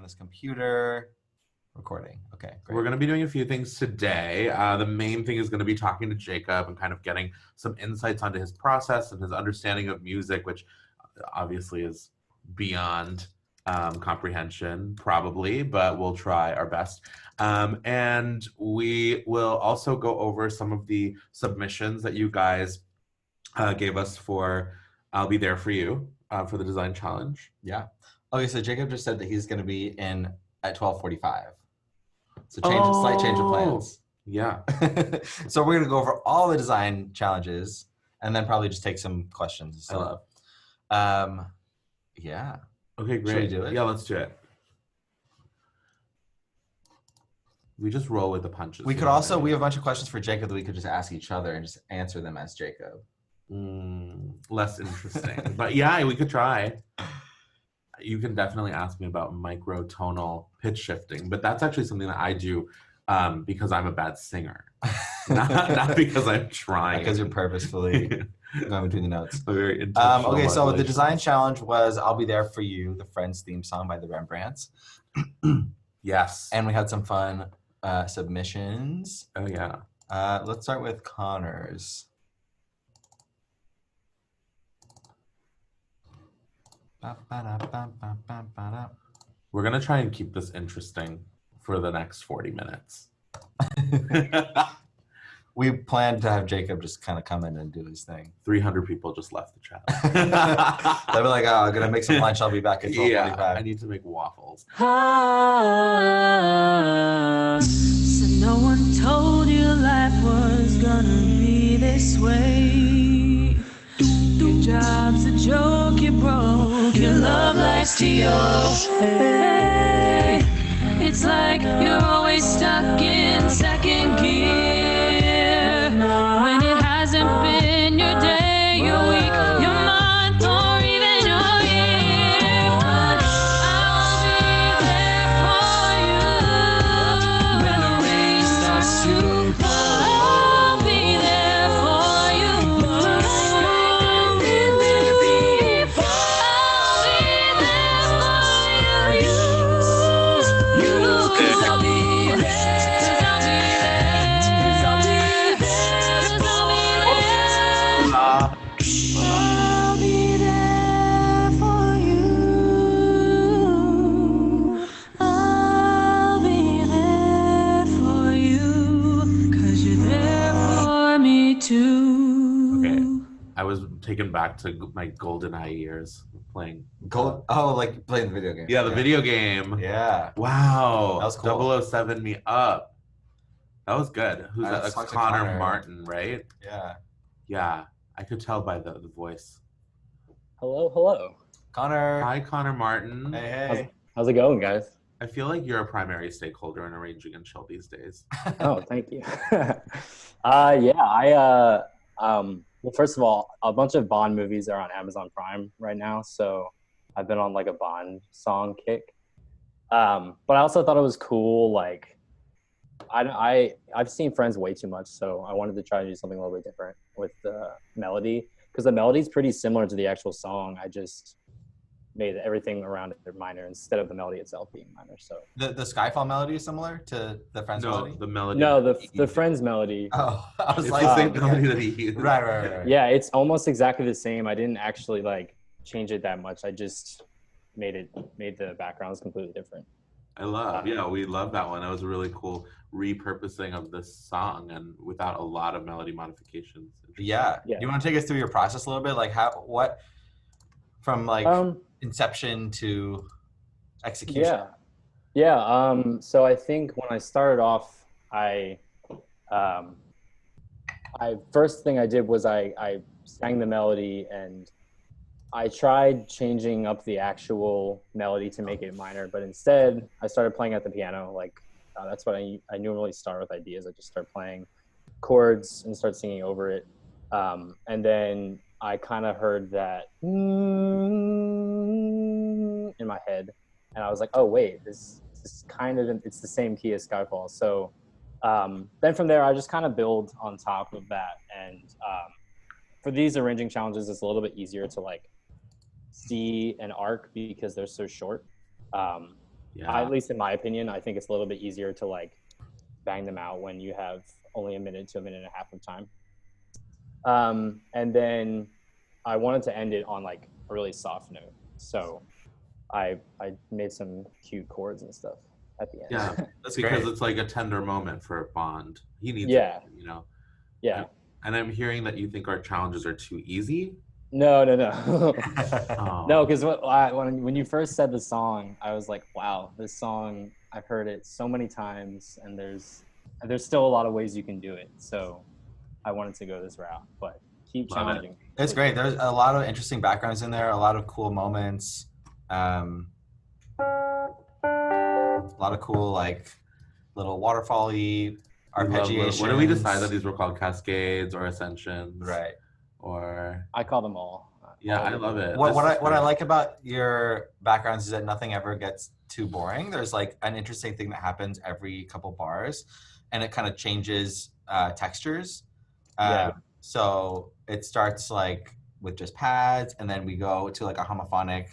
his computer. Recording. Okay, great. We're going to be doing a few things today. The main thing is going to be talking to Jacob and kind of getting some insights onto his process and his understanding of music, which obviously is beyond comprehension, probably, but we'll try our best. And we will also go over some of the submissions that you guys gave us for I'll Be There For You for the design challenge. Yeah. Okay, so Jacob just said that he's going to be in at 12:45. So slight change of plans. Yeah. So we're going to go over all the design challenges and then probably just take some questions. I love. Yeah. Okay, great. Should we do it? Yeah, let's do it. We just roll with the punches. We could also, we have a bunch of questions for Jacob that we could just ask each other and just answer them as Jacob. Less interesting. But yeah, we could try. You can definitely ask me about microtonal pitch shifting, but that's actually something that I do because I'm a bad singer, not because I'm trying. Because you're purposefully going between the notes. Very intentional okay, so the modulation. design challenge was "I'll Be There For You," the Friends theme song by the Rembrandts. Yes, and we had some fun submissions. Oh yeah. Let's start with Connor's. We're going to try and keep this interesting for the next 40 minutes. We planned to have Jacob just kind of come in and do his thing. 300 people just left the chat. They'll be like, oh, I'm going to make some lunch. I'll be back at 12:45. Yeah, I need to make waffles. So no one told you life was gonna be this way. Your job's a joke, you broke. Your love life's to your way. It's like you're always stuck in second gear. When it hasn't been your day, your week, your month, or even your year. But I'll be there for you when the rain starts to fall. I'll be there for you. I'll be there for you. 'Cause I'll be there. 'Cause I'll be there. 'Cause I'll be there. 'Cause I'll be there. I'll be there for you. I'll be there for you. 'Cause you're there for me too. Okay. I was taken back to my GoldenEye years playing. Like playing the video game. Yeah, the video game. Yeah. Wow. That was cool. 007 me up. That was good. Who's that? That's talk to Connor Connor. Martin, right? Yeah. Yeah. I could tell by the voice. Hello. Connor. Hi, Connor Martin. Hey. How's it going, guys? I feel like you're a primary stakeholder in Arranging and Chill these days. Oh, thank you. Well, first of all, a bunch of Bond movies are on Amazon Prime right now, so I've been on like a Bond song kick. But I also thought it was cool. Like, I've seen Friends way too much, so I wanted to try to do something a little bit different with the melody, because the melody is pretty similar to the actual song. I just made everything around it minor instead of the melody itself being minor. So The Skyfall melody is similar to the Friends melody? The melody. no, the Friends melody. Oh, I was It's like, the same okay. melody that he used. Right. Yeah, it's almost exactly the same. I didn't actually like change it that much. I just made the backgrounds completely different. I love. Yeah, we love that one. That was a really cool repurposing of this song and without a lot of melody modifications. Yeah. Yeah. You want to take us through your process a little bit? Like from like inception to execution? Yeah. So I think when I started off, first thing I did was I sang the melody, and I tried changing up the actual melody to make it minor, but instead I started playing at the piano. Like that's what I normally start with ideas. I just start playing chords and start singing over it. And then I kind of heard that in my head, and I was like, oh wait, this is kind of, it's the same key as Skyfall. So then from there, I just kind of build on top of that. And for these arranging challenges, it's a little bit easier to like see an arc because they're so short. Yeah. At least in my opinion, I think it's a little bit easier to like bang them out when you have only a minute to a minute and a half of time. And then I wanted to end it on like a really soft note. So I made some cute chords and stuff at the end. Yeah, That's because great. it's like a tender moment for Bond. He needs Yeah. it, you know. Yeah. And I'm hearing that you think our challenges are too easy. No. Oh. No, because when you first said the song, I was like, wow, this song, I've heard it so many times, and there's still a lot of ways you can do it. So I wanted to go this route, but keep Love it. challenging me. It's great. There's a lot of interesting backgrounds in there, a lot of cool moments, a lot of cool like little waterfall-y arpeggiations. What do we decide that these were called? Cascades or ascensions? Right. Or I call them all. yeah, I love it. What I like about your backgrounds is that nothing ever gets too boring. There's like an interesting thing that happens every couple bars, and it kind of changes textures. So it starts like with just pads, and then we go to like a homophonic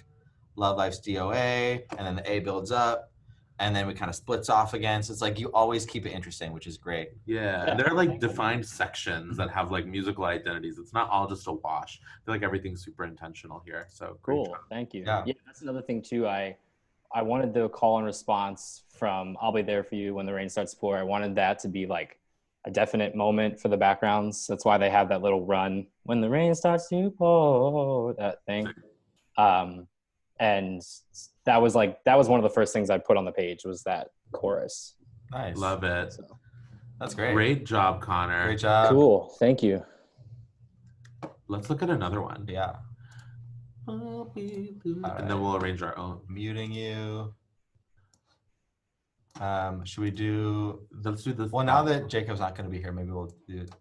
Love Life's DOA, and then the A builds up, and then we kind of splits off again. So it's like you always keep it interesting, which is great. Yeah, and there are like defined sections that have like musical identities. It's not all just a wash. I feel like everything's super intentional here. So cool. Thank you. Yeah, that's another thing too. I wanted the call and response from "I'll be there for you when the rain starts to pour." I wanted that to be like a definite moment for the backgrounds. That's why they have that little run when the rain starts to pour, that thing. And that was one of the first things I put on the page was that chorus. Nice. Love it. So, that's great. Great job, Connor. Great job. Cool. Thank you. Let's look at another one. Yeah. And then we'll arrange our own. Muting you. Should we do? Let's do this. Well, now that Jacob's not going to be here, maybe we'll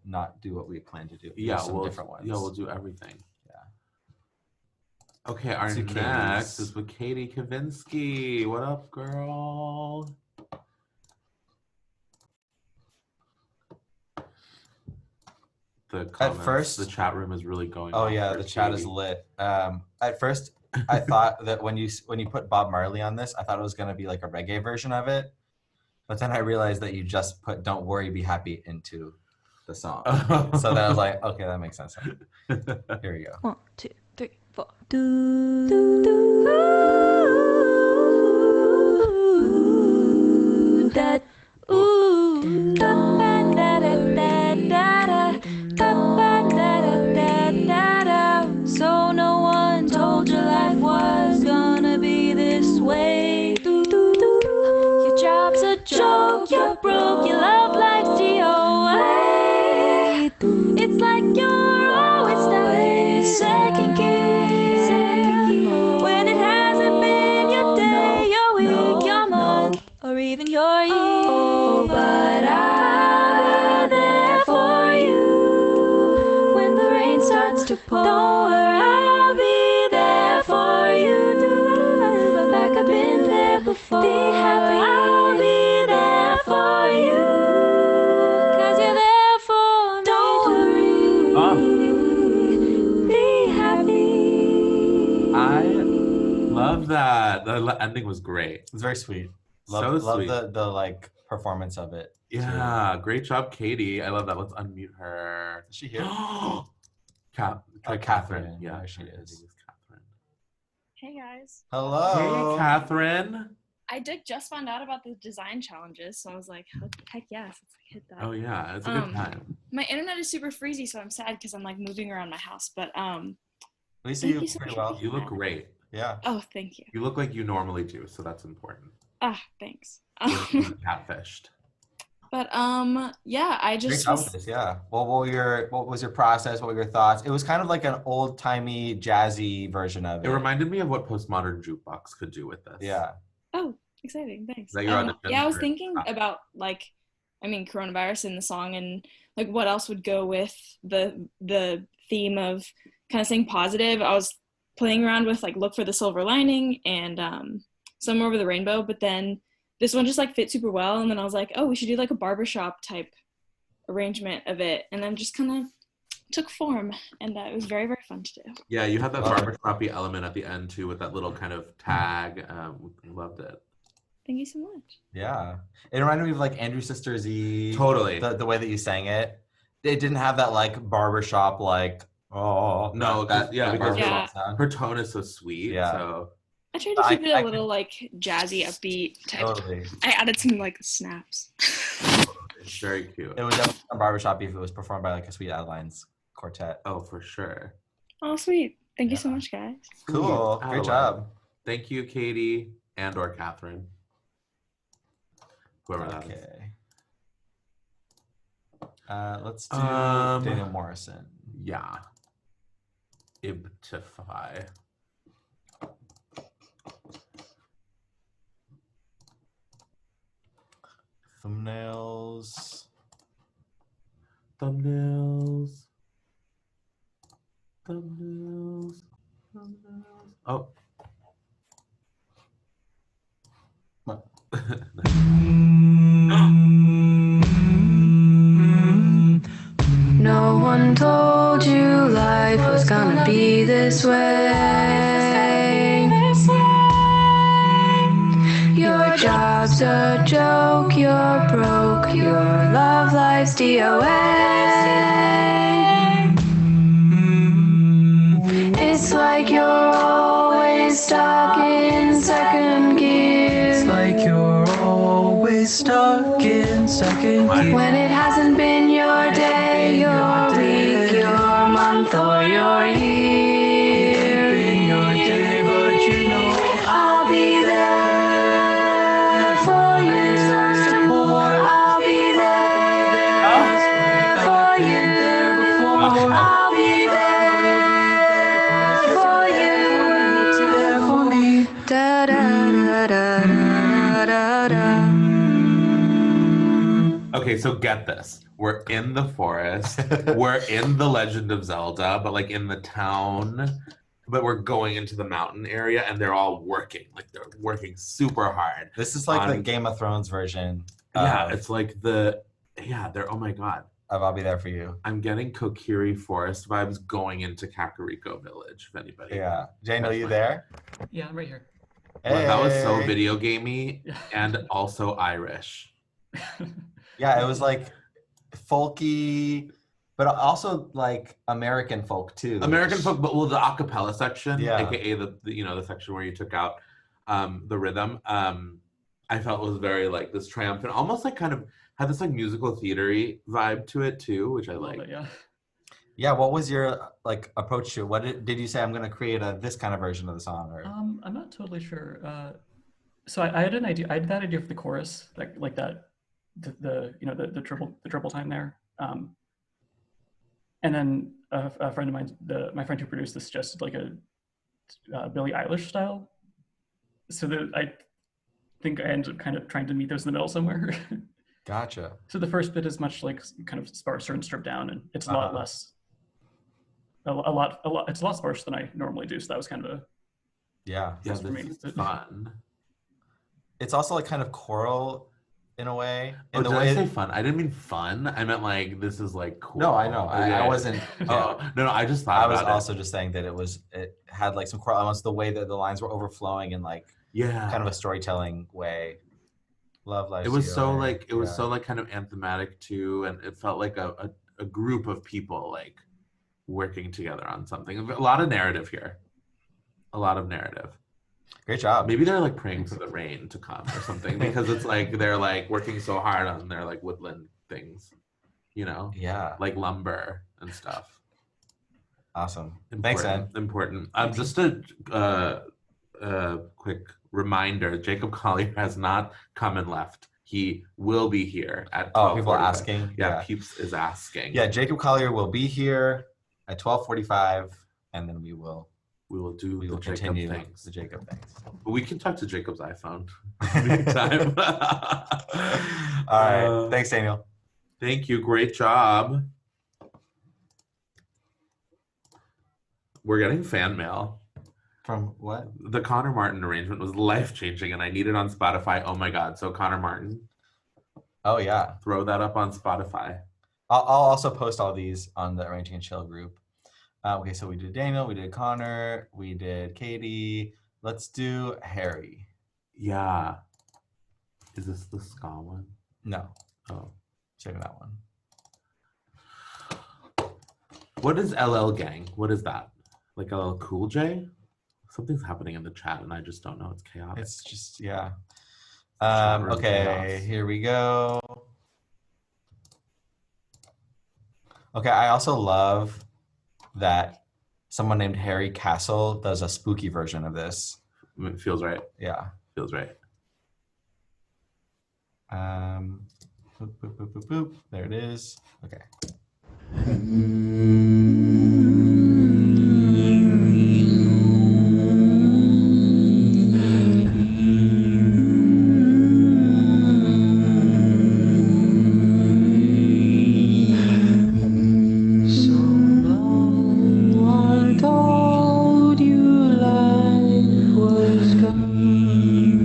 not do what we planned to do. Yeah, some different ones. Yeah, we'll do everything. Yeah. Okay, our next is with Katie Kavinsky. What up, girl? The comments, at first, the chat room is really going. Oh yeah, the chat is lit. At first, I thought that when you put Bob Marley on this, I thought it was going to be like a reggae version of it. But then I realized that you just put "Don't Worry, Be Happy" into the song. So then I was like, okay, that makes sense. Here we go. 1, 2, 3, 4. So no one told you life was gonna be this way. Your job's a joke, you're broke, your love life's DOA. It's like you're always stuck in second gear. When it hasn't been your day, your week, your month, or even your year. Oh, but I'll be there for you when the rain starts to pour. Don't worry, I'll be there for you. Like I've been there before. Be happy, I'll be there for you. 'Cause you're there for me. Don't worry. Be happy. I love that. The ending was great. It's very sweet. So sweet. Love the like performance of it. Yeah, great job, Katie. I love that. Let's unmute her. Is she here? Catherine. Yeah, there she is. Catherine. Hey guys. Hello. Hey, Catherine. I just found out about the design challenges, so I was like, heck yes, let's hit that. Oh yeah, it's a good time. My internet is super freezy, so I'm sad because I'm like moving around my house. But We see you so pretty much. well. You look great. Yeah. Oh, thank you. You look like you normally do, so that's important. Thanks. You're catfished. But yeah, I Great just job with this, yeah. What was your process? What were your thoughts? It was kind of like an old timey jazzy version of it. It reminded me of what Postmodern Jukebox could do with this. Yeah. Oh, exciting! Thanks. Is that your audition Yeah, I was for- thinking about coronavirus in the song and like what else would go with the theme of kind of saying positive. I was playing around with like look for the silver lining and somewhere over the rainbow, but then this one just like fit super well, and then I was like, oh, we should do like a barbershop type arrangement of it, and then just kind of took form, and it was very, very fun to do. Yeah, you had that barbershop-y element at the end too with that little kind of tag. Loved it. Thank you so much. Yeah. It reminded me of like Andrew's Sister Z. Totally. The way that you sang it. It didn't have that like barbershop like No, because Yeah. sound. her tone is so sweet. Yeah. So I tried to keep it a little like jazzy, upbeat type. Totally. I added some like snaps. it's very cute. It was definitely a barbershop if it was performed by like a Sweet Adelines quartet. Oh, for sure. Oh, sweet. Thank you so Yeah. much, guys. Cool. Sweet. Great job. Thank you, Katie and or Catherine. Whoever that is. Okay. Let's do Daniel Morrison. Yeah. Ibtify. Thumbnails. Thumbnails. Thumbnails. Thumbnails. Oh. No one told you life was gonna be this way. Your job's a joke, you're broke, your love life's DOA. It's like you're always stuck in second gear. It's like you're always stuck in second gear. When it hasn't been your day, your week, your month, or your year. Been your day, but you know I'll be there for you. I'll be there for you. I'll be there for you. Da da da da da da. Okay, so get this. We're in the forest. We're in the Legend of Zelda, but like in the town. But we're going into the mountain area and they're all working. Like they're working super hard. This is like the Game of Thrones version. Yeah, it's like they're oh my god. Of I'll Be There For You. I'm getting Kokiri Forest vibes going into Kakariko Village, if anybody. Yeah. Jane, are you there? Yeah, I'm right here. Wow, that was so Hey. video gamey and also Irish. Yeah, it was like folky, but also like American folk too. American folk, but the acapella section, Yeah. aka the section where you took out the rhythm, I felt was very like this triumphant, almost like kind of had this like musical theater-y vibe to it too, which I like. Yeah. Yeah, what was your like approach to it? What did you say? I'm going to create this kind of version of the song, or I'm not totally sure. So I had an idea. I had that idea for the chorus, like that, the triple time there. And then a friend of mine, my friend who produced this, suggested like a Billie Eilish style. So that I think I ended up kind of trying to meet those in the middle somewhere. Gotcha. So the first bit is much like kind of sparser and stripped down, and it's a lot less. A lot. It's a lot sparser than I normally do. So that was kind of a Yeah. Yeah, for me. this is fun. It's also like kind of choral in a way. Oh, did I say fun? I didn't mean fun. I meant like this is like cool. No, I know. I wasn't. Oh no, I just thought I was about also just saying that it had like some choral elements, the way that the lines were overflowing in like kind of a storytelling way. Love life. It was so like so like kind of anthematic too, and it felt like a group of people like working together on something. A lot of narrative here. A lot of narrative. Great job. Maybe they're like praying for the rain to come or something because it's like they're like working so hard on their like woodland things, Yeah. like lumber and stuff. Awesome. Important, Thanks, Ed. Important. Just a quick reminder: Jacob Collier has not come and left. He will be here at 12:45. Oh, people are asking. Yeah, Peeps is asking. Yeah, Jacob Collier will be here at 12:45, and then we will Jacob continue things. the Jacob things. But we can talk to Jacob's iPhone anytime. All right. Thanks, Daniel. Thank you. Great job. We're getting fan mail. From what? The Connor Martin arrangement was life-changing, and I need it on Spotify. Oh my God. So Connor Martin. Oh, yeah. Throw that up on Spotify. I'll also post all these on the Arranging and Chill group. Okay, so we did Daniel, we did Connor, we did Katie. Let's do Harry. Yeah. Is this the ska one? No, Oh. check that one. What is LL Gang? What is that? Like LL Cool J? Something's happening in the chat and I just don't know. It's chaotic. It's just, yeah. Chat room Okay, chaos. here we go. Okay, I also love that someone named Harry Castle does a spooky version of this. It feels right. Yeah. Feels right. Boop, boop, boop, boop, boop. There it is. Okay. So no one told you life was coming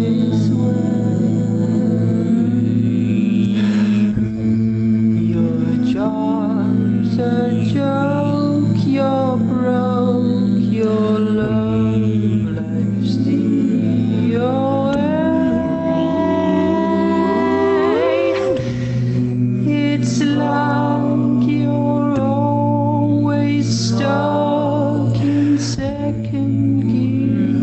this way. Your job's a joke, you're broke, your love life's the it's like you're always stuck in second gear.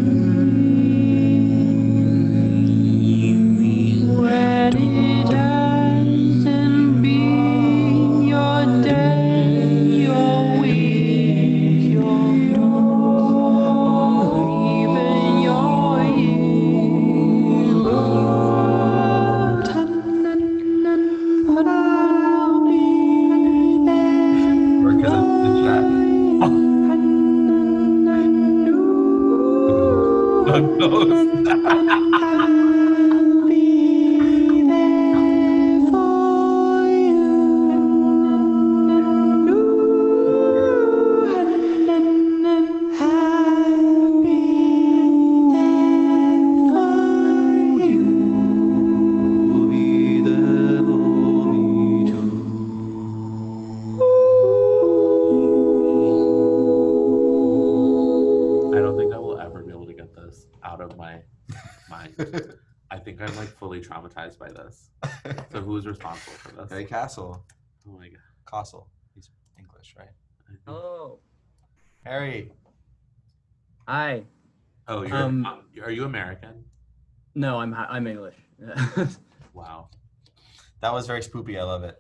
When it hasn't been your day, you're weak, you're not even your hero. Or because it's the chat. I don't think I will ever be able to get this out of my mind. I think I'm like fully traumatized by this. So who's responsible for this? Harry Castle. Oh my god. Castle. He's English, right? Hello. Harry. Hi. Oh, are you American? No, I'm English. Wow. That was very spoopy. I love it.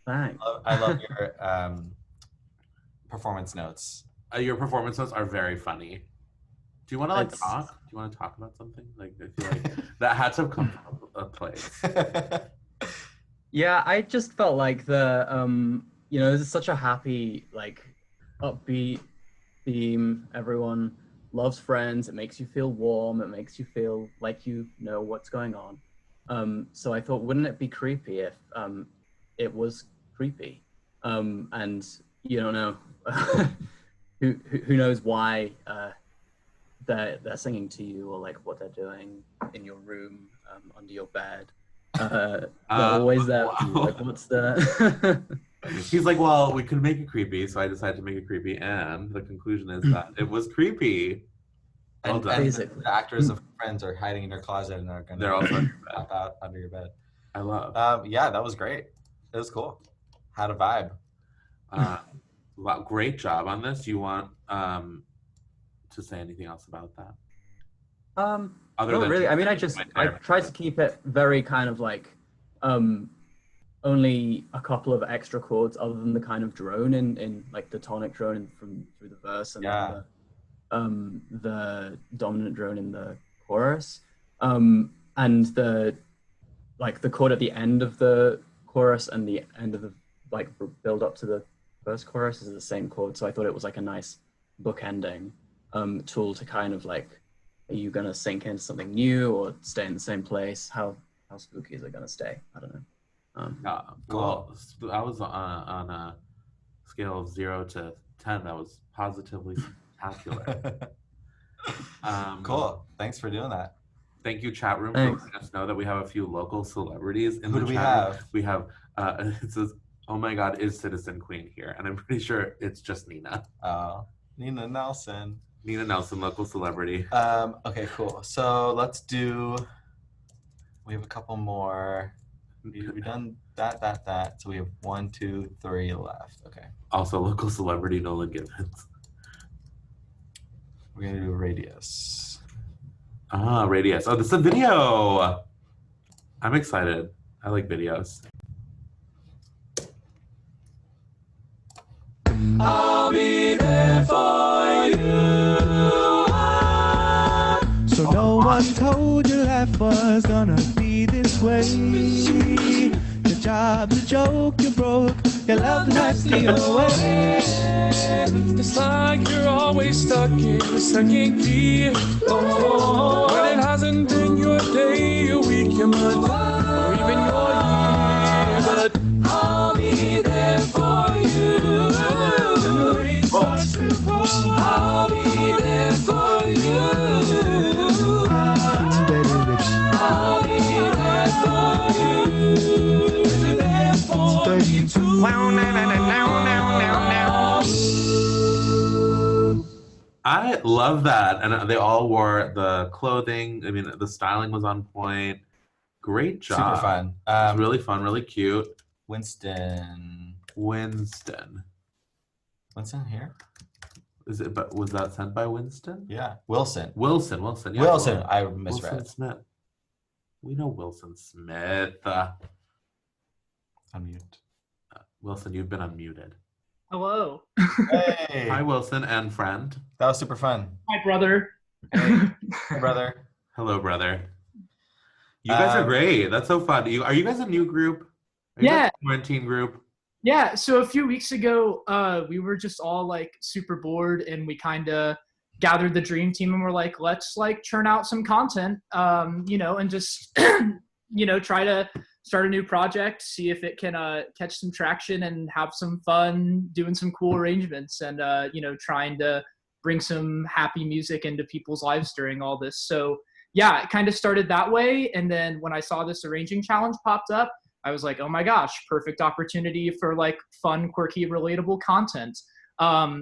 Thanks. I love your performance notes. Your performance notes are very funny. Do you want to like It's- talk? Do you want to talk about something? Like I feel like that had to have come from a place. Yeah, I just felt like this is such a happy, like, upbeat theme. Everyone loves Friends. It makes you feel warm. It makes you feel like you know what's going on. So I thought, wouldn't it be creepy if it was creepy? And you don't know who knows why they're singing to you, or like what they're doing in your room, under your bed. They're always there. Wow. Like, what's the? He's like, well, we could make it creepy, so I decided to make it creepy, and the conclusion is that it was creepy. Well And done. Basically. the actors of Friends are hiding in your closet and are going They're also to pop out under your bed. I love. Yeah, that was great. It was cool. Had a vibe. Wow, great job on this. Do you want to say anything else about that? Not than really. I mean, I just tried to keep it very kind of like, only a couple of extra chords other than the kind of drone in like the tonic drone through the verse and Yeah. the dominant drone in the chorus, and the chord at the end of the chorus and the end of the like build up to the first chorus is the same chord. So I thought it was like a nice bookending tool to kind of like, are you gonna sink into something new or stay in the same place? How spooky is it gonna stay? I don't know. Well, I was on a scale of 0 to 10. That was positively spectacular. Cool. Thanks for doing that. Thank you, chat room, Thanks. for letting us know that we have a few local celebrities in Who the do we chat room. have? We have, it says, oh my God, is Citizen Queen here? And I'm pretty sure it's just Nina. Nina Nelson. Nina Nelson, local celebrity. Okay, cool. So let's do. We have a couple more. We've done that. So we have 1, 2, 3 left. Okay. Also, local celebrity Nolan Gibbons. We're gonna do Radius. Ah, Radius. Oh, this is a video. I'm excited. I like videos. I'll be there for you. So no one told you life was gonna be this way. Your job's a joke, you broke, your love life's the away. It's like you're always stuck in the second gear. Oh, when it hasn't been your day, your week, your month, or even your year. But I'll be there for you. I'll be there for you. I'll be there for you. There for you too. I love that. And they all wore the clothing. I mean, the styling was on point. Great job. Super fun. It's really fun, really cute. Winston here? Is it? But was that sent by Winston? Yeah. Wilson. Wilson. Yeah, Wilson. I misread. Wilson Smith. We know Wilson Smith. Unmute. Wilson, you've been unmuted. Hello. Hey. Hi, Wilson and friend. That was super fun. Hi, brother. Hey, brother. Hello, brother. You guys are great. That's so fun. Are you guys a new group? Are you Yeah. guys a quarantine group? Yeah, so a few weeks ago, we were just all like super bored, and we kind of gathered the dream team, and we're like, let's like churn out some content, and just try to start a new project, see if it can catch some traction and have some fun doing some cool arrangements, and trying to bring some happy music into people's lives during all this. So yeah, it kind of started that way, and then when I saw this arranging challenge popped up, I was like, oh my gosh, perfect opportunity for like fun, quirky, relatable content.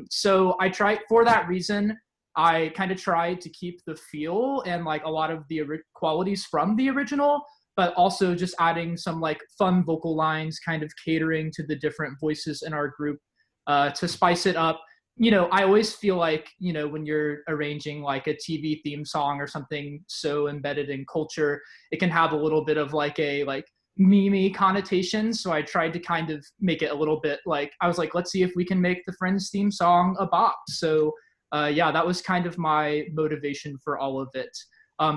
So I tried, for that reason, I kind of tried to keep the feel and like a lot of the qualities from the original, but also just adding some like fun vocal lines, kind of catering to the different voices in our group to spice it up. I always feel like, when you're arranging like a TV theme song or something so embedded in culture, it can have a little bit of like a meme connotation. So I tried to kind of make it a little bit like, I was like, let's see if we can make the Friends theme song a bop. So that was kind of my motivation for all of it.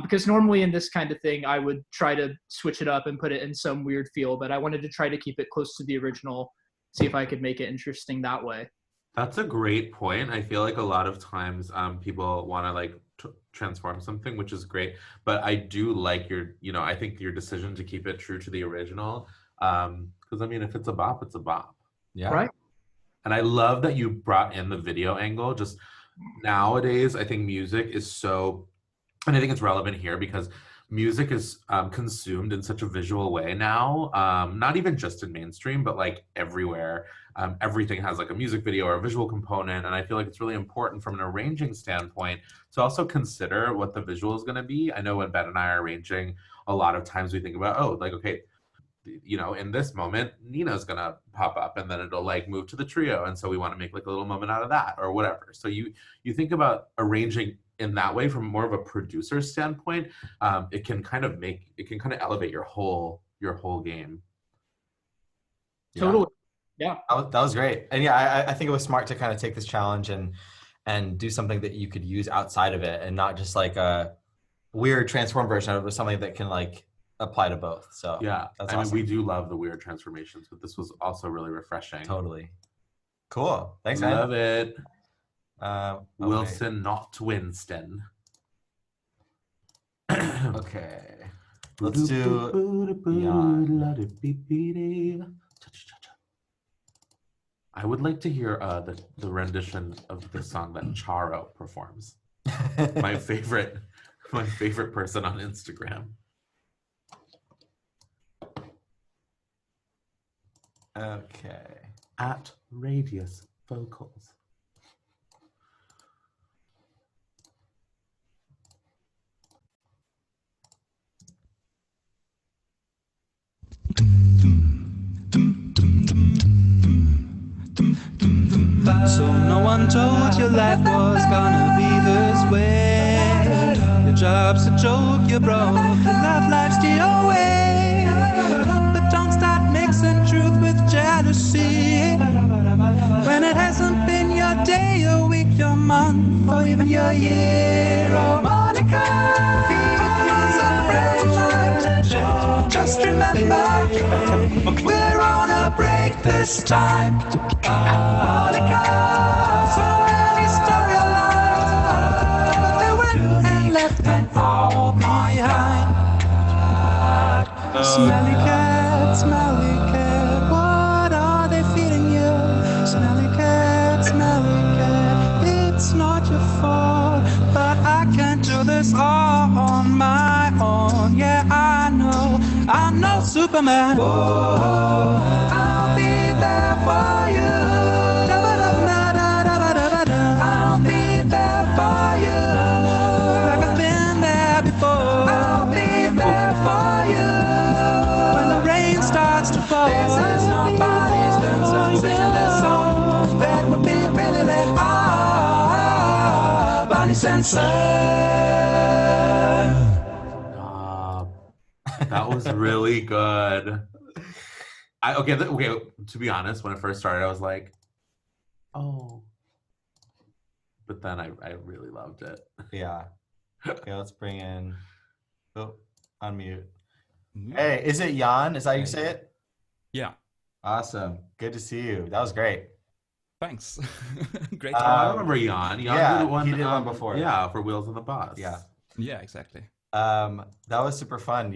Because normally in this kind of thing, I would try to switch it up and put it in some weird feel, but I wanted to try to keep it close to the original, see if I could make it interesting that way. That's a great point. I feel like a lot of times people want to like transform something, which is great. But I do like I think your decision to keep it true to the original. Because I mean, if it's a bop, it's a bop. Yeah. Right. And I love that you brought in the video angle. Just nowadays, I think music is so, and I think it's relevant here because music is consumed in such a visual way now, not even just in mainstream, but like everywhere. Everything has like a music video or a visual component. And I feel like it's really important from an arranging standpoint to also consider what the visual is going to be. I know when Ben and I are arranging, a lot of times we think about, okay, in this moment, Nina's going to pop up and then it'll like move to the trio. And so we want to make like a little moment out of that or whatever. So you think about arranging in that way from more of a producer standpoint. It can kind of elevate your whole game. Totally. Yeah. That was great. And yeah, I think it was smart to kind of take this challenge and do something that you could use outside of it and not just like a weird transform version of it, but something that can like apply to both. So yeah, that's I awesome. mean, we do love the weird transformations, but this was also really refreshing. Totally. Cool. Thanks, man. Love it. Wilson, okay. not Winston. Okay. Let's do Beyond. I would like to hear the rendition of the song that Charo performs. my favorite person on Instagram. Okay. At Radius Vocals. So no one told you life was gonna be this way. Your job's a joke, you broke, life's the way. But don't start mixing truth with jealousy. When it hasn't been your day, your week, your month, or even your year. Oh, Monica, just remember, we're on a break this time. Monica, so many storylines, but they went and left them all behind. Smelly cat, what are they feeding you? Smelly cat, it's not your fault, but I can't do this all on my own. Yeah, I know Superman. Whoa, I'll be there for you. I'll be there for you. Like I've been there before. I'll be there for you. When the rain starts to fall. This is nobody's turn, so singing this song. That would be really late. Bonnie Sensor. That was really good. Okay. To be honest, when it first started, I was like, "Oh," but then I really loved it. Yeah. Okay, let's bring in. Oh, unmute. Hey, is it Jan? Is that how you say it? Yeah. Awesome. Good to see you. That was great. Thanks. Great. I remember Jan. Yeah, did one, he did one before. Yeah, for Wheels on the Bus. Yeah. Yeah, exactly. That was super fun.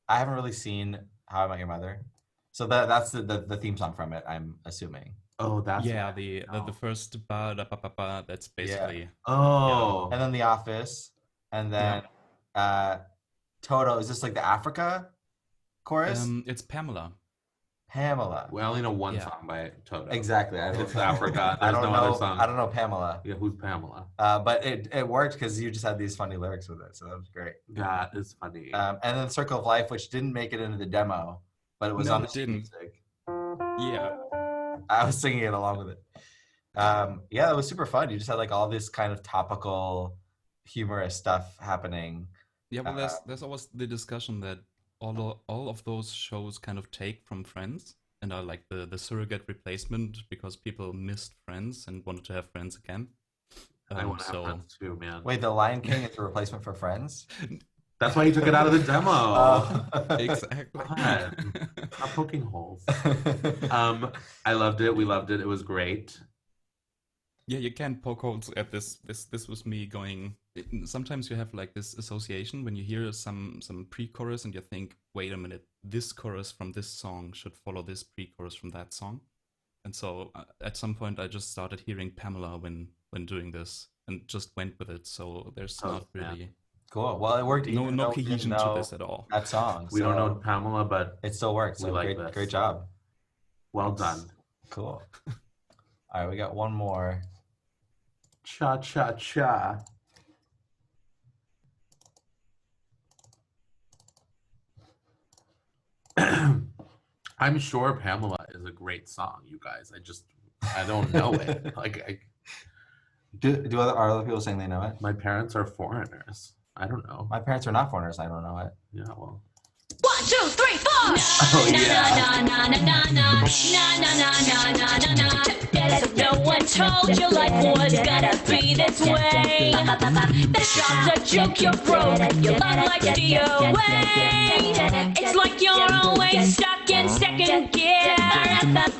I haven't really seen How I Met Your Mother, so that's the theme song from it, I'm assuming. Oh, that's the first ba da pa pa pa. That's basically. Yeah. Oh. And then The Office, and then Toto. Is this like the Africa chorus? It's Pamela. Pamela. We only know one song by Toto. Exactly. It's Africa. There's no know, other song. I don't know Pamela. Yeah, who's Pamela? But it worked because you just had these funny lyrics with it, so that was great. That is funny. And then Circle of Life, which didn't make it into the demo, but it was on the music. Yeah. I was singing it along with it. It was super fun. You just had like all this kind of topical, humorous stuff happening. Yeah, well, there's always the discussion that all of those shows kind of take from Friends and are like the surrogate replacement because people missed Friends and wanted to have Friends again. I want to have Friends too, man. Wait, The Lion King is the replacement for Friends? That's why he took it out of the demo. Exactly. God. Stop poking holes. I loved it. We loved it. It was great. Yeah, you can't poke holes at this. This was me going. Sometimes you have like this association when you hear some pre-chorus and you think, wait a minute, this chorus from this song should follow this pre-chorus from that song. And so at some point I just started hearing Pamela when doing this and just went with it. So there's not really cool. Well, it worked. No cohesion to this at all. That song. We don't know Pamela, but it still works. So great job. Well done. Cool. All right, we got one more. Cha cha cha. I'm sure Pamela is a great song, you guys. I don't know it. Do other people saying they know it? My parents are foreigners. I don't know. My parents are not foreigners. I don't know it. Yeah, well. 1, 2, 3, 4. Oh, yeah. No one told you life was gonna be this way. The job's a joke, you're broke. Your love life's the away. It's like you're always stuck in second gear.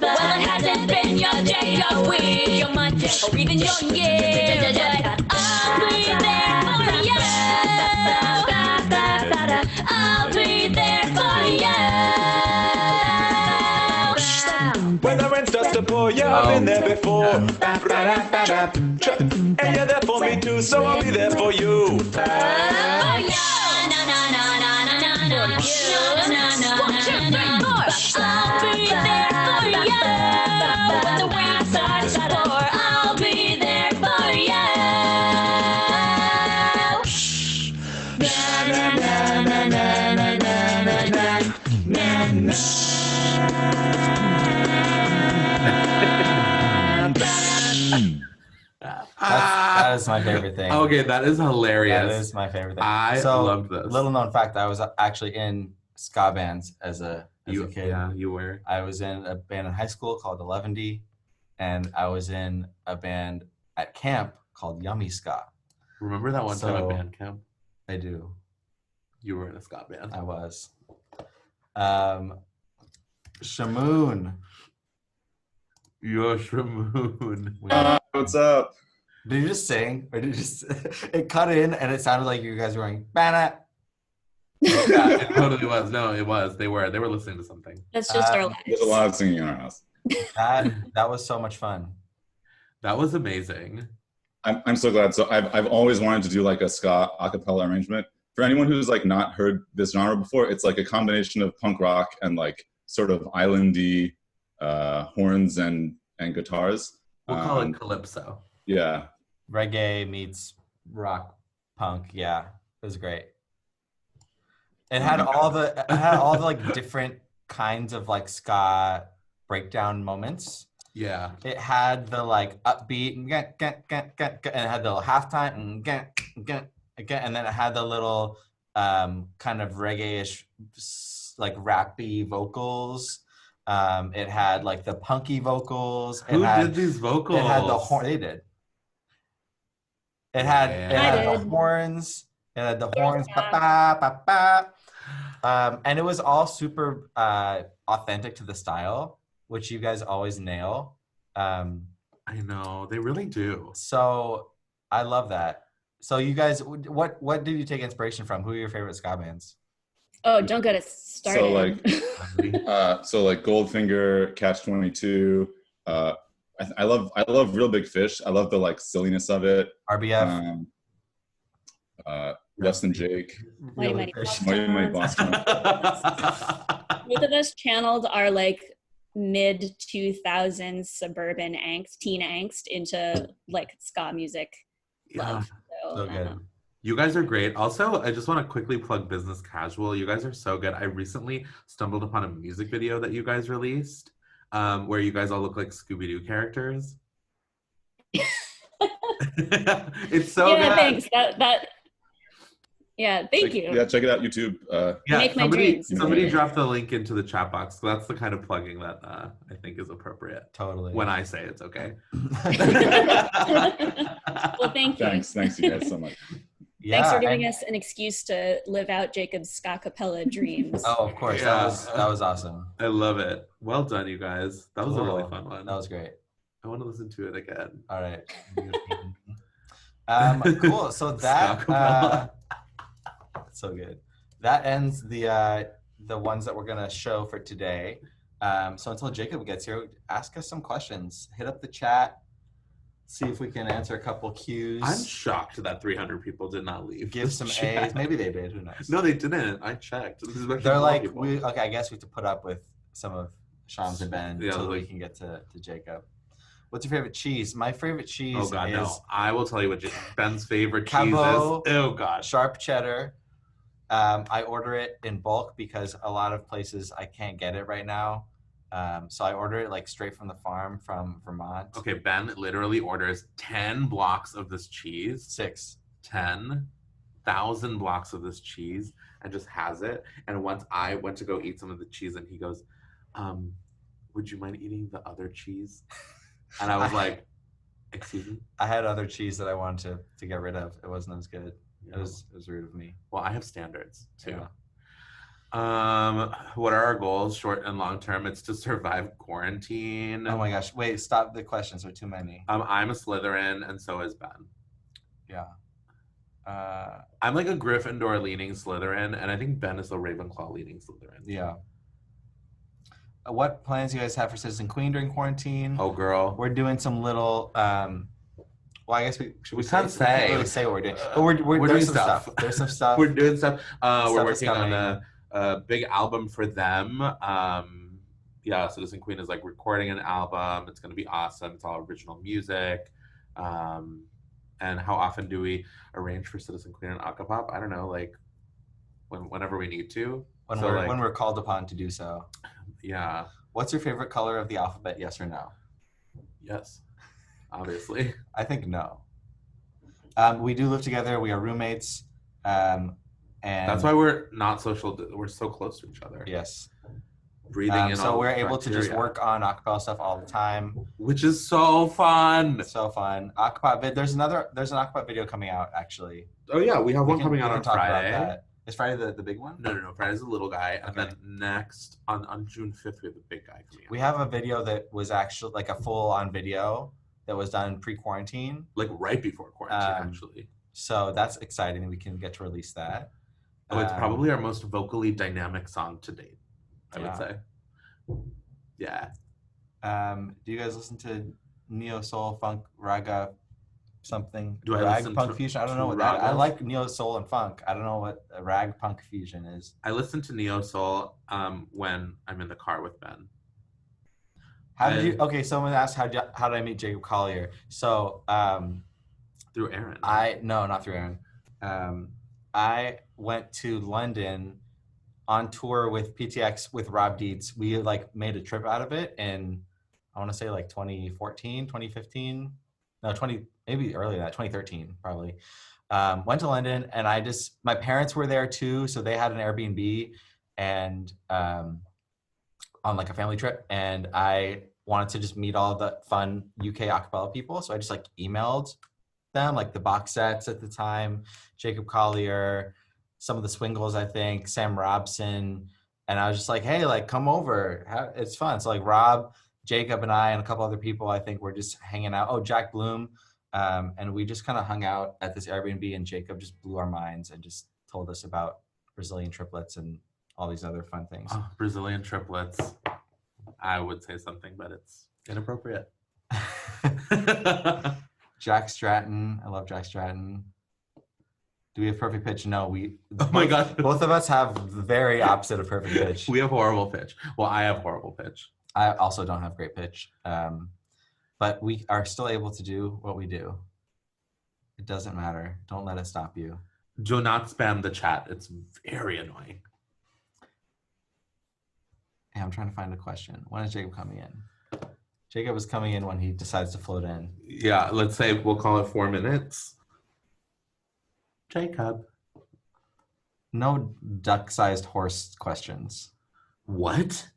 Well, it hasn't been your day, your week, your month, or even your year. I'll be there for you. I'll be there for you. When the rain starts to pour, yeah, I've been there before. And you're there for me too, so I'll be there for you. I'll be there for you. When the rain starts to pour, I'll be there for you. Na na na na na na na. That is my favorite thing. Okay, that is hilarious. That is my favorite thing. I so, loved this. Little known fact, I was actually in ska bands as a kid. Yeah, you were. I was in a band in high school called 11D, and I was in a band at camp called Yummy Ska. Remember that one time at band camp? I do. You were in a ska band. I was. Shamoon. Yo, Shamoon. What's up? Did you just sing, or did you just? It cut in, and it sounded like you guys were going "Banna." Yeah, it totally was. No, it was. They were listening to something. That's just our lives. There's a lot of singing in our house. That was so much fun. That was amazing. I'm so glad. So I've always wanted to do like a ska a cappella arrangement. For anyone who's like not heard this genre before, it's like a combination of punk rock and like sort of islandy horns and guitars. We'll call it calypso. Yeah. Reggae meets rock punk. Yeah, it was great. It had all the like different kinds of like ska breakdown moments. Yeah. It had the like upbeat and it had the little halftime and and then it had the little kind of reggae-ish like rappy vocals. It had like the punky vocals. Who did these vocals? It had the horn. They did. It had the horns. It had the horns. Ba, ba, ba, ba. And it was all super authentic to the style, which you guys always nail. I know, they really do. So I love that. So you guys, what did you take inspiration from? Who are your favorite ska bands? Oh, don't get us started. So like, Goldfinger, Catch-22. I love Real Big Fish. I love the like silliness of it. RBF. Less Than Jake. Mighty Boston. Both of us channeled our like mid 2000s suburban angst, teen angst into like ska music. Yeah, so good. You guys are great. Also, I just want to quickly plug Business Casual. You guys are so good. I recently stumbled upon a music video that you guys released where you guys all look like Scooby-Doo characters. It's so good. Thanks. Thank you. Yeah, check it out, YouTube. Make my dreams. Somebody dropped the link into the chat box. So that's the kind of plugging that I think is appropriate. Totally. When I say it's okay. Well, thank you. Thanks you guys so much. Yeah, thanks for giving us an excuse to live out Jacob's ska cappella dreams. Oh, of course. Yeah. That was awesome. I love it. Well done, you guys. That was a really fun one. That was great. I want to listen to it again. All right. Cool. So that so good. That ends the ones that we're gonna show for today. So until Jacob gets here, ask us some questions. Hit up the chat. See if we can answer a couple cues. I'm shocked that 300 people did not leave. Give some A's. Maybe they did. Who knows? No, they didn't. I checked. They're like, okay, I guess we have to put up with some of Sean's and Ben until we can get to Jacob. What's your favorite cheese? My favorite cheese is... Oh, God, no. I will tell you what Ben's favorite cheese is. Cabo, oh, God. Sharp cheddar. I order it in bulk because a lot of places I can't get it right now. So I order it like straight from the farm from Vermont. Okay, Ben literally orders 10 blocks of this cheese. 10,000 blocks of this cheese and just has it. And once I went to go eat some of the cheese and he goes, would you mind eating the other cheese? And I was like, excuse me? I had other cheese that I wanted to get rid of. It wasn't as good. It was rude of me. Well, I have standards too. Yeah. What are our goals, short and long term? It's to survive quarantine. Oh my gosh! Wait, stop the questions. There are too many. I'm a Slytherin, and so is Ben. Yeah. I'm like a Gryffindor leaning Slytherin, and I think Ben is a Ravenclaw leaning Slytherin. Yeah. What plans do you guys have for Citizen Queen during quarantine? Oh, girl, we're doing some little. Well, I guess we can't say. Really say what we're doing. But we're doing some stuff. There's some stuff. We're doing stuff. We're working on a big album for them. Citizen Queen is like recording an album. It's going to be awesome. It's all original music. And how often do we arrange for Citizen Queen and Acapop? I don't know, like whenever we need to. When So, like, when we're called upon to do so. yeah. What's your favorite color of the alphabet? Yes or no? Yes. Obviously. I think no. We do live together. We are roommates. And That's why we're not social. We're so close to each other. Yes. Breathing in so all we're the able to just bacteria. work on acapella stuff all the time. Which is so fun. So fun. Acapella. There's an acapella video coming out actually. Oh yeah, we have one coming out we on can talk Friday. about that. Is Friday the big one? No. Friday's the little guy, and Okay. then next on June 5th we have the big guy coming out. We have a video that was actually like a full-on video that was done pre-quarantine. Like right before quarantine, actually. So that's exciting. We can get to release that. Oh, it's probably our most vocally dynamic song to date, I would say. Yeah. Do you guys listen to neo soul, funk, raga, something? Do I rag listen punk to- fusion? I don't to know what that. I ragas? like neo soul and funk. I don't know what a rag punk fusion is. I listen to neo soul when I'm in the car with Ben. How did you? Okay, someone asked how did I meet Jacob Collier? So through Aaron. Not through Aaron. I went to London on tour with PTX with Rob Dietz. We like made a trip out of it in, I want to say like 2014, 2015, no, maybe earlier than that, 2013 probably. Went to London and my parents were there too. So they had an Airbnb and on like a family trip. And I wanted to just meet all the fun UK acapella people. So I just like emailed them, like the box sets at the time, Jacob Collier, some of the Swingles, I think, Sam Robson. And I was just like, hey, like come over. It's fun. So like Rob, Jacob and I and a couple other people, I think, were just hanging out. Oh, Jack Bloom. And we just kind of hung out at this Airbnb and Jacob just blew our minds and just told us about Brazilian triplets and all these other fun things. Oh, Brazilian triplets. I would say something, but it's inappropriate. Jack Stratton. I love Jack Stratton. Do we have perfect pitch? No, Oh my God. Both of us have very opposite of perfect pitch. We have horrible pitch. Well, I have horrible pitch. I also don't have great pitch. But we are still able to do what we do. It doesn't matter. Don't let it stop you. Do not spam the chat. It's very annoying. Hey, I'm trying to find a question. When is Jacob coming in? Jacob is coming in when he decides to float in. Yeah, let's say we'll call it 4 minutes. Jacob. No duck-sized horse questions. What?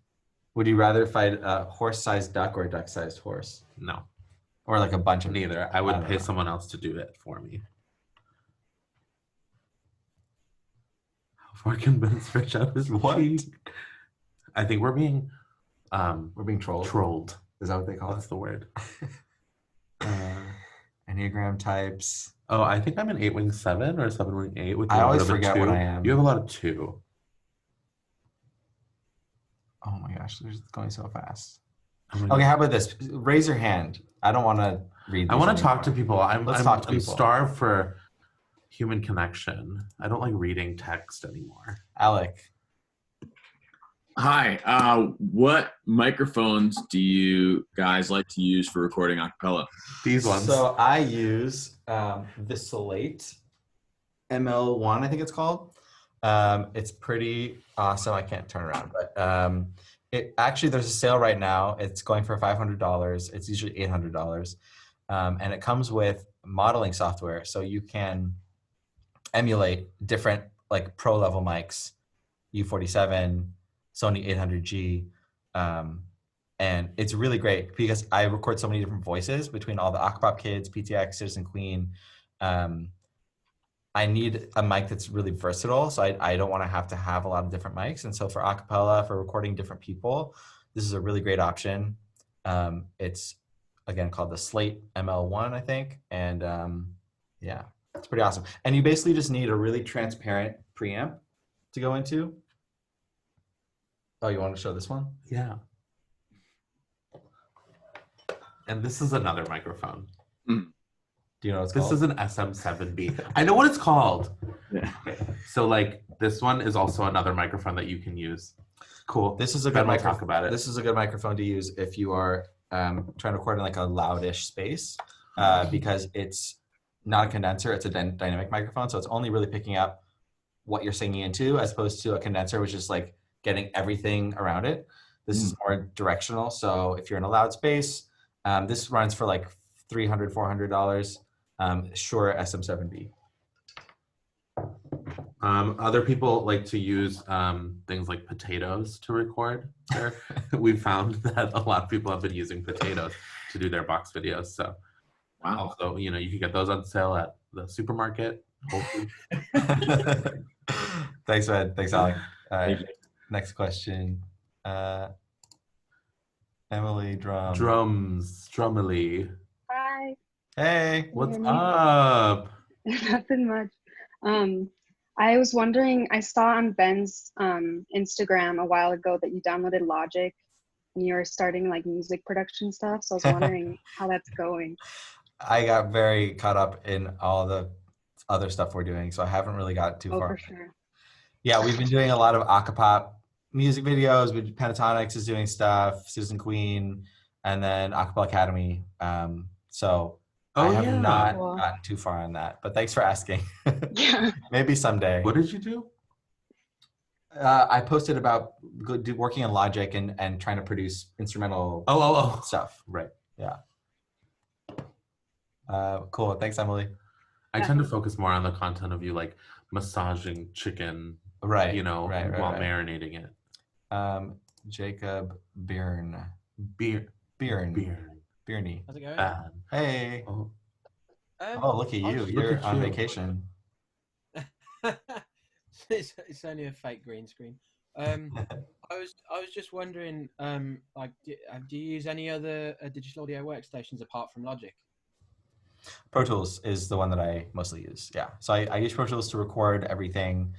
Would you rather fight a horse-sized duck or a duck-sized horse? No. Or like a bunch of... Neither. I would pay someone else to do it for me. How far can Ben stretch out his cheek? I think we're being trolled. Trolled. Is that what they call That's the word. Enneagram types. Oh, I think I'm an 8-wing 7 or a 7-wing 8. With I always forget what I am. You have a lot of 2. Oh my gosh, they're just going so fast. Oh Okay, how about this? Raise your hand. I don't want to read. I want to talk to people. I'm talk to people. starved for human connection. I don't like reading text anymore. Alec. Hi. What microphones do you guys like to use for recording a cappella? These ones. So I use the Slate ML1, I think it's called. It's pretty awesome. I can't turn around, but it actually, there's a sale right now. It's going for $500. It's usually $800. And it comes with modeling software. So you can emulate different like pro level mics, U47, Sony 800G. And it's really great because I record so many different voices between all the Acapop kids, PTX, Citizen Queen. I need a mic that's really versatile. So I don't want to have a lot of different mics. And so for acapella, for recording different people, this is a really great option. It's again called the Slate ML1, I think. And yeah, it's pretty awesome. And you basically just need a really transparent preamp to go into. Oh, you want to show this one? Yeah. And this is another microphone. Do you know what it's This called? is an SM7B. I know what it's called. Yeah. So like this one is also another microphone that you can use. Cool. This is a Ben good will microphone. talk about it. This is a good microphone to use if you are trying to record in like a loudish space because it's not a condenser, it's a dynamic microphone. So it's only really picking up what you're singing into, as opposed to a condenser, which is like getting everything around it. This is more directional. So if you're in a loud space, this runs for like $300, $400. Shure SM7B. Other people like to use things like potatoes to record. We found that a lot of people have been using potatoes to do their box videos. So, also, you can get those on sale at the supermarket. Thanks, man. Thanks, Alec. All right. Next question. Emily Drumily. Hi. Hey. What's up? Nothing much. I was wondering, I saw on Ben's Instagram a while ago that you downloaded Logic and you're starting like music production stuff. So I was wondering how that's going. I got very caught up in all the other stuff we're doing, so I haven't really got too far. For sure. Yeah, we've been doing a lot of acapop music videos. Pentatonics is doing stuff, Susan Queen, and then Acapella Academy. I have not gotten too far on that, but thanks for asking. Yeah. Maybe someday. What did you do? I posted about working in Logic and trying to produce instrumental stuff. Right. Yeah. Cool. Thanks, Emily. I tend to focus more on the content of you like massaging chicken, right? While marinating it. Jacob Byrne. Bearney. How's it going? Hey. Oh, Look at you. You're on vacation. it's only a fake green screen. I was just wondering, do you use any other digital audio workstations apart from Logic? Pro Tools is the one that I mostly use. Yeah. So I use Pro Tools to record everything.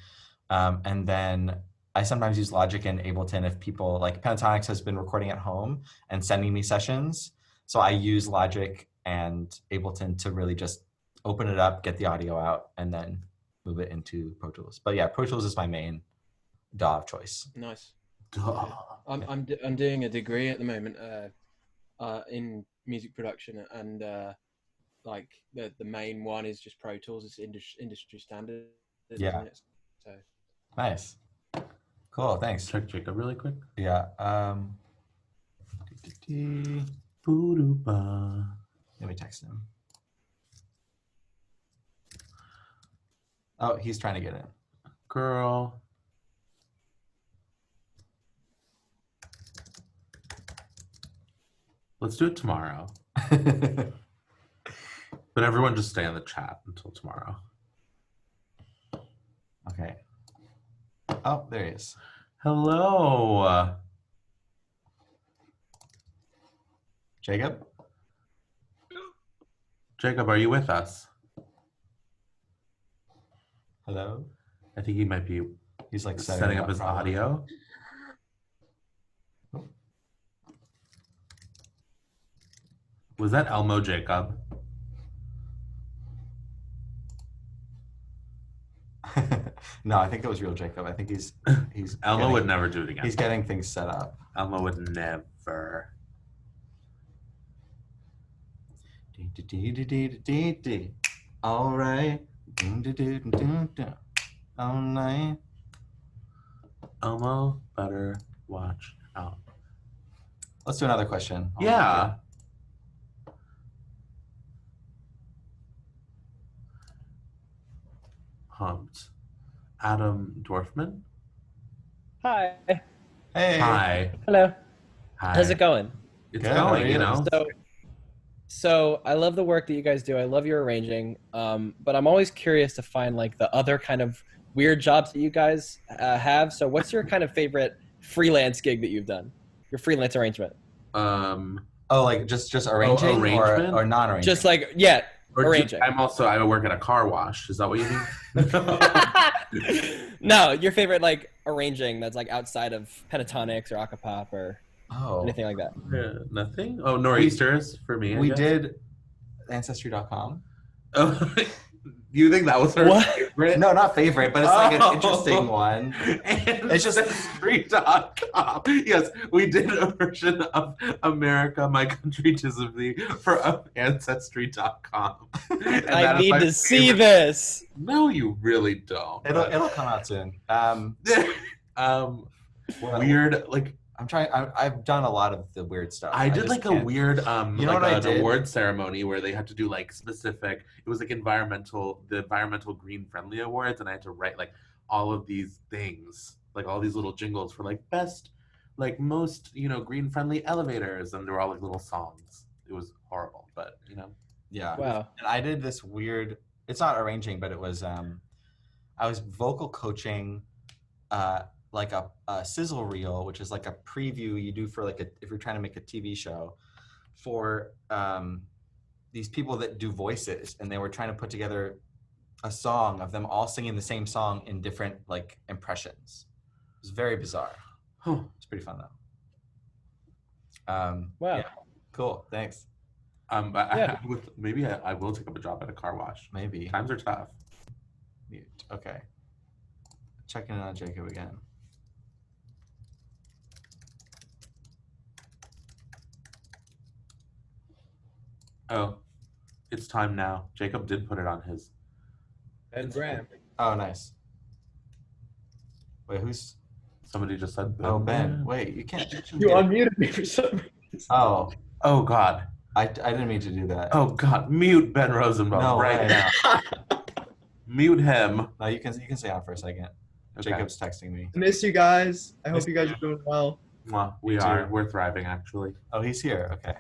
And then I sometimes use Logic and Ableton if people like Pentatonics has been recording at home and sending me sessions. So I use Logic and Ableton to really just open it up, get the audio out, and then move it into Pro Tools. But yeah, Pro Tools is my main DAW of choice. Nice. I'm doing a degree at the moment in music production, and like the main one is just Pro Tools. It's industry standard. Yeah. Isn't it? So nice. Cool. Thanks. Check Jacob really quick. Yeah. Let me text him. Oh, he's trying to get in. Girl. Let's do it tomorrow. But everyone just stay in the chat until tomorrow. Okay. Oh, there he is. Hello. Jacob? Jacob, are you with us? Hello? I think he might be. He's like setting up his audio. Was that Elmo Jacob? No, I think it was real Jacob. I think he's Elmo would never do it again. He's getting things set up. Elmo would never. All right. All night. Elmo, better watch out. Let's do another question. Yeah. Humped. Adam Dorfman. Hi. Hey. Hi. Hello. Hi. How's it going? It's going, you know. So I love the work that you guys do. I love your arranging. But I'm always curious to find like the other kind of weird jobs that you guys have. So what's your kind of favorite freelance gig that you've done? Your freelance arrangement? Oh, like just arranging or non-arranging? Just like, yeah, arranging. I work at a car wash. Is that what you mean? No, your favorite like arranging that's like outside of pentatonics or acapop or anything like that. Yeah, nothing? Oh, Nor'easters for me. We did Ancestry.com. Oh, You think that was her What? favorite? No, not favorite, but it's like an interesting one. It's just Ancestry.com. Yes, we did a version of America, My Country, 'Tis of Thee for Ancestry.com. I need to see this. No, you really don't. It'll come out soon. Weird, like I've done a lot of the weird stuff. I did just like a can't- weird You know like what I an did? award ceremony where they had to do like specific, it was like the environmental green friendly awards, and I had to write like all of these things, like all these little jingles for like best, like most, green friendly elevators, and they were all like little songs. It was horrible, but Yeah. Wow. And I did this weird, it's not arranging, but it was I was vocal coaching like a sizzle reel, which is like a preview you do for if you're trying to make a TV show for these people that do voices, and they were trying to put together a song of them all singing the same song in different like impressions. It was very bizarre. It's pretty fun though. Wow. Yeah. Cool. Thanks. Maybe I will take up a job at a car wash. Maybe. Times are tough. Mute. Okay. Checking in on Jacob again. Oh, it's time now. Jacob did put it on his. Ben Graham. Oh, nice. Wait, who's? Somebody just said. Oh, Ben. Wait, you can't. You unmuted me for some reason. Oh. Oh God. I didn't mean to do that. Oh God. Mute Ben Rosenbaum No right way. now. Mute him. No, you can stay on for a second. Okay. Jacob's texting me. I miss you guys. I hope you guys are doing well. Well, we Me are. too. We're thriving actually. Oh, he's here. Okay.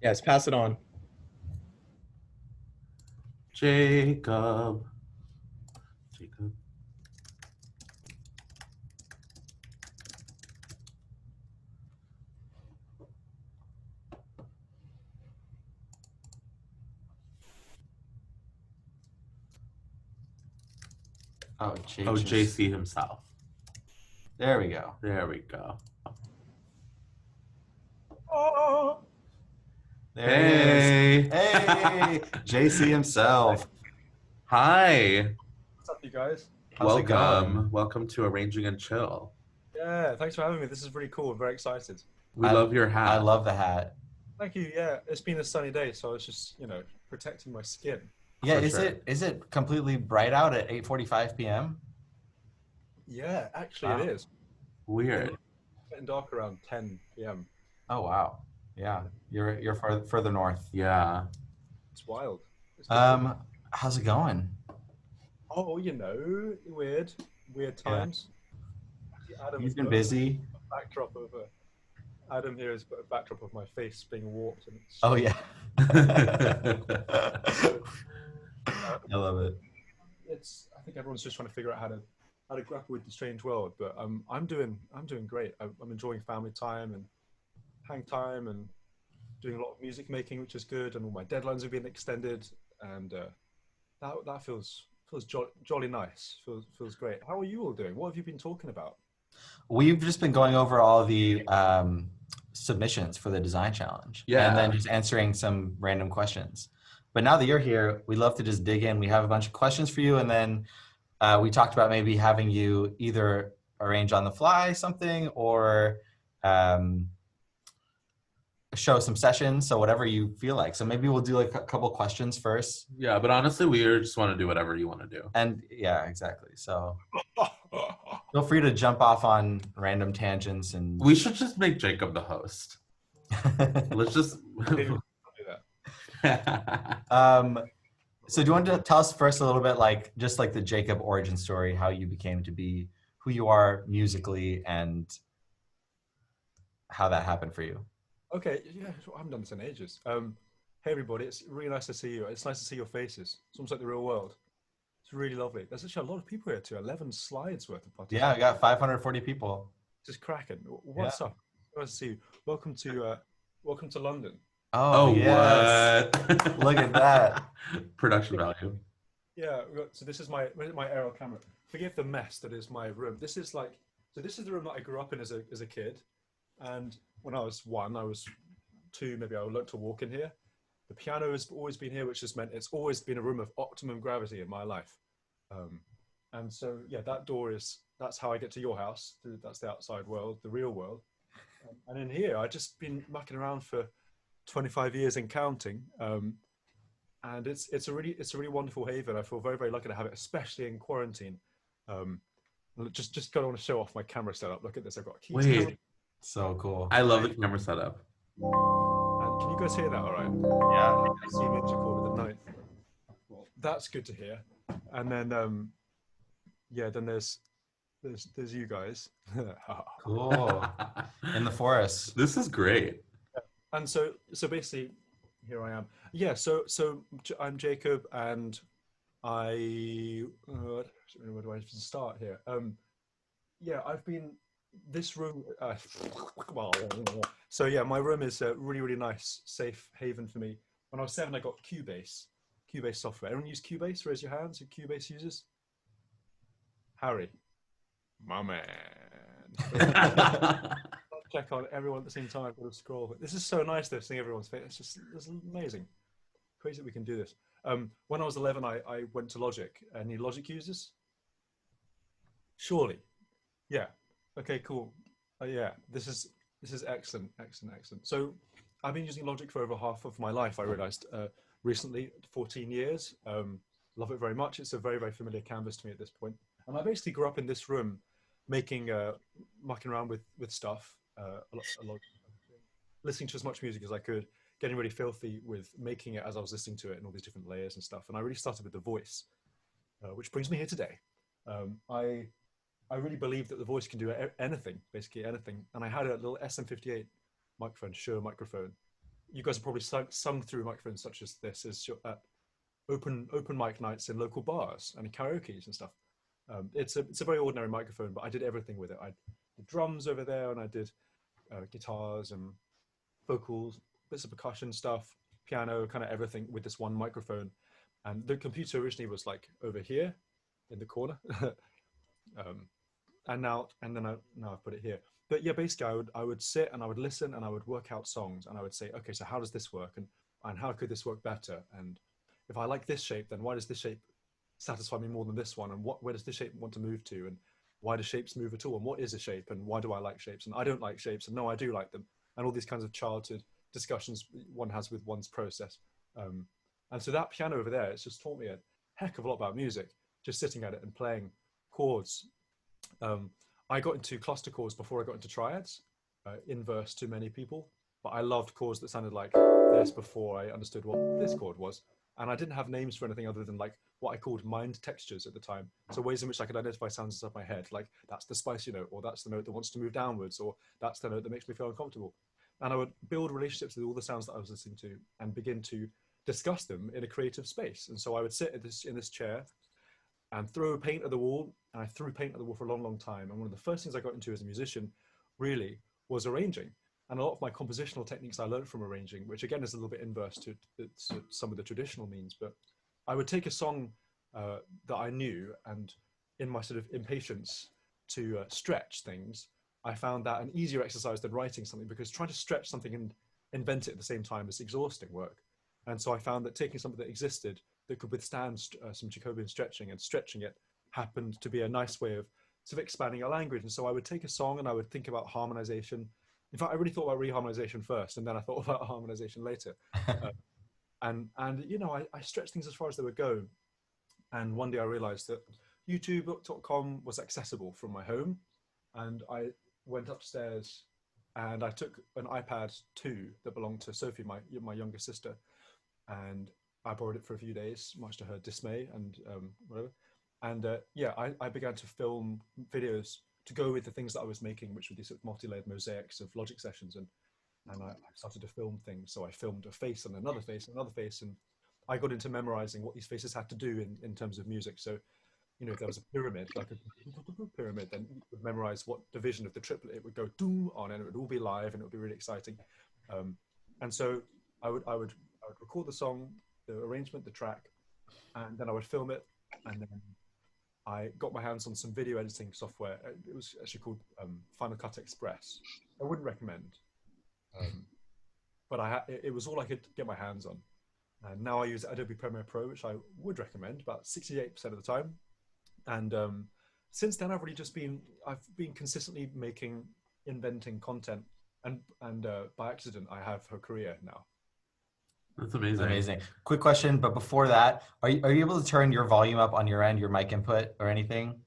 Yes, pass it on. Jacob. Oh, JC himself. There we go. There we go. Oh. There he is. Hey, JC himself. Hi. What's up, you guys? How's it going? Welcome to Arranging and Chill. Yeah, thanks for having me. This is really cool. I'm very excited. We love your hat. I love the hat. Thank you. Yeah, it's been a sunny day, so I was just, protecting my skin. Yeah, For is it completely bright out at 8:45 p.m.? Yeah, actually it is. Weird. It's getting dark around 10 p.m. Oh wow. Yeah, you're further north. Yeah. It's wild. It's how's it going? Oh, weird times. Adam You've been busy. Backdrop of Adam here has put a backdrop of my face being warped. And it's Oh yeah. I love it. I think everyone's just trying to figure out how to grapple with the strange world. But I'm doing great. I'm enjoying family time and hang time and doing a lot of music making, which is good. And all my deadlines have been extended, and that feels jolly nice. Feels great. How are you all doing? What have you been talking about? We've just been going over all the submissions for the design challenge. Yeah. And then just answering some random questions. But now that you're here, we'd love to just dig in. We have a bunch of questions for you, and then we talked about maybe having you either arrange on the fly something or show some sessions, so whatever you feel like. So maybe we'll do like a couple questions first. Yeah, but honestly, we just want to do whatever you want to do. And yeah, exactly. So feel free to jump off on random tangents, and We should just make Jacob the host. Let's just. So do you want to tell us first a little bit, like just like the Jacob origin story, how you became to be who you are musically, and how that happened for you? Okay, yeah, I haven't done this in ages. Hey everybody, it's really nice to see you. It's nice to see your faces. It's almost like the real world. It's really lovely. There's actually a lot of people here too. 11 slides worth of participants. Yeah, we got 540 people. Just cracking. What's up? Nice to see you. Welcome to London. Oh yes. What? Look at that. Production value. Yeah, so this is my aerial camera. Forgive the mess that is my room. This is the room that I grew up in as a kid. And when I was 1, I was 2, maybe I learned to walk in here. The piano has always been here, which has meant it's always been a room of optimum gravity in my life. And so, yeah, that's how I get to your house. That's the outside world, the real world. And in here, I've just been mucking around for 25 years and counting. And it's a really wonderful haven. I feel very, very lucky to have it, especially in quarantine. Just kind of want to show off my camera setup. Look at this. I've got a Keys camera. Wait, So cool. I love the camera setup. And can you guys hear that all right? Yeah. Zoom into call with the night. Well, that's good to hear. And then, yeah, then there's you guys. Cool. In the forest. This is great. And so basically, here I am. Yeah. So I'm Jacob, and where do I start here? Yeah, I've been this room. So yeah, my room is a really, really nice, safe haven for me. When I was 7, I got Cubase software. Everyone use Cubase? Raise your hands. Who Cubase users? Harry, my man. Check on everyone at the same time. I've got to scroll. This is so nice though, seeing everyone's face. It's amazing. Crazy that we can do this. When I was 11, I went to Logic. Any Logic users? Surely. Yeah. Okay, cool. Yeah, this is excellent. So I've been using Logic for over half of my life, I realized recently, 14 years. Love it very much. It's a very, very familiar canvas to me at this point. And I basically grew up in this room making, mucking around with stuff, a lot, listening to as much music as I could, getting really filthy with making it as I was listening to it and all these different layers and stuff. And I really started with the voice, which brings me here today. I really believe that the voice can do anything, basically anything. And I had a little SM58 microphone, Shure microphone. You guys have probably sung through microphones such as this at open mic nights in local bars and karaoke's and stuff. It's a very ordinary microphone, but I did everything with it. I did drums over there, and I did guitars and vocals, bits of percussion stuff, piano, kind of everything with this one microphone. And the computer originally was like over here in the corner. And now I've put it here. But yeah, basically I would sit and I would listen and I would work out songs and I would say, okay, so how does this work? And how could this work better? And if I like this shape, then why does this shape satisfy me more than this one? And where does this shape want to move to? And why do shapes move at all? And what is a shape? And why do I like shapes? And I don't like shapes. And no, I do like them. And all these kinds of childhood discussions one has with one's process. And so that piano over there, it's just taught me a heck of a lot about music, just sitting at it and playing chords. I got into cluster chords before I got into triads, inverse to many people, but I loved chords that sounded like this before I understood what this chord was. And I didn't have names for anything other than like what I called mind textures at the time. So ways in which I could identify sounds inside my head, like that's the spicy note, or that's the note that wants to move downwards, or that's the note that makes me feel uncomfortable. And I would build relationships with all the sounds that I was listening to and begin to discuss them in a creative space. And so I would sit in this chair and throw paint at the wall. And I threw paint at the wall for a long, long time. And one of the first things I got into as a musician really was arranging. And a lot of my compositional techniques I learned from arranging, which again is a little bit inverse to some of the traditional means. But I would take a song that I knew, and in my sort of impatience to stretch things, I found that an easier exercise than writing something, because trying to stretch something and invent it at the same time is exhausting work. And so I found that taking something that existed that could withstand some Jacobian stretching and stretching it happened to be a nice way of sort of expanding a language. And so I would take a song and I would think about harmonization. In fact, I really thought about reharmonization first, and then I thought about harmonization later. And you know, I stretched things as far as they would go. And one day I realized that youtube.com was accessible from my home. And I went upstairs and I took an iPad 2 that belonged to Sophie, my younger sister. And I borrowed it for a few days, much to her dismay and whatever. And yeah, I began to film videos to go with the things that I was making, which were these sort of multi-layered mosaics of Logic sessions. And I started to film things. So I filmed a face and another face and another face. And I got into memorizing what these faces had to do in terms of music. So, you know, if there was a pyramid, like a pyramid, then you would memorize what division of the triplet it would go doom on, and it would all be live and it would be really exciting. And so I would record the song, the arrangement, the track, and then I would film it. And then I got my hands on some video editing software. It was actually called Final Cut Express. I wouldn't recommend, but it was all I could get my hands on. And now I use Adobe Premiere Pro, which I would recommend about 68% of the time. And since then, I've been consistently inventing content, and by accident, I have a career now. That's amazing. Amazing. Quick question, but before that, are you able to turn your volume up on your end, your mic input or anything?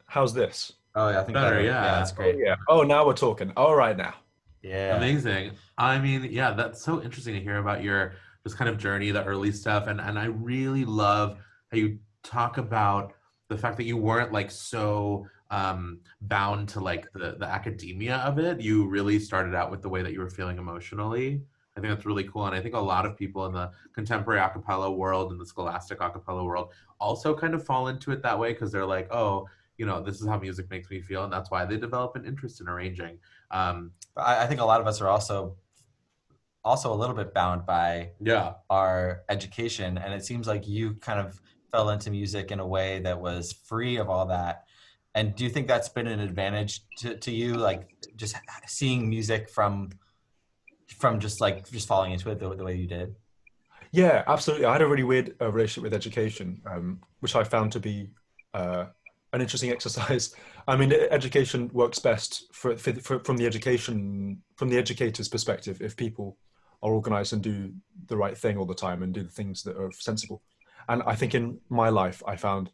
How's this? Oh yeah, I think Better, better. yeah. That's great. Oh, yeah. Oh, now we're talking. All right now. Yeah. Amazing. I mean, yeah, that's so interesting to hear about your this kind of journey, the early stuff, and I really love how you talk about the fact that you weren't like so bound to like the academia of it. You really started out with the way that you were feeling emotionally. I think that's really cool, and I think a lot of people in the contemporary a cappella world and the scholastic a cappella world also kind of fall into it that way because they're like, oh, you know, this is how music makes me feel, and that's why they develop an interest in arranging. I think a lot of us are also a little bit bound by our education, and it seems like you kind of fell into music in a way that was free of all that. And do you think that's been an advantage to you, like just seeing music from just falling into it the way you did? Yeah, absolutely. I had a really weird relationship with education, which I found to be an interesting exercise. I mean, education works best from the educator's perspective if people are organized and do the right thing all the time and do the things that are sensible. And I think in my life, I found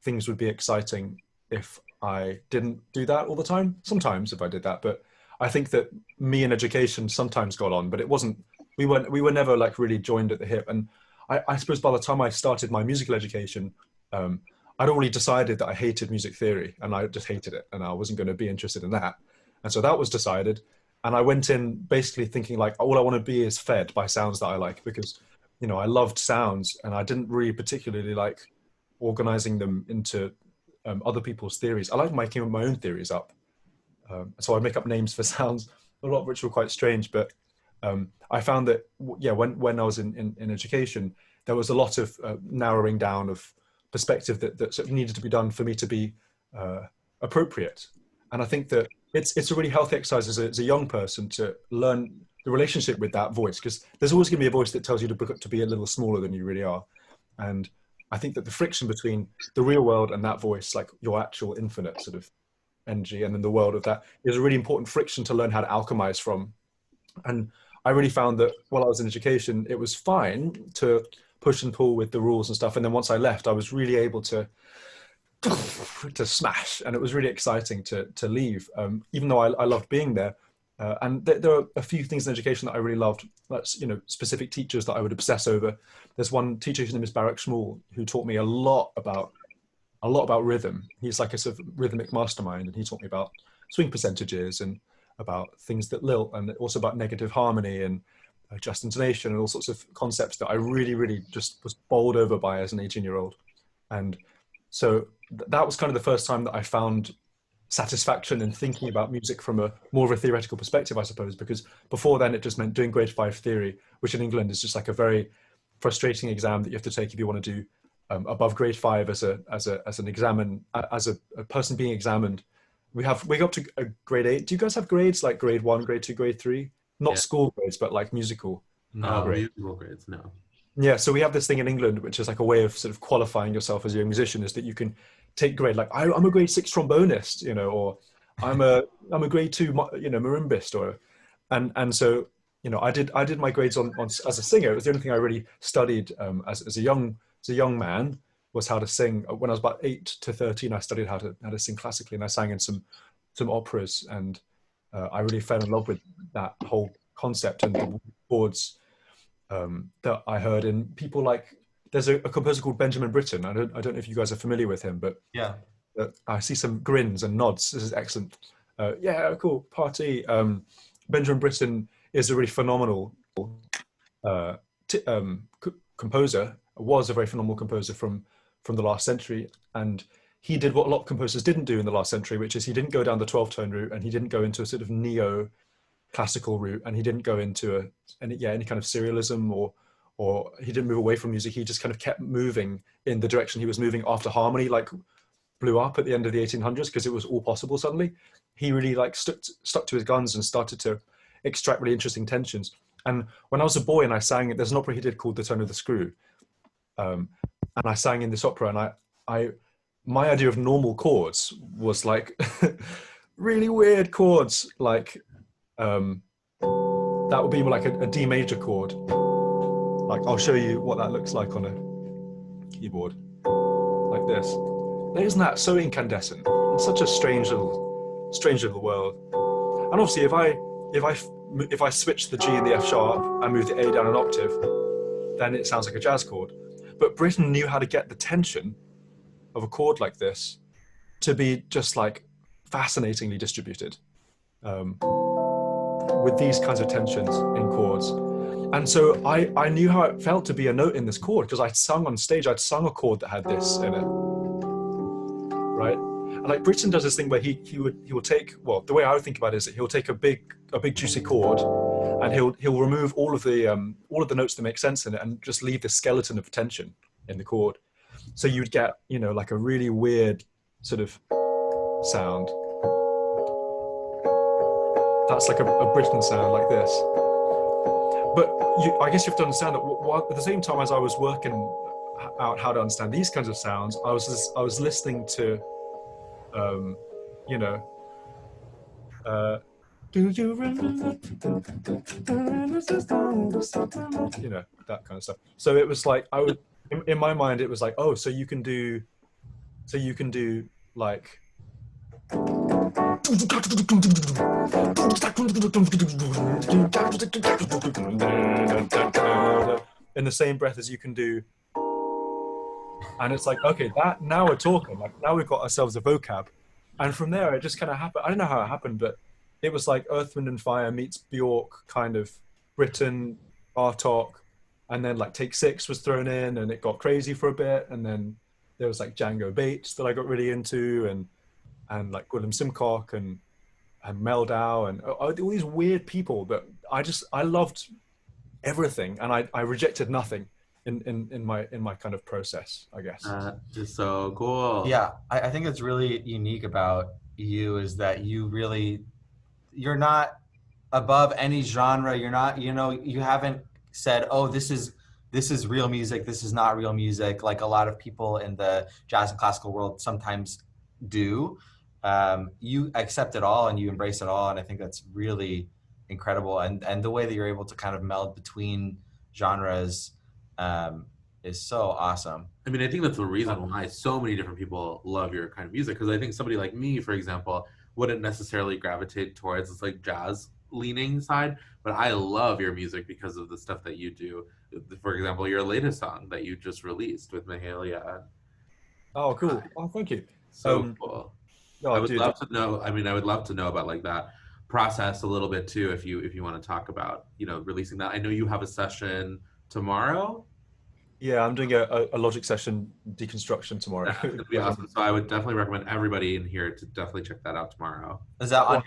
things would be exciting if I didn't do that all the time. Sometimes if I did that, but I think that me and education sometimes got on, but it wasn't. We were never like really joined at the hip. And I suppose by the time I started my musical education, I'd already decided that I hated music theory, and I just hated it, and I wasn't going to be interested in that. And so that was decided. And I went in basically thinking like, all I want to be is fed by sounds that I like, because, you know, I loved sounds and I didn't really particularly like organizing them into other people's theories. I like making my own theories up. So I make up names for sounds, a lot of which were quite strange, but I found that, yeah, when I was in education, there was a lot of narrowing down of perspective that sort of needed to be done for me to be appropriate. And I think that it's a really healthy exercise as a young person to learn the relationship with that voice, because there's always going to be a voice that tells you to be a little smaller than you really are. And I think that the friction between the real world and that voice, like your actual infinite sort of energy, and then the world of that, is a really important friction to learn how to alchemize from. And I really found that while I was in education, it was fine to push and pull with the rules and stuff. And then once I left, I was really able to smash, and it was really exciting to leave, even though I loved being there. And there are a few things in education that I really loved. That's, you know, specific teachers that I would obsess over. There's one teacher whose name is Barak Shmuel, who taught me a lot about rhythm. He's like a sort of rhythmic mastermind, and he taught me about swing percentages and about things that lilt, and also about negative harmony and just intonation and all sorts of concepts that I really, really just was bowled over by as an 18-year-old. And so that was kind of the first time that I found satisfaction in thinking about music from a more of a theoretical perspective, I suppose, because before then it just meant doing grade 5 theory, which in England is just like a very frustrating exam that you have to take if you want to do above grade 5 as a person being examined. We go up to grade 8. Do you guys have grades like grade 1, grade 2, grade 3? Not school grades, but like musical. Musical grades, no. Yeah, so we have this thing in England, which is like a way of sort of qualifying yourself as a young musician, is that you can take grade, like I'm a grade 6 trombonist, you know, or I'm a grade 2, you know, marimbist, or and so, you know, I did my grades on as a singer. It was the only thing I really studied as a young man, was how to sing. When I was about 8 to 13, I studied how to sing classically, and I sang in some operas, and I really fell in love with that whole concept and the chords that I heard in people like, there's a composer called Benjamin Britten. I don't know if you guys are familiar with him, but yeah, I see some grins and nods. This is excellent. Yeah, cool, party. Benjamin Britten is a really phenomenal composer, was a very phenomenal composer from the last century, and he did what a lot of composers didn't do in the last century, which is he didn't go down the 12-tone route, and he didn't go into a sort of neo-classical route, and he didn't go into any kind of serialism, or he didn't move away from music. He just kind of kept moving in the direction he was moving after harmony like blew up at the end of the 1800s, because it was all possible suddenly. He really like stuck to his guns and started to extract really interesting tensions. And when I was a boy and I sang, there's an opera he did called The Tone of the Screw. And I sang in this opera, and my idea of normal chords was like really weird chords, like that would be like a D major chord. Like I'll show you what that looks like on a keyboard, like this. Isn't that so incandescent? It's such a strange little world. And obviously, if I switch the G and the F sharp and move the A down an octave, then it sounds like a jazz chord. But Britain knew how to get the tension of a chord like this to be just like fascinatingly distributed with these kinds of tensions in chords. And so I knew how it felt to be a note in this chord because I'd sung on stage, I'd sung a chord that had this in it, right? And like Britain does this thing where he will take, well, the way I would think about it is that he'll take a big juicy chord and he'll remove all of the notes that make sense in it and just leave the skeleton of tension in the chord. So you'd get, like a really weird sort of sound. That's like a Britain sound like this. But I guess you have to understand that at the same time as I was working out how to understand these kinds of sounds, I was listening to, do you remember? That kind of stuff. So it was like in my mind it was like, oh, so you can do like in the same breath as you can do, and it's like, okay, that now we're talking, like now we've got ourselves a vocab. And from there it just kind of happened. I don't know how it happened, but it was like Earth, Wind and Fire meets Bjork, kind of Britain, Bartok, and then like Take Six was thrown in and it got crazy for a bit, and then there was like Django Bates that I got really into, and like Willem Simcock and Meldau and all these weird people that I loved everything, and I rejected nothing in my kind of process, I guess. Just so cool. Yeah, I think it's really unique about you is that you're not above any genre. You're not, you haven't said, oh, this is real music, this is not real music, like a lot of people in the jazz and classical world sometimes do. You accept it all and you embrace it all, and I think that's really incredible. And the way that you're able to kind of meld between genres is so awesome. I mean, I think that's the reason why so many different people love your kind of music, because I think somebody like me, for example, wouldn't necessarily gravitate towards this like jazz leaning side, but I love your music because of the stuff that you do. For example, your latest song that you just released with Mahalia. Oh, cool. Oh, thank you. So cool. No, I would love to know. I mean, I would love to know about like that process a little bit too, if you want to talk about releasing that. I know you have a session tomorrow. Yeah, I'm doing a Logic session deconstruction tomorrow. That's gonna be awesome. So I would definitely recommend everybody in here to definitely check that out tomorrow. Is that on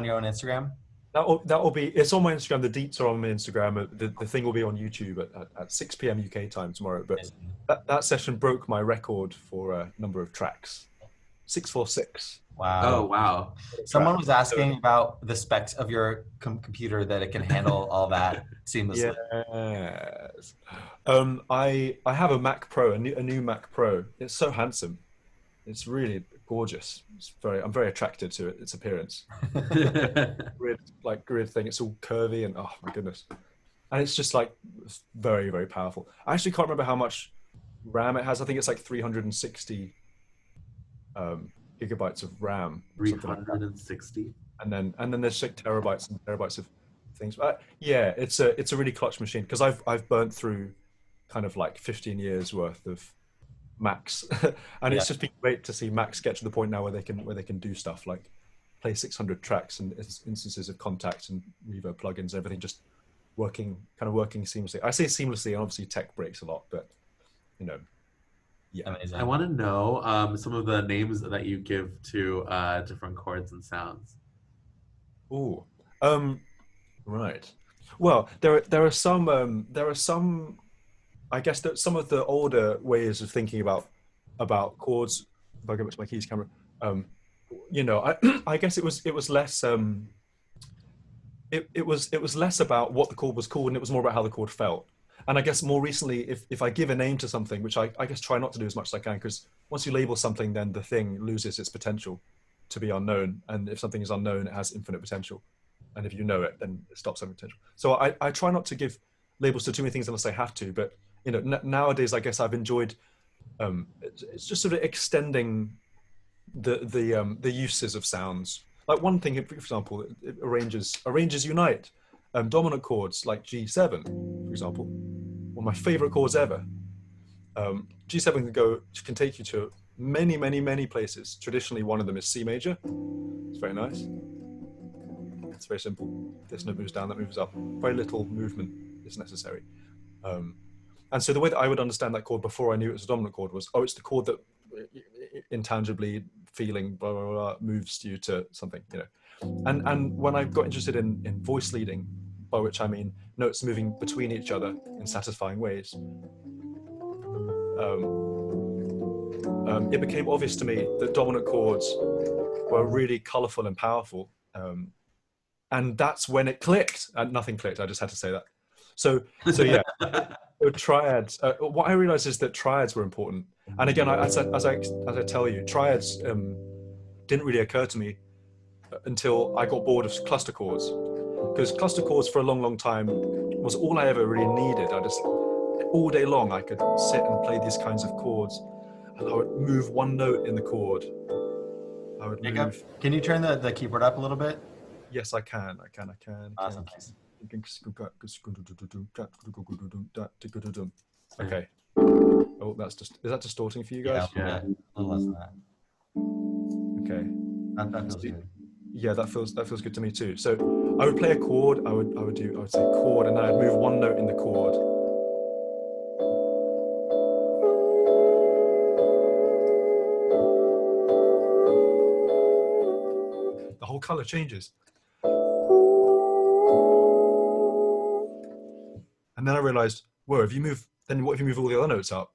your own Instagram? That will be. It's on my Instagram. The deets are on my Instagram. The thing will be on YouTube at 6 p.m. UK time tomorrow. But that session broke my record for a number of tracks. 646. Wow. Oh, wow. Someone was asking about the specs of your computer, that it can handle all that seamlessly. Yes. I have a Mac Pro, a new Mac Pro. It's so handsome. It's really gorgeous. I'm very attracted to its appearance. Grid thing. It's all curvy and oh my goodness. And it's just like very, very powerful. I actually can't remember how much RAM it has. I think it's like 360 gigabytes of RAM. 360. Like and then there's like terabytes and terabytes of things. Yeah, it's a really clutch machine, because I've burnt through kind of like 15 years worth of Macs, and it's just been great to see Macs get to the point now where they can do stuff like play 600 tracks and instances of Kontakt and reverb plugins, everything just working seamlessly. I say seamlessly, and obviously tech breaks a lot, but yeah. Amazing. I want to know some of the names that you give to different chords and sounds. Ooh, right. Well, there are some. I guess that some of the older ways of thinking about chords. If I go back to my keys camera, I guess it was less. it was less about what the chord was called, and it was more about how the chord felt. And I guess more recently, if I give a name to something, which I guess try not to do as much as I can, because once you label something, then the thing loses its potential to be unknown. And if something is unknown, it has infinite potential. And if you know it, then it stops having potential. So I try not to give labels to too many things unless I have to. But you know, nowadays, I guess I've enjoyed. It's just sort of extending the uses of sounds. Like one thing, for example, it arranges unite. Dominant chords like G7, for example, one of my favorite chords ever. G7 can take you to many places. Traditionally, one of them is C major. It's very nice. It's very simple. This note moves down, that moves up. Very little movement is necessary. And so the way that I would understand that chord before I knew it was a dominant chord was, oh, it's the chord that intangibly feeling blah, blah, blah, moves you to something, you know. And when I got interested in voice leading, by which I mean notes moving between each other in satisfying ways, it became obvious to me that dominant chords were really colorful and powerful. And that's when it clicked. Nothing clicked, I just had to say that. So yeah, triads. What I realized is that triads were important. And again, as I tell you, triads didn't really occur to me until I got bored of cluster chords. Because cluster chords for a long time was all I ever really needed. All day long, I could sit and play these kinds of chords. And I would move one note in the chord. I would Jacob, move. can you turn the keyboard up a little bit? Yes, I can. Awesome. Okay. Oh, that's just, is that distorting for you guys? Yeah, a little less than that. Okay. That feels good. Yeah, that feels good to me too. So I would play a chord. I would say chord, and then I'd move one note in the chord. The whole color changes. And then I realized, whoa, if you move, then what if you move all the other notes up?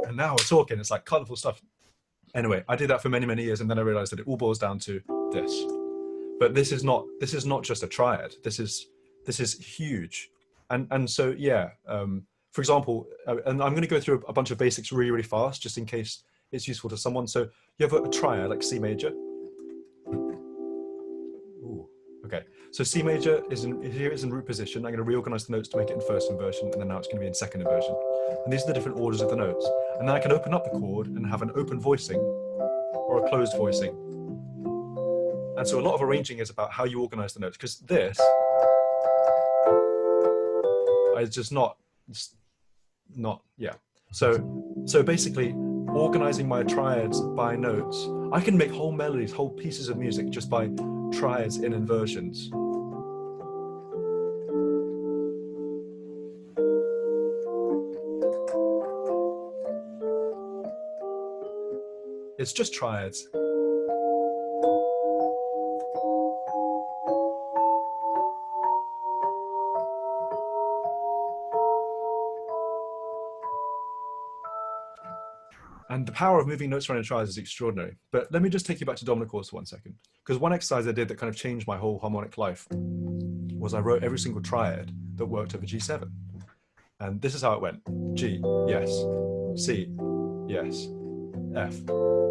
And now we're talking, it's like colorful stuff. Anyway, I did that for many years, and then I realized that it all boils down to this. But this is not just a triad. This is huge. And so, yeah, for example, and I'm going to go through a bunch of basics really fast, just in case it's useful to someone. So you have a triad like C major. Ooh, okay. So C major is in root position. I'm going to reorganize the notes to make it in first inversion, and then now it's going to be in second inversion. And these are the different orders of the notes. And then I can open up the chord and have an open voicing or a closed voicing. And so a lot of arranging is about how you organize the notes, because this is just not, yeah. So basically, organizing my triads by notes, I can make whole melodies, whole pieces of music just by triads in inversions. It's just triads. And the power of moving notes around in triads is extraordinary. But let me just take you back to dominant chords for 1 second. Because one exercise I did that kind of changed my whole harmonic life was I wrote every single triad that worked over G7. And this is how it went. G, yes. C, yes. F,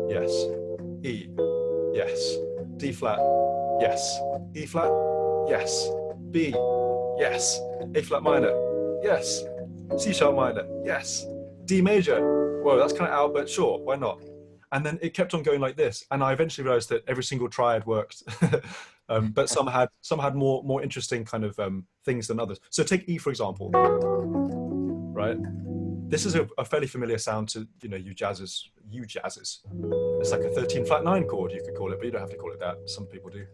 yes. E, yes. D flat, yes. E flat, yes. B, yes. A flat minor, yes. C sharp minor, yes. D major, whoa, that's kind of out, but sure, why not? And then it kept on going like this, and I eventually realized that every single triad worked, but some had more interesting kind of things than others. So take E for example, right? This is a fairly familiar sound to you jazzers. It's like a 13 flat 9 chord, you could call it, but you don't have to call it that. Some people do.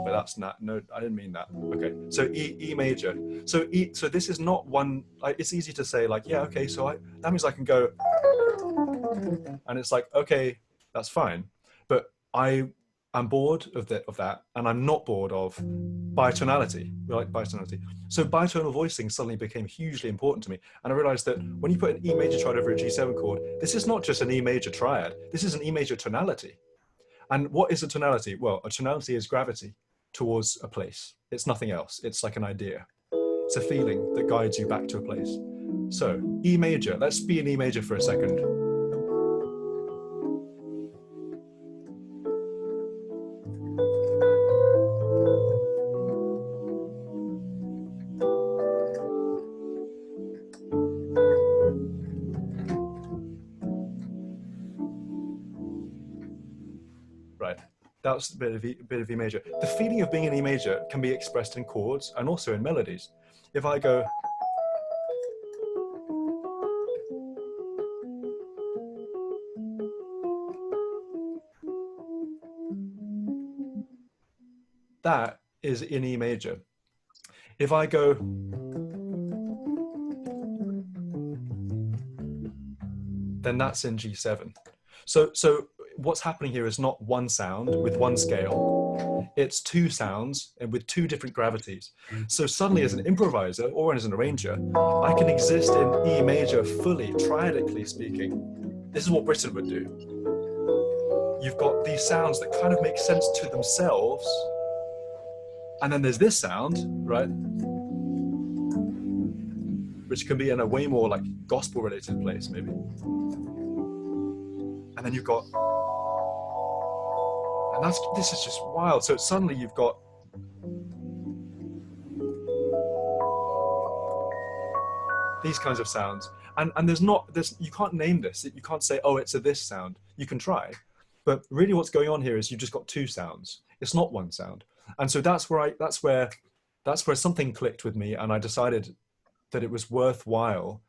But that's not, no, I didn't mean that. Okay, so E major. So this is not one, like, it's easy to say like, yeah, okay, so that means I can go, and it's like, okay, that's fine. But I I'm bored of that, and I'm not bored of bitonality. We like bitonality. So bitonal voicing suddenly became hugely important to me. And I realized that when you put an E major triad over a G7 chord, this is not just an E major triad, this is an E major tonality. And what is a tonality? Well, a tonality is gravity towards a place. It's nothing else. It's like an idea. It's a feeling that guides you back to a place. So E major, let's be in E major for a second. Right, that's a bit of E major. The feeling of being in E major can be expressed in chords and also in melodies. If I go, that is in E major. If I go, then that's in G7. So what's happening here is not one sound with one scale. It's two sounds and with two different gravities. So suddenly as an improviser or as an arranger, I can exist in E major fully, triadically speaking. This is what Britain would do. You've got these sounds that kind of make sense to themselves. And then there's this sound, right? Which can be in a way more like gospel related place, maybe. And then you've got, and this is just wild. So suddenly you've got these kinds of sounds. And you can't name this. You can't say, oh, it's a this sound. You can try. But really what's going on here is you've just got two sounds. It's not one sound. And so that's where something clicked with me, and I decided that it was worthwhile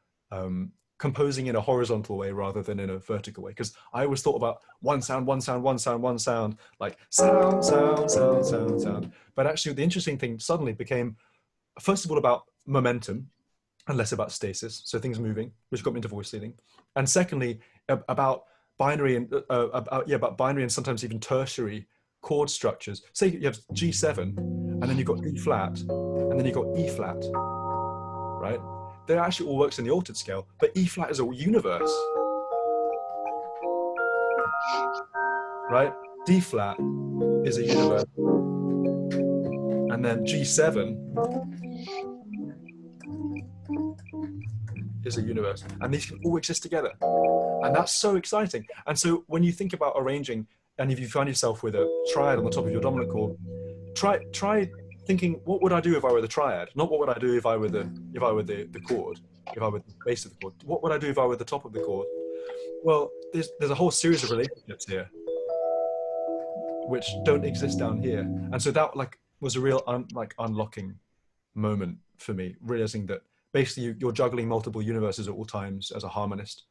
composing in a horizontal way rather than in a vertical way. Because I always thought about one sound, one sound, one sound, one sound, like sound, sound, sound, sound, sound. But actually the interesting thing suddenly became, first of all, about momentum and less about stasis, so things moving, which got me into voice leading. And secondly, about binary and sometimes even tertiary chord structures. Say you have G7, and then you've got E flat, and then you've got E flat, right? That actually all works in the altered scale, but E flat is a universe, right? D flat is a universe, and then G7 is a universe, and these can all exist together, and that's so exciting. And so when you think about arranging, and if you find yourself with a triad on the top of your dominant chord, try thinking, what would I do if I were the triad? Not what would I do if I were the chord, if I were the base of the chord. What would I do if I were the top of the chord? Well, there's a whole series of relationships here which don't exist down here. And so that was a real unlocking moment for me, realizing that basically you're juggling multiple universes at all times as a harmonist,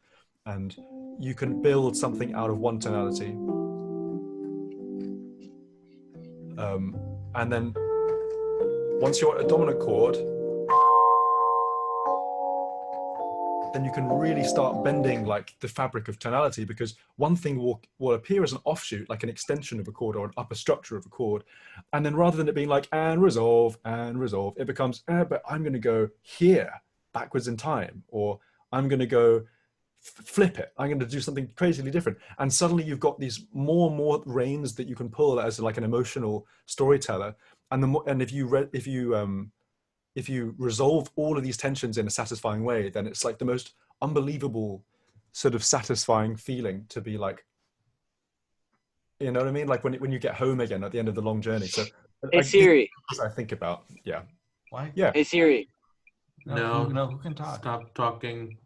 and you can build something out of one tonality. And then once you're at a dominant chord, then you can really start bending like the fabric of tonality, because one thing will appear as an offshoot, like an extension of a chord or an upper structure of a chord. And then rather than it being like, and resolve, it becomes, but I'm going to go here backwards in time, or I'm going to go flip it. I'm going to do something crazily different. And suddenly you've got these more and more reins that you can pull as like an emotional storyteller. And if you resolve all of these tensions in a satisfying way, then it's like the most unbelievable sort of satisfying feeling to be like, you know what I mean? Like when you get home again at the end of the long journey. So hey Siri. I think about, yeah. Why? Yeah. Hey Siri. No, who can talk? Stop talking.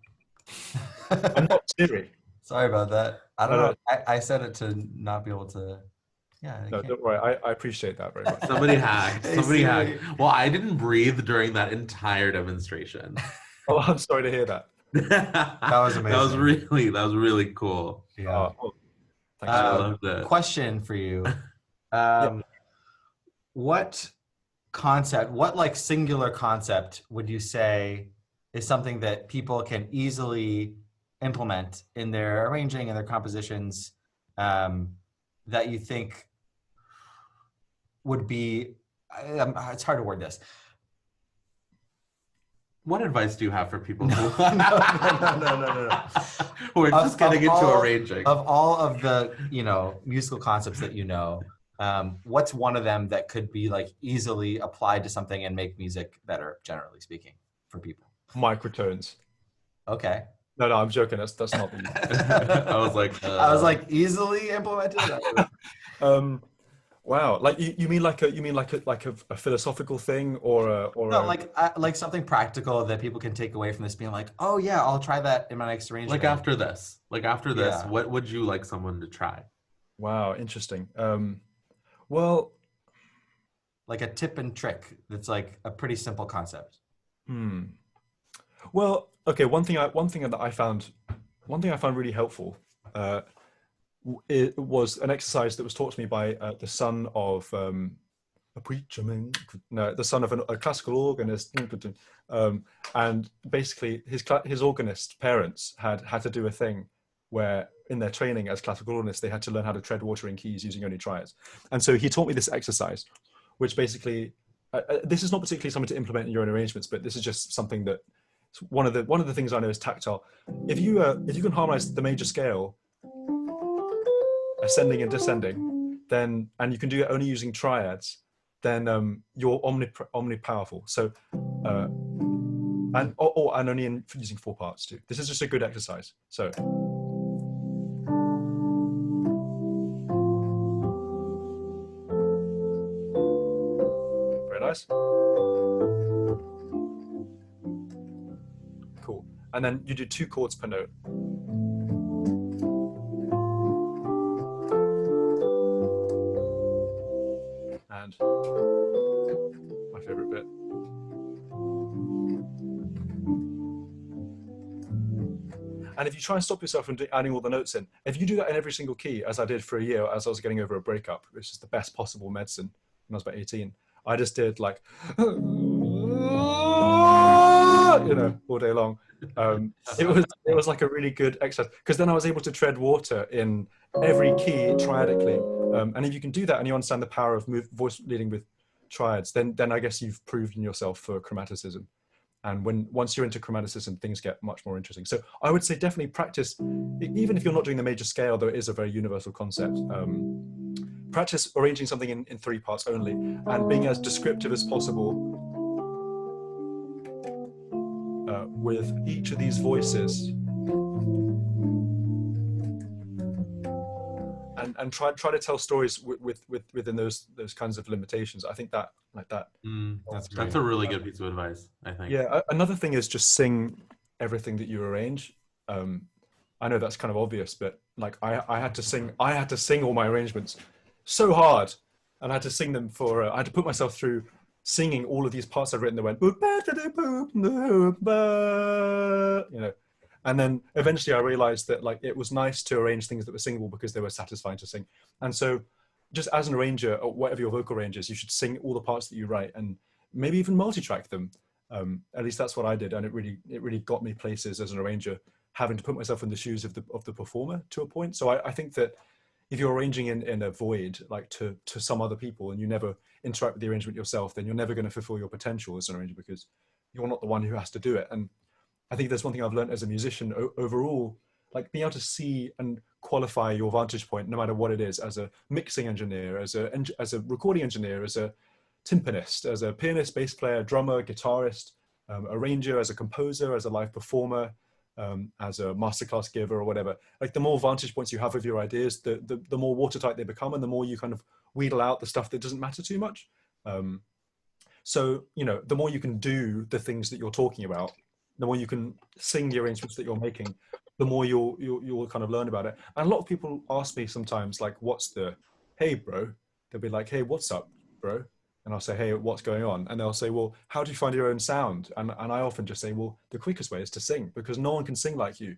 I'm not Siri. Sorry about that. I don't know. I set it to not be able to. Yeah. No, don't worry. I appreciate that very much. Somebody hacked. Hey, Somebody Siri. hacked. Well, I didn't breathe during that entire demonstration. Oh, I'm sorry to hear that. That was amazing. That was really cool. Yeah. Thanks. I loved it. Question for you. What like singular concept would you say is something that people can easily implement in their arranging and their compositions, that you think would be, it's hard to word this. What advice do you have for people No, who no. we're just getting into arranging? Of all of the, musical concepts that what's one of them that could be like easily applied to something and make music better, generally speaking, for people? Microtones. Okay. No, I'm joking. That's not the. I was like, easily implemented. Wow, like you mean like a philosophical thing or no, like something practical that people can take away from this, being like, oh yeah, I'll try that in my next arrangement. Like after this, Yeah. what would you like someone to try? Wow, interesting. Well, like a tip and trick that's like a pretty simple concept. Well, okay. One thing that I found really helpful. It was an exercise that was taught to me by the son of a preacher man. No, the son of a classical organist. And basically, his organist parents had to do a thing where in their training as classical organists, they had to learn how to tread water in keys using only triads. And so he taught me this exercise, which basically, this is not particularly something to implement in your own arrangements, but this is just something that one of the things I know is tactile. If you can harmonize the major scale, ascending and descending, then, and you can do it only using triads, then you're omnipowerful. So, and only using 4 parts too. This is just a good exercise. So. Very nice. Cool. And then you do 2 chords per note. And my favorite bit. And if you try and stop yourself from adding all the notes in, if you do that in every single key, as I did for a year as I was getting over a breakup, which is the best possible medicine when I was about 18, I just did like, all day long. It was like a really good exercise, because then I was able to tread water in every key triadically. And if you can do that and you understand the power of voice leading with triads, then I guess you've proven yourself for chromaticism. And once you're into chromaticism, things get much more interesting. So I would say definitely practice, even if you're not doing the major scale, though it is a very universal concept. Practice arranging something in 3 parts only and being as descriptive as possible with each of these voices. And try to tell stories within those kinds of limitations. I think that That's a really good piece of advice, I think. Yeah. Another thing is just sing everything that you arrange. I know that's kind of obvious, but like I had to sing all my arrangements so hard, and I had to sing them I had to put myself through singing all of these parts I've written that went, and then eventually I realized that like it was nice to arrange things that were singable because they were satisfying to sing. And so just as an arranger, or whatever your vocal range is, you should sing all the parts that you write and maybe even multi-track them. At least that's what I did, and it really got me places as an arranger, having to put myself in the shoes of the performer to a point. So I think that if you're arranging in a void, like to some other people, and you never interact with the arrangement yourself, then you're never going to fulfill your potential as an arranger, because you're not the one who has to do it. And I think there's one thing I've learned as a musician overall, like being able to see and qualify your vantage point, no matter what it is, as a mixing engineer, as a recording engineer, as a timpanist, as a pianist, bass player, drummer, guitarist, arranger, as a composer, as a live performer, as a masterclass giver or whatever. Like the more vantage points you have of your ideas, the more watertight they become, and the more you kind of wheedle out the stuff that doesn't matter too much. So, the more you can do the things that you're talking about, the more you can sing the arrangements that you're making, the more you'll kind of learn about it. And a lot of people ask me sometimes, like, hey, bro? They'll be like, hey, what's up, bro? And I'll say, hey, what's going on? And they'll say, well, how do you find your own sound? And I often just say, well, the quickest way is to sing, because no one can sing like you.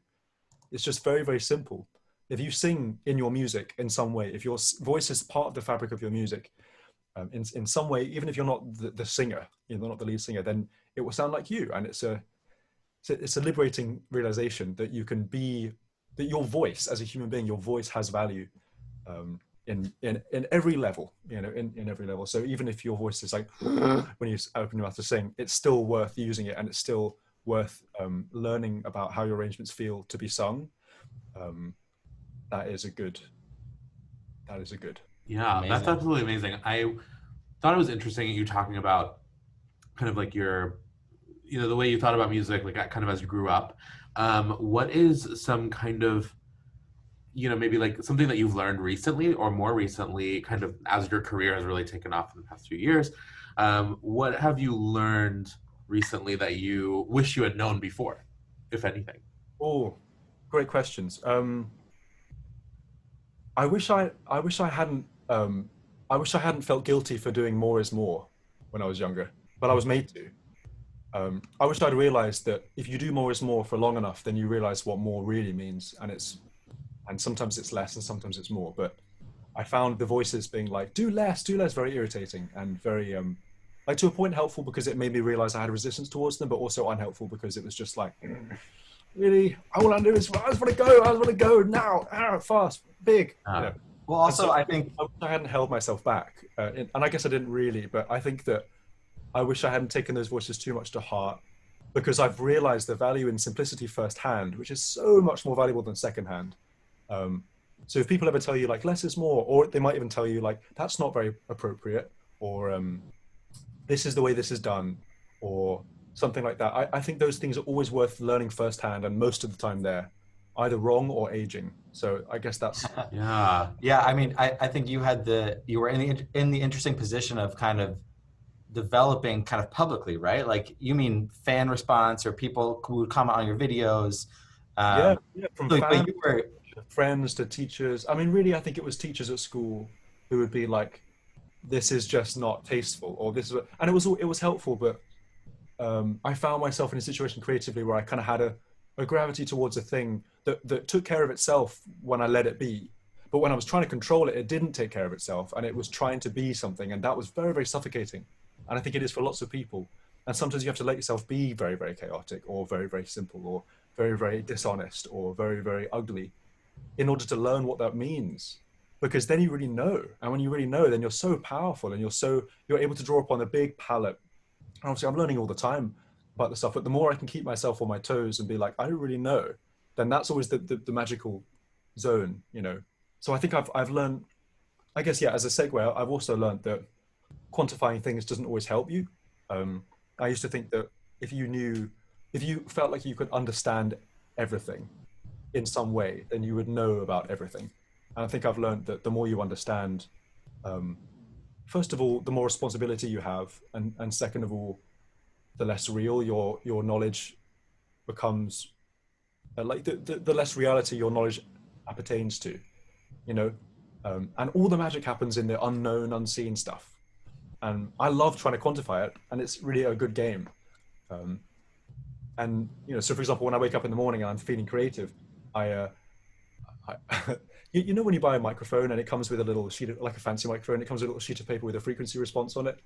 It's just very, very simple. If you sing in your music in some way, if your voice is part of the fabric of your music, in some way, even if you're not the singer, you're not the lead singer, then it will sound like you. And it's a liberating realization that you can be, that your voice as a human being, your voice has value. in every level, in every level. So even if your voice is like when you open your mouth to sing, it's still worth using it, and it's still worth learning about how your arrangements feel to be sung. That is a good. Yeah, Amazing. that's absolutely amazing. I thought it was interesting you talking about kind of like your, the way you thought about music, like kind of as you grew up. What is some kind of, maybe like something that you've learned recently or more recently, kind of as your career has really taken off in the past few years? What have you learned recently that you wish you had known before, if anything? Oh, great questions. I wish I hadn't felt guilty for doing more is more when I was younger, but I was made to. I wish I'd realized that if you do more is more for long enough, then you realize what more really means, and sometimes it's less and sometimes it's more. But I found the voices being like, do less, very irritating and very like to a point helpful because it made me realize I had a resistance towards them, but also unhelpful because it was just like, really, all I do is I just want to go now, fast, big. Well, also, so I think I hadn't held myself back, and I guess I didn't really, but I think that I wish I hadn't taken those voices too much to heart, because I've realized the value in simplicity firsthand, which is so much more valuable than secondhand. So if people ever tell you like less is more, or they might even tell you like that's not very appropriate, or this is the way this is done, or something like that, I think those things are always worth learning firsthand, and most of the time they're either wrong or aging. So I guess that's yeah. I mean, I think you were in the interesting position of kind of developing kind of publicly, right? Like you mean fan response or people who would comment on your videos. From so, fans, but you were to friends to teachers. I mean, really, I think it was teachers at school who would be like, "This is just not tasteful," or "This is," and it was helpful. But I found myself in a situation creatively where I kind of had a gravity towards a thing that took care of itself when I let it be. But when I was trying to control it, it didn't take care of itself, and it was trying to be something, and that was very, very suffocating. And I think it is for lots of people. And sometimes you have to let yourself be very, very chaotic, or very, very simple, or very, very dishonest, or very, very ugly, in order to learn what that means. Because then you really know, and when you really know, then you're so powerful, and you're able to draw upon a big palette. And obviously, I'm learning all the time about the stuff, but the more I can keep myself on my toes and be like, I don't really know, then that's always the magical zone, So I think I've learned, I guess, as a segue, I've also learned that quantifying things doesn't always help you. I used to think that if you felt like you could understand everything in some way, then you would know about everything. And I think I've learned that the more you understand, first of all, the more responsibility you have, and second of all, the less real your knowledge becomes, like the less reality your knowledge appertains to, and all the magic happens in the unknown, unseen stuff. And I love trying to quantify it, and it's really a good game. And so for example, when I wake up in the morning and I'm feeling creative, I when you buy a microphone and it comes with a little sheet of, like a fancy microphone, it comes with a little sheet of paper with a frequency response on it.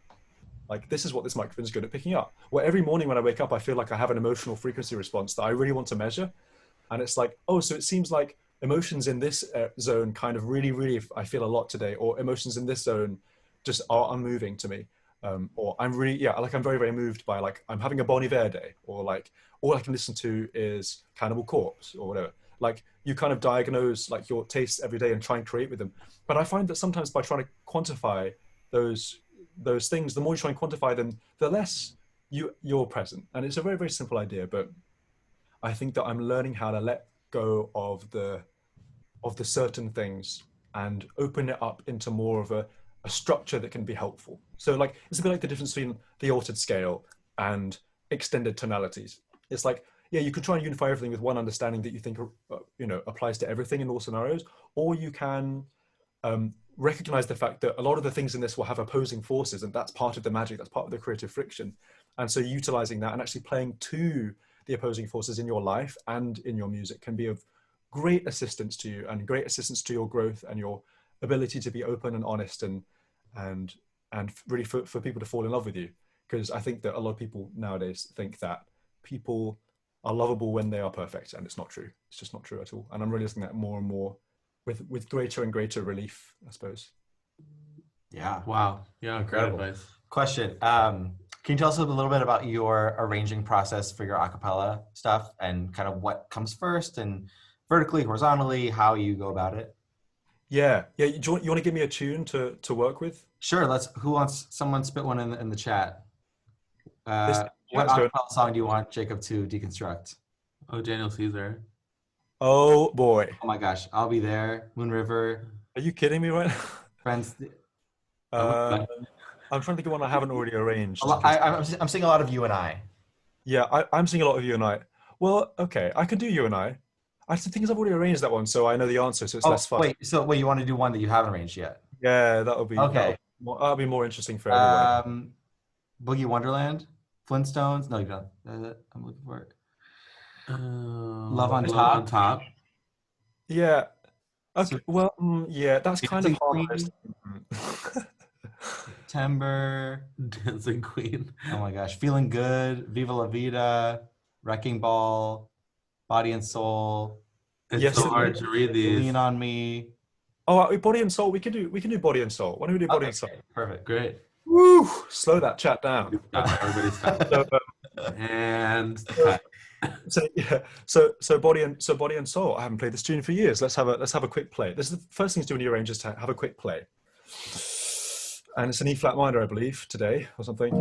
Like, this is what this microphone is good at picking up. Well, every morning when I wake up, I feel like I have an emotional frequency response that I really want to measure. And it's like, oh, so it seems like emotions in this zone kind of really, really, I feel a lot today, or emotions in this zone just are unmoving to me. Or I'm really, I'm very, very moved by, like, I'm having a Bon Iver day, or like, all I can listen to is Cannibal Corpse or whatever. Like, you kind of diagnose like your tastes every day and try and create with them. But I find that sometimes by trying to quantify those things, the more you try and quantify them, the less you're present. And it's a very, very simple idea, but I think that I'm learning how to let go of the certain things and open it up into more of a structure that can be helpful. So like, it's a bit like the difference between the altered scale and extended tonalities. It's like, you could try and unify everything with one understanding that you think applies to everything in all scenarios, or you can recognize the fact that a lot of the things in this will have opposing forces, and that's part of the magic, that's part of the creative friction. And so utilizing that and actually playing to the opposing forces in your life and in your music can be of great assistance to you, and great assistance to your growth and your ability to be open and honest, and really for people to fall in love with you. Because I think that a lot of people nowadays think that people are lovable when they are perfect, and it's not true. It's just not true at all. And I'm realizing that more and more with greater and greater relief, I suppose. Yeah. Wow. Yeah, great Incredible. advice. Question. Can you tell us a little bit about your arranging process for your acapella stuff and kind of what comes first and vertically, horizontally, how you go about it? Yeah. You want to give me a tune to work with? Sure. Who wants someone spit one in the chat? What chat's going- acapella song do you want Jacob to deconstruct? Oh, Daniel Caesar. Oh boy. Oh my gosh. I'll Be There. Moon River. Are you kidding me right now? Friends. I'm trying to think of one I haven't already arranged. I'm seeing a lot of You and I. Yeah, I'm seeing a lot of You and I. Well, okay, I can do You and I. The thing is, I've already arranged that one, so I know the answer, so it's less fun. Wait, you want to do one that you haven't arranged yet? Yeah, that'll be okay. That'll be more interesting for everyone. Boogie Wonderland, Flintstones. No, you don't. I'm looking for it. Love on Top. Yeah. Okay. Well, yeah, that's kind of harmless. September. Dancing Queen. Oh my gosh. Feeling Good. Viva La Vida. Wrecking Ball. Body and Soul. It's so hard to read these. Lean on Me. Oh, Body and Soul. We can do Body and Soul. Why don't we do Body and Soul? Perfect. Great. Woo! Slow that chat down. Everybody stop. And so Body and Soul. I haven't played this tune for years. Let's have a quick play. This is the first thing to do when you arrange, is to have a quick play. And it's an E flat minor, I believe, today or something.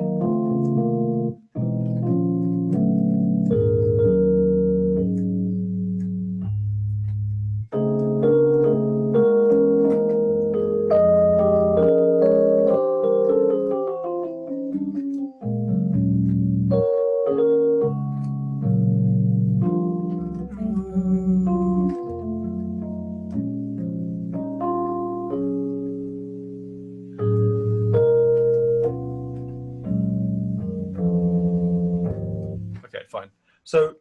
So,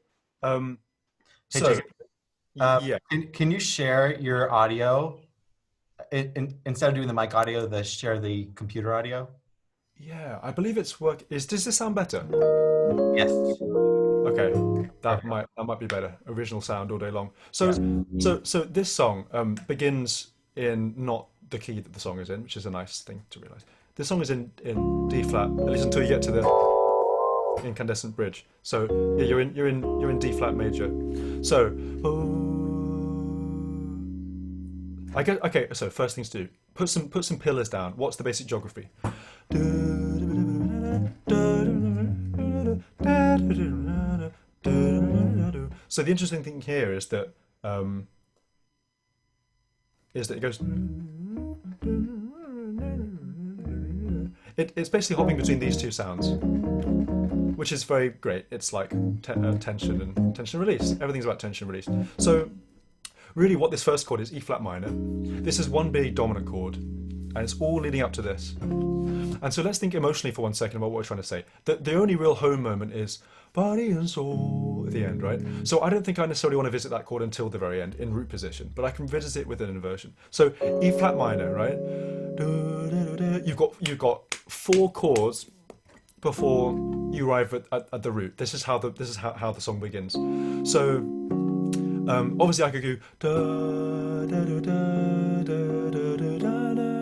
hey, Jacob, yeah. Can you share your audio instead of doing the mic audio? Share the computer audio. Yeah, I believe it's work. Does this sound better? Yes. Okay, that might be better. Original sound all day long. So this song begins in not the key that the song is in, which is a nice thing to realize. This song is in D flat, at least until you get to the incandescent bridge. So yeah, you're in D flat major. So I guess okay. So first things to do: put some pillars down. What's the basic geography? So the interesting thing here is that it goes. It's basically hopping between these two sounds, which is very great. It's like tension and tension release. Everything's about tension release. So really what this first chord is E flat minor. This is one big dominant chord, and it's all leading up to this. And so let's think emotionally for 1 second about what we're trying to say. The only real home moment is body and soul at the end, right? So I don't think I necessarily want to visit that chord until the very end in root position, but I can visit it with an inversion. So E flat minor, right? You've got 4 chords before you arrive at the root. This is how the song begins. So obviously I could go da da da da da da da da.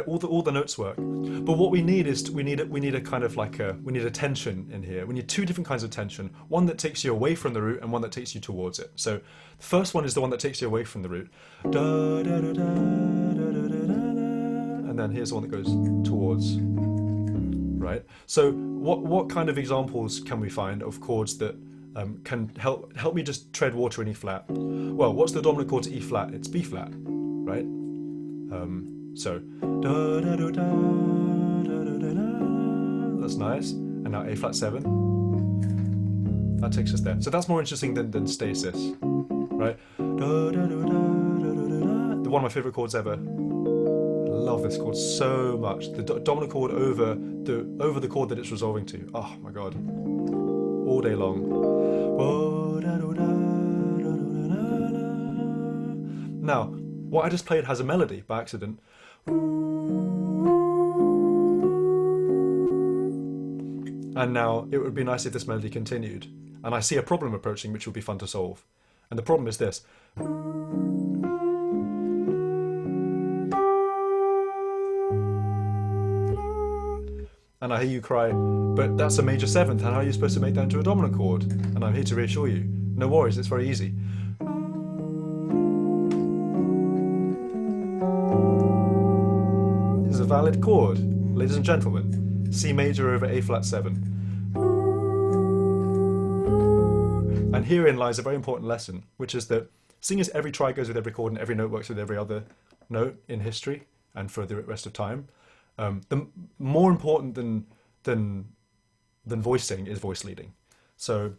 All the notes work, but what we need is we need a kind of like we need a tension in here. We need 2 different kinds of tension: one that takes you away from the root and one that takes you towards it. So the first one is the one that takes you away from the root, da da da da da da da da, and then here's the one that goes towards. Right. So what kind of examples can we find of chords that can help me just tread water in E flat? Well, what's the dominant chord to E flat? It's B flat, right? So da da da da da da da. That's nice. And now A flat 7. That takes us there. So that's more interesting than stasis, right? Da da da da da da da. One of my favorite chords ever. I love this chord so much. The dominant chord over the chord that it's resolving to. Oh my god. All day long. Now, what I just played has a melody by accident. And now it would be nice if this melody continued. And I see a problem approaching which would be fun to solve. And the problem is this. And I hear you cry, but that's a major seventh, and how are you supposed to make that into a dominant chord? And I'm here to reassure you, no worries, it's very easy. This is a valid chord, ladies and gentlemen. C major over A flat 7. And herein lies a very important lesson, which is that seeing as every try goes with every chord and every note works with every other note in history and for the rest of time, the more important than voicing is voice leading. So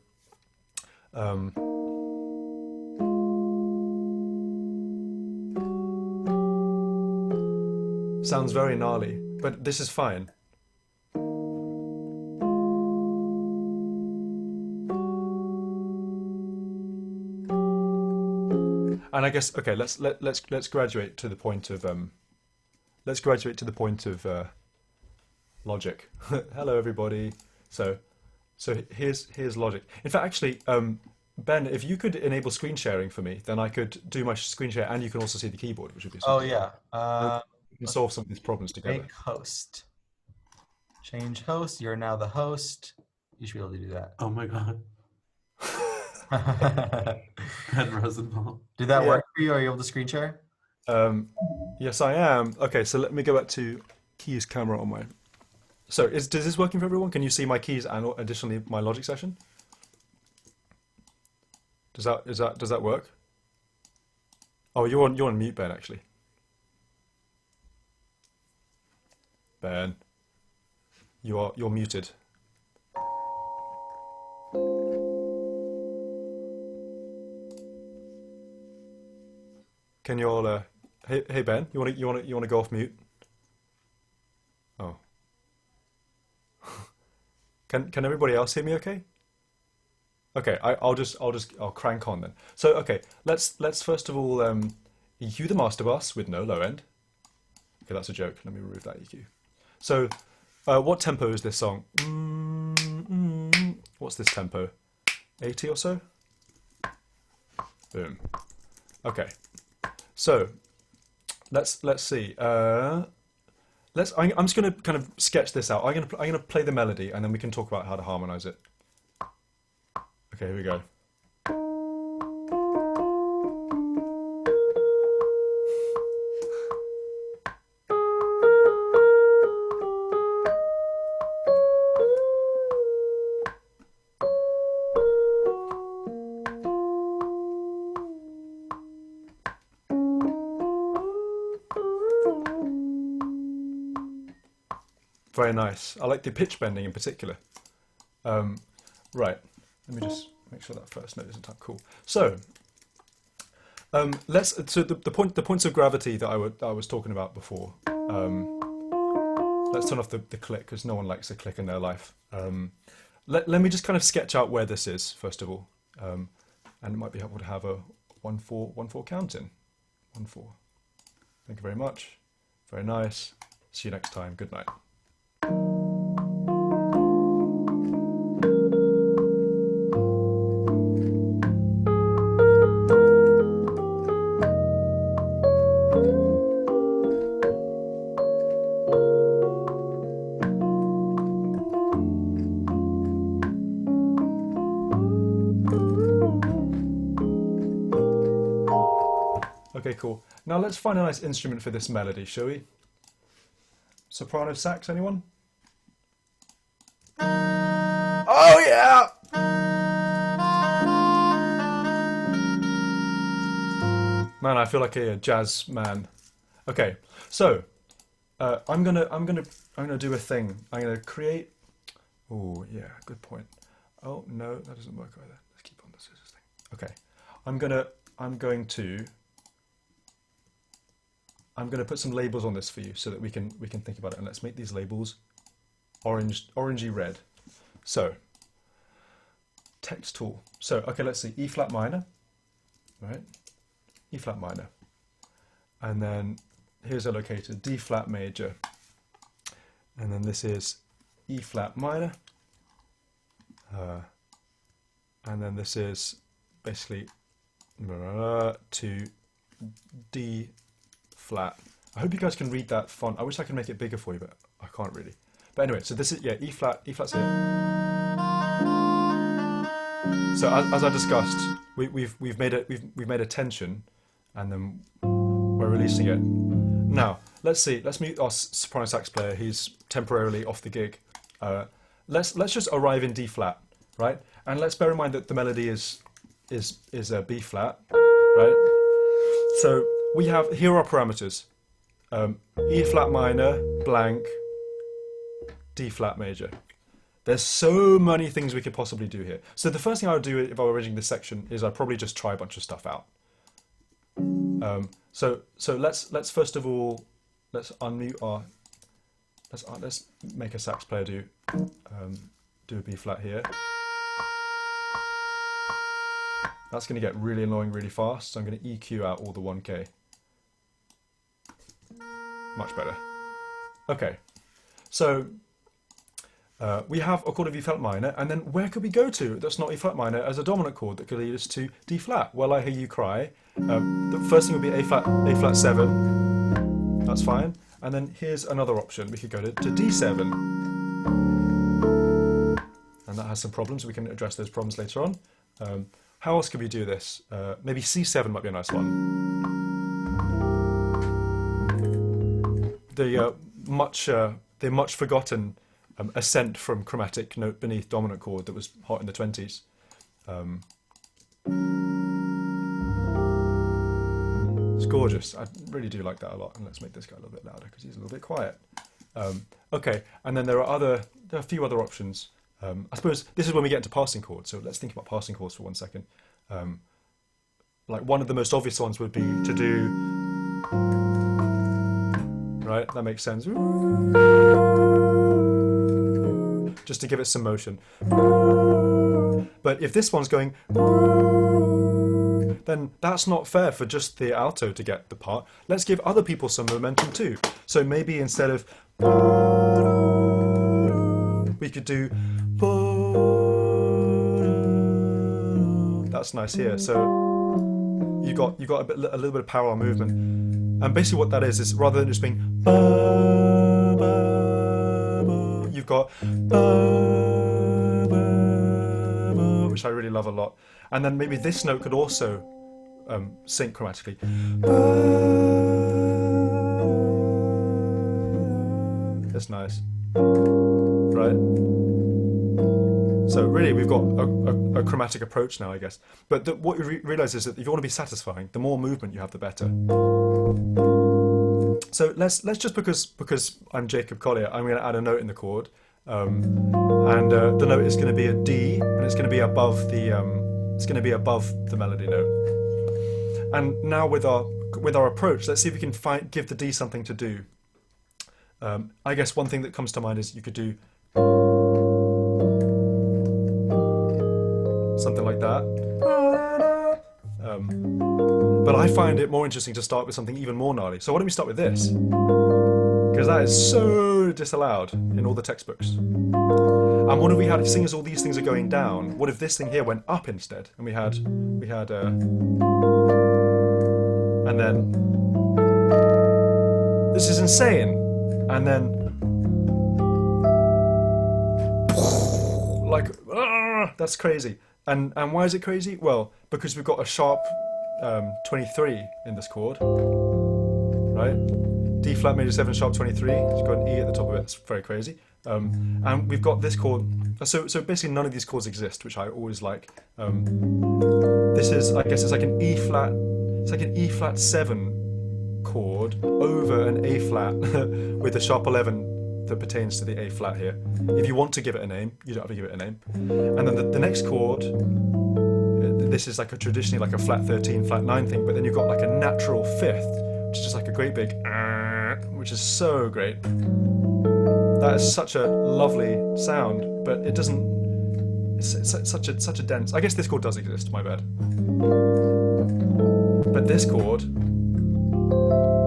sounds very gnarly, but this is fine. And I guess, okay, let's graduate to the point of logic. Hello everybody. So here's logic. In fact, actually, Ben, if you could enable screen sharing for me, then I could do my screen share, and you can also see the keyboard, which would be Oh super. yeah. We can solve some of these problems together. Make host. Change host. You're now the host. You should be able to do that. Oh my god. Ben Rosenthal. Did that work for you? Are you able to screen share? Yes, I am. Okay, so let me go back to keys camera on my. So does this working for everyone? Can you see my keys and additionally my logic session? Does that work? Oh, you're on mute, Ben. Actually, Ben, you're muted. Can you all? Hey Ben, you wanna go off mute? Oh. Can everybody else hear me? Okay. Okay, I'll crank on then. So okay, let's first of all EQ the master bus with no low end. Okay, that's a joke. Let me remove that EQ. So, what tempo is this song? What's this tempo? 80 or so. Boom. Okay. So, let's see. I'm just going to kind of sketch this out. I'm going to play the melody, and then we can talk about how to harmonize it. Okay, here we go. Very nice. I like the pitch bending in particular. Right. Let me just make sure that first note isn't too cool. So, the points of gravity that I was talking about before. Let's turn off the click because no one likes a click in their life. Let me just kind of sketch out where this is first of all, and it might be helpful to have a 1/4 count in. 1/4. Thank you very much. Very nice. See you next time. Good night. Okay, cool. Now let's find a nice instrument for this melody, shall we? Soprano sax, anyone? Oh yeah! Man, I feel like a jazz man. Okay, so I'm gonna do a thing. I'm gonna create. Oh yeah, good point. Oh no, that doesn't work either. Let's keep on the scissors thing. Okay, I'm going to put some labels on this for you so that we can think about it, and let's make these labels orangey red. So text tool. So okay, let's see. E flat minor, right? E flat minor, and then here's a locator D flat major, and then this is E flat minor, and then this is basically to D flat. I hope you guys can read that font. I wish I could make it bigger for you, but I can't really. But anyway, so this is E flat's here. So as I discussed, we've made a tension, and then we're releasing it. Now let's meet our soprano sax player. He's temporarily off the gig. Let's just arrive in D flat, right? And let's bear in mind that the melody is a B flat, right? So we have here are parameters: E flat minor, blank, D flat major. There's so many things we could possibly do here. So the first thing I would do if I were arranging this section is I'd probably just try a bunch of stuff out. So let's first of all unmute our let's make a sax player do a B flat here. That's going to get really annoying really fast. So I'm going to EQ out all the 1K. Much better. Okay, so we have a chord of E flat minor, and then where could we go to that's not E flat minor as a dominant chord that could lead us to D flat? Well, I hear you cry. The first thing would be A flat 7. That's fine. And then here's another option. We could go to D7. And that has some problems. We can address those problems later on. How else could we do this? Maybe C7 might be a nice one. The much forgotten ascent from chromatic note beneath dominant chord that was hot in the 20s. It's gorgeous. I really do like that a lot. And let's make this guy a little bit louder because he's a little bit quiet. Okay, and then there are a few other options. I suppose this is when we get into passing chords. So let's think about passing chords for 1 second. Like one of the most obvious ones would be to do, right? That makes sense. Just to give it some motion. But if this one's going, then that's not fair for just the alto to get the part. Let's give other people some momentum too. So maybe instead of, we could do, that's nice here. So you got a little bit of parallel movement. And basically what that is rather than just being, you've got, which I really love a lot. And then maybe this note could also sync chromatically. That's nice, right? So really we've got a chromatic approach now, I guess. But what you realize is that if you want to be satisfying, the more movement you have, the better. So let's just, because I'm Jacob Collier, I'm going to add a note in the chord. And the note is going to be a D, and it's going to be above the melody note. And now with our approach, let's see if we can give the D something to do. I guess one thing that comes to mind is you could do something like that. But I find it more interesting to start with something even more gnarly. So why don't we start with this? Because that is so disallowed in all the textbooks. And what if we had, seeing as all these things are going down, what if this thing here went up instead? And we had, and then, this is insane. And then, like, that's crazy. And why is it crazy? Well, because we've got a sharp 23 in this chord, right? D flat major 7 sharp 23. It's got an E at the top of it. It's very crazy. And we've got this chord. So basically none of these chords exist, which I always like. This is, I guess, it's like an E flat. It's like an E flat 7 chord over an A flat with a sharp 11 that pertains to the A flat here. If you want to give it a name, you don't have to give it a name. And then the next chord, this is like traditionally like a flat 13, flat 9 thing, but then you've got like a natural 5th, which is just like a great big, which is so great. That is such a lovely sound, but it doesn't, it's such a dense, I guess this chord does exist, my bad. But this chord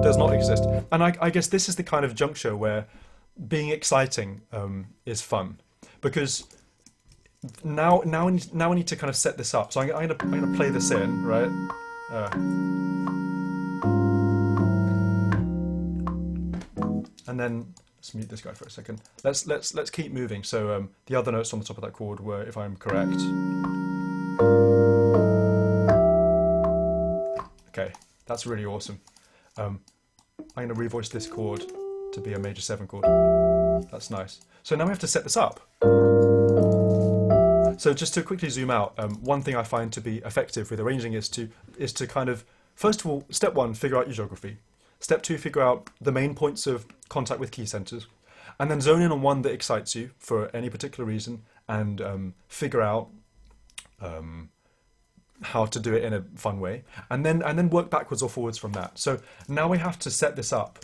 does not exist. And I guess this is the kind of juncture where being exciting is fun, because now I need to kind of set this up. So I'm gonna play this in, right? And then let's mute this guy for a second. Let's keep moving. So the other notes on the top of that chord were, if I'm correct. Okay, that's really awesome. I'm going to revoice this chord to be a major 7 chord. That's nice. So now we have to set this up. So just to quickly zoom out, one thing I find to be effective with arranging is to kind of, first of all, step 1, figure out your geography. Step 2, figure out the main points of contact with key centers, and then zone in on one that excites you for any particular reason, and figure out how to do it in a fun way, and then work backwards or forwards from that. So now we have to set this up.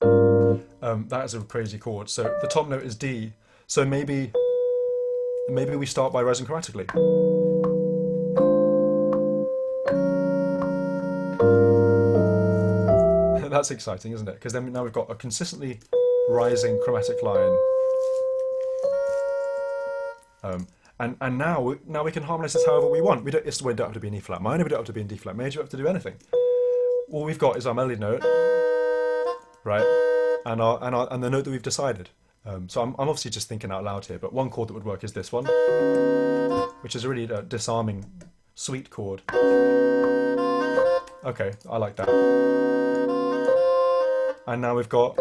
That is a crazy chord. So the top note is D. So maybe we start by rising chromatically. That's exciting, isn't it? Because then now we've got a consistently rising chromatic line. And now we can harmonise this however we want. We don't have to be in E flat minor, we don't have to be in D flat major, we don't have to do anything. All we've got is our melody note, right? And the note that we've decided. So I'm obviously just thinking out loud here, but one chord that would work is this one, which is a really disarming, sweet chord. Okay, I like that. And now we've got,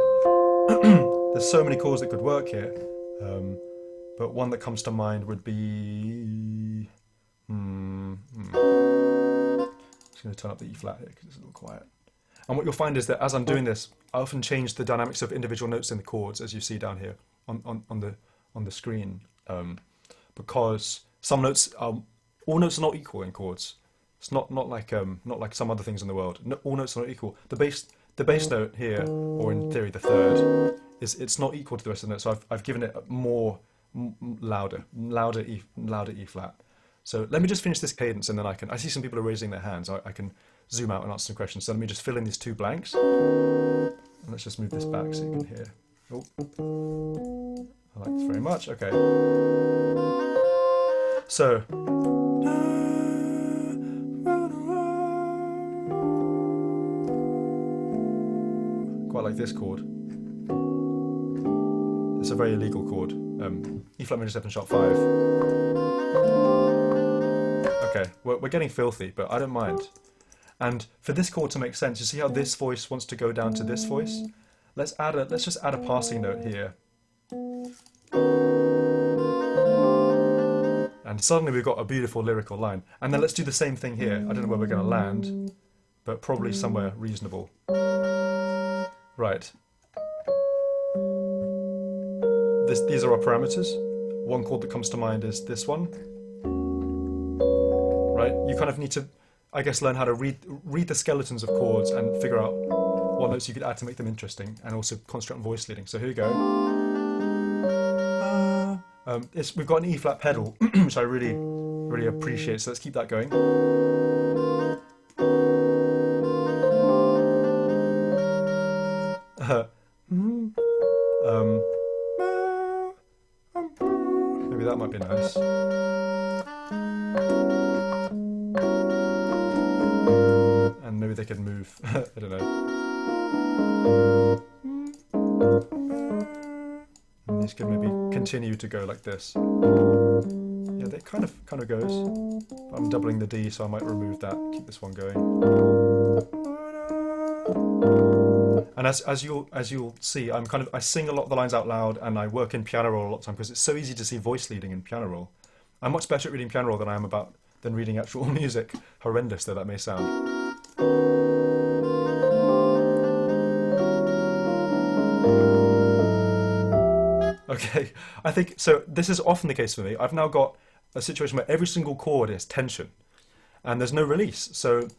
there's so many chords that could work here, but one that comes to mind would be, just going to turn up the E flat here because it's a little quiet. And what you'll find is that as I'm doing this, I often change the dynamics of individual notes in the chords, as you see down here on the screen, because some notes, all notes are not equal in chords. It's not like some other things in the world. No, all notes are not equal. The bass note here, or in theory the third, it's not equal to the rest of the notes. So I've given it a more louder E flat. So let me just finish this cadence, and then I see some people are raising their hands. I can zoom out and answer some questions. So let me just fill in these 2 blanks. And let's just move this back so you can hear. Oh, I like this very much. Okay. So. Quite like this chord. It's a very illegal chord. E flat major 7 sharp 5. Okay, we're getting filthy, but I don't mind. And for this chord to make sense, you see how this voice wants to go down to this voice? Let's just add a passing note here. And suddenly we've got a beautiful lyrical line. And then let's do the same thing here. I don't know where we're going to land, but probably somewhere reasonable. Right. These are our parameters. One chord that comes to mind is this one. Right? You kind of need to, I guess, learn how to read the skeletons of chords and figure out what notes you could add to make them interesting, and also concentrate on voice leading. So here we go. We've got an E flat pedal, which I really appreciate. So let's keep that going. Maybe that might be nice. And maybe they could move. I don't know. And these could maybe continue to go like this. Yeah, they kind of goes. But I'm doubling the D, so I might remove that. Keep this one going. And as you'll see, I sing a lot of the lines out loud, and I work in piano roll a lot of time because it's so easy to see voice leading in piano roll. I'm much better at reading piano roll than reading actual music, horrendous though that may sound. Okay, I think, so this is often the case for me. I've now got a situation where every single chord is tension, and there's no release. So,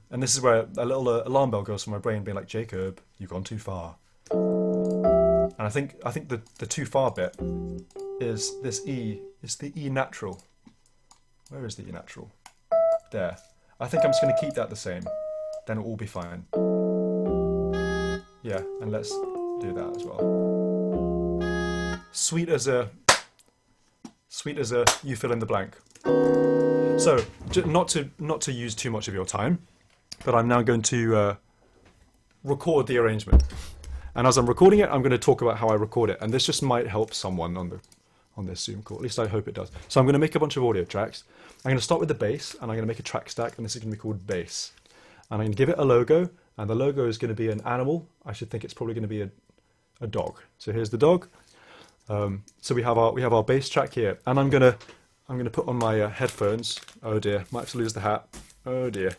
and this is where a little alarm bell goes from my brain being like, Jacob, you've gone too far. And I think the too far bit is this E, it's the E natural. Where is the E natural? There. I think I'm just going to keep that the same. Then it'll all be fine. Yeah, and let's do that as well. Sweet as Sweet as a you fill in the blank. So, not to use too much of your time, but I'm now going to record the arrangement. And as I'm recording it, I'm going to talk about how I record it. And this just might help someone on this Zoom call. At least I hope it does. So I'm going to make a bunch of audio tracks. I'm going to start with the bass, and I'm going to make a track stack, and this is going to be called bass. And I'm going to give it a logo, and the logo is going to be an animal. I should think it's probably going to be a dog. So here's the dog. So we have our bass track here, and I'm gonna put on my headphones. Oh dear, might have to lose the hat. Oh dear.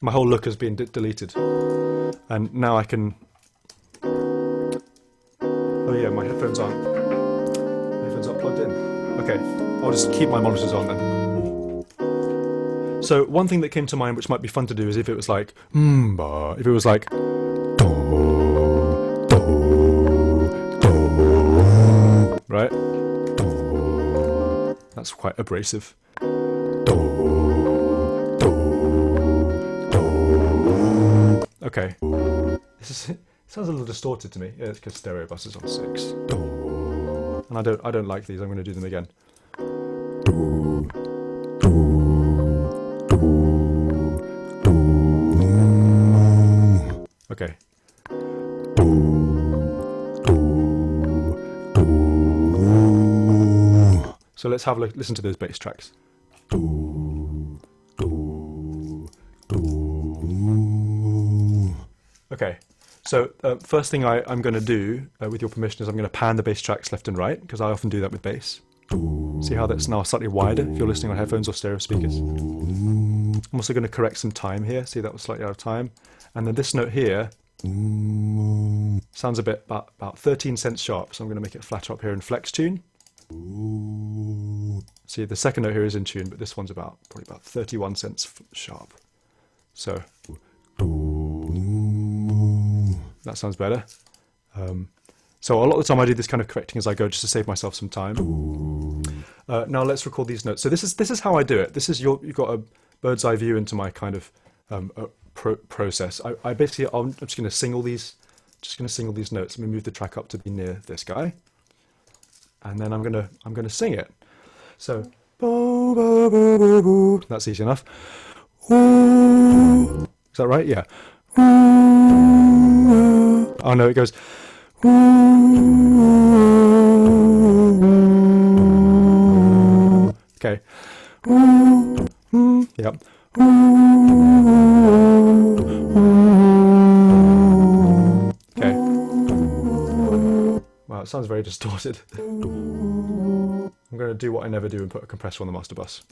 My whole look has been deleted, and now I can. Oh yeah, my headphones aren't. My headphones aren't plugged in. Okay, I'll just keep my monitors on then. So one thing that came to mind, which might be fun to do, is if it was like if it was like right? That's quite abrasive. Okay. It sounds a little distorted to me. Yeah, it's because stereo bus is on 6. And I don't like these. I'm going to do them again. Okay. So let's have a listen to those bass tracks. Okay, so first thing I'm going to do, with your permission, is I'm going to pan the bass tracks left and right, because I often do that with bass. See how that's now slightly wider if you're listening on headphones or stereo speakers. I'm also going to correct some time here. See, that was slightly out of time. And then this note here sounds a bit about 13 cents sharp, so I'm going to make it flatter up here in flex tune. See, the second note here is in tune, but this one's probably about 31 cents sharp. So that sounds better. So a lot of the time I do this kind of correcting as I go, just to save myself some time. Now let's record these notes. So this is how I do it. You've got a bird's eye view into my kind of process. I basically I'm just going to sing all these. Just going to sing all these notes. Let me move the track up to be near this guy, and then I'm gonna sing it. So that's easy enough. Is that right? Yeah. Oh no, it goes. Okay. Yep. Okay. Wow, it sounds very distorted. I'm going to do what I never do and put a compressor on the master bus.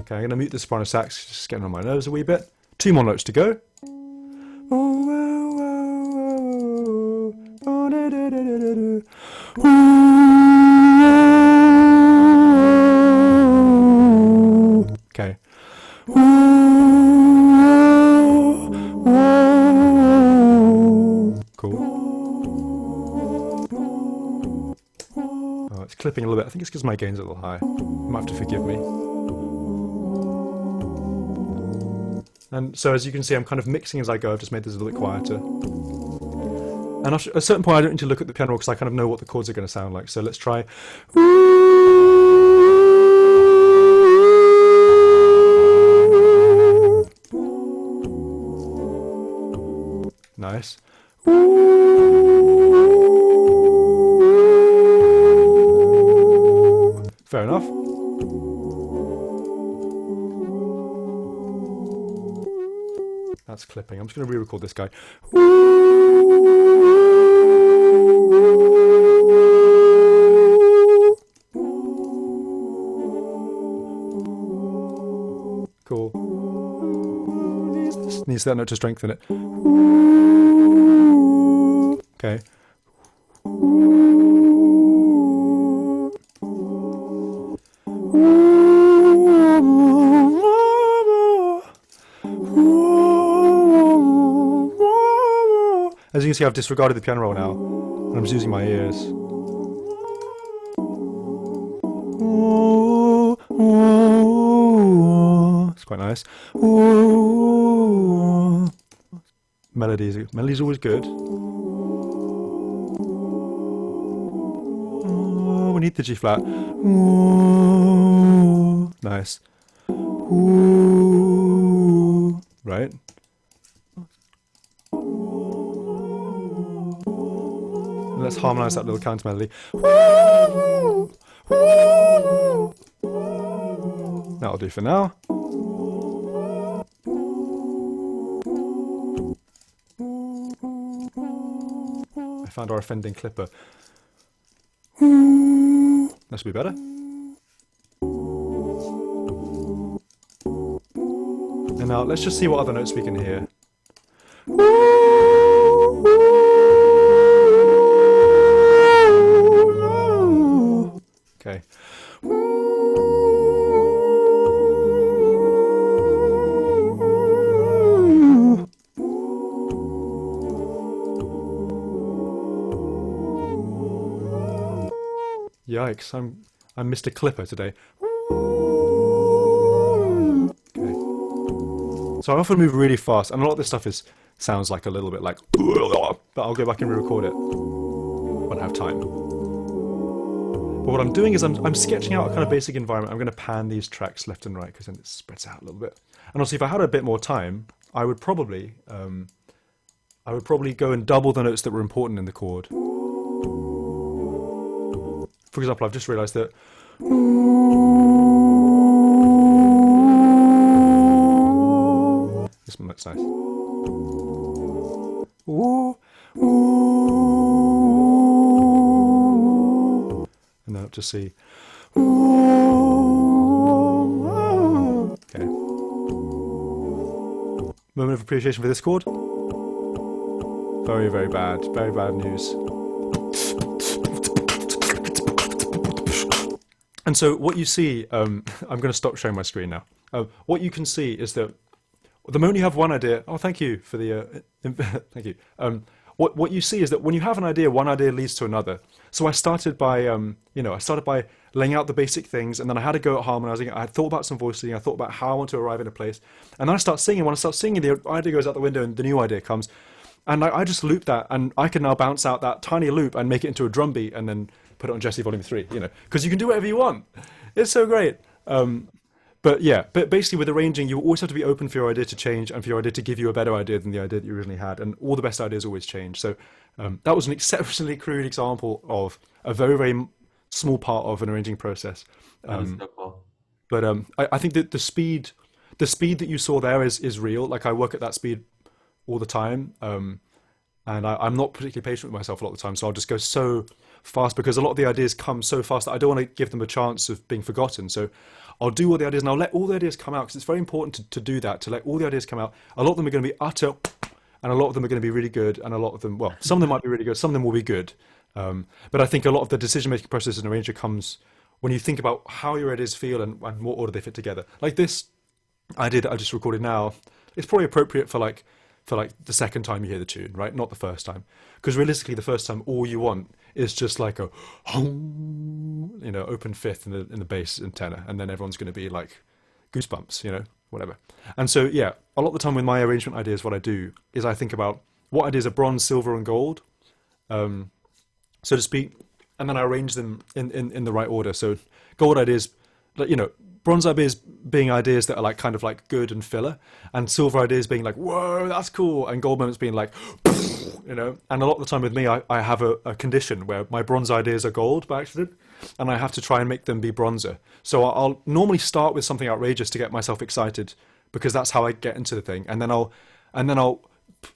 Okay, I'm going to mute the soprano sax, just getting on my nerves a wee bit. 2 more notes to go. Okay. Cool. Oh, it's clipping a little bit. I think it's because my gain's a little high. You might have to forgive me. And so as you can see, I'm kind of mixing as I go. I've just made this a little bit quieter. And at a certain point, I don't need to look at the piano roll because I kind of know what the chords are going to sound like. So let's try. Nice. Fair enough. That's clipping. I'm just going to re-record this guy. Cool. Needs that note to strengthen it. Okay. As you can see, I've disregarded the piano roll now, and I'm just using my ears. It's quite nice. melodies. Melodies are always good. Oh, we need the G flat. Ooh, nice. Ooh, right. Let's harmonize that little counter melody. That'll do for now. I found our offending clipper. That should be better. And now let's just see what other notes we can hear. Okay. Yikes, I'm Mr. Clipper today. Okay. So I often move really fast, and a lot of this stuff sounds like a little bit like, but I'll go back and re-record it when I have time. But what I'm doing is I'm sketching out a kind of basic environment. I'm going to pan these tracks left and right because then it spreads out a little bit. And also, if I had a bit more time, I would probably go and double the notes that were important in the chord. For example, I've just realised that. This one looks nice. And then up to C. Okay. Moment of appreciation for this chord. Very, very bad. Very bad news. And so what you see, I'm going to stop sharing my screen now. What you can see is that the moment you have one idea, oh, thank you for the, thank you. What you see is that when you have an idea, one idea leads to another. So I started by, I started by laying out the basic things, and then I had to go at harmonizing. I thought about some voicing. I thought about how I want to arrive in a place, and then I start singing. When I start singing, the idea goes out the window, and the new idea comes, and I just loop that, and I can now bounce out that tiny loop and make it into a drum beat, and then put it on Jesse Volume 3. Because you can do whatever you want. It's so great. But basically with arranging, you always have to be open for your idea to change and for your idea to give you a better idea than the idea that you originally had. And all the best ideas always change. So that was an exceptionally crude example of a very, very small part of an arranging process. That is so cool. But I think that the speed that you saw there is real. Like I work at that speed all the time. And I'm not particularly patient with myself a lot of the time. So I'll just go so fast because a lot of the ideas come so fast that I don't want to give them a chance of being forgotten. So I'll do all the ideas and I'll let all the ideas come out because it's very important to do that, to let all the ideas come out. A lot of them are going to be utter and a lot of them are going to be really good and a lot of them, well, some of them might be really good, some of them will be good. But I think a lot of the decision-making process in arranger comes when you think about how your ideas feel and what order they fit together. Like this idea that I just recorded now, it's probably appropriate for like the second time you hear the tune, right? Not the first time. Because realistically, the first time, all you want is just like a, open fifth in the bass and tenor. And then everyone's going to be like goosebumps, whatever. And so, yeah, a lot of the time with my arrangement ideas, what I do is I think about what ideas are bronze, silver, and gold, so to speak. And then I arrange them in the right order. So gold ideas, bronze ideas being ideas that are like kind of like good and filler, and silver ideas being like, whoa, that's cool, and gold moments being like, And a lot of the time with me, I have a condition where my bronze ideas are gold by accident, and I have to try and make them be bronzer. So I'll normally start with something outrageous to get myself excited, because that's how I get into the thing, and then I'll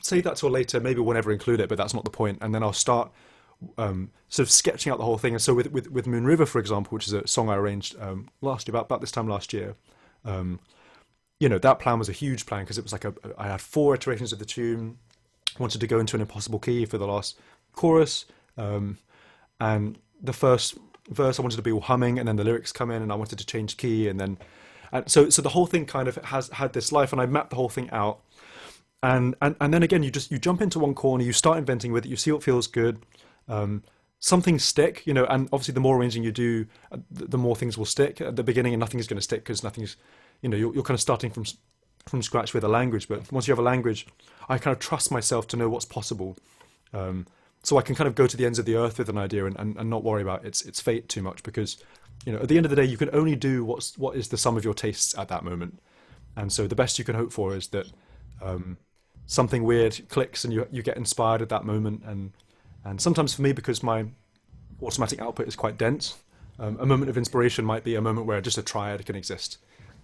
save that till later, maybe we'll never include it, but that's not the point. And then I'll start sort of sketching out the whole thing. And so with Moon River, for example, which is a song I arranged last year, about this time last year, that plan was a huge plan because it was like I had 4 iterations of the tune, wanted to go into an impossible key for the last chorus, and the first verse I wanted to be all humming, and then the lyrics come in and I wanted to change key, and so the whole thing kind of has had this life, and I mapped the whole thing out. And then again, you jump into one corner, you start inventing with it, you see what feels good. Some things stick, and obviously the more arranging you do, the more things will stick. At the beginning, and nothing's going to stick because nothing's, you're kind of starting from from scratch with a language, but once you have a language, I kind of trust myself to know what's possible. So I can kind of go to the ends of the earth with an idea and not worry about its fate too much, because, you know, at the end of the day, you can only do what is the sum of your tastes at that moment. And so the best you can hope for is that something weird clicks and you get inspired at that moment. And sometimes for me, because my automatic output is quite dense, a moment of inspiration might be a moment where just a triad can exist,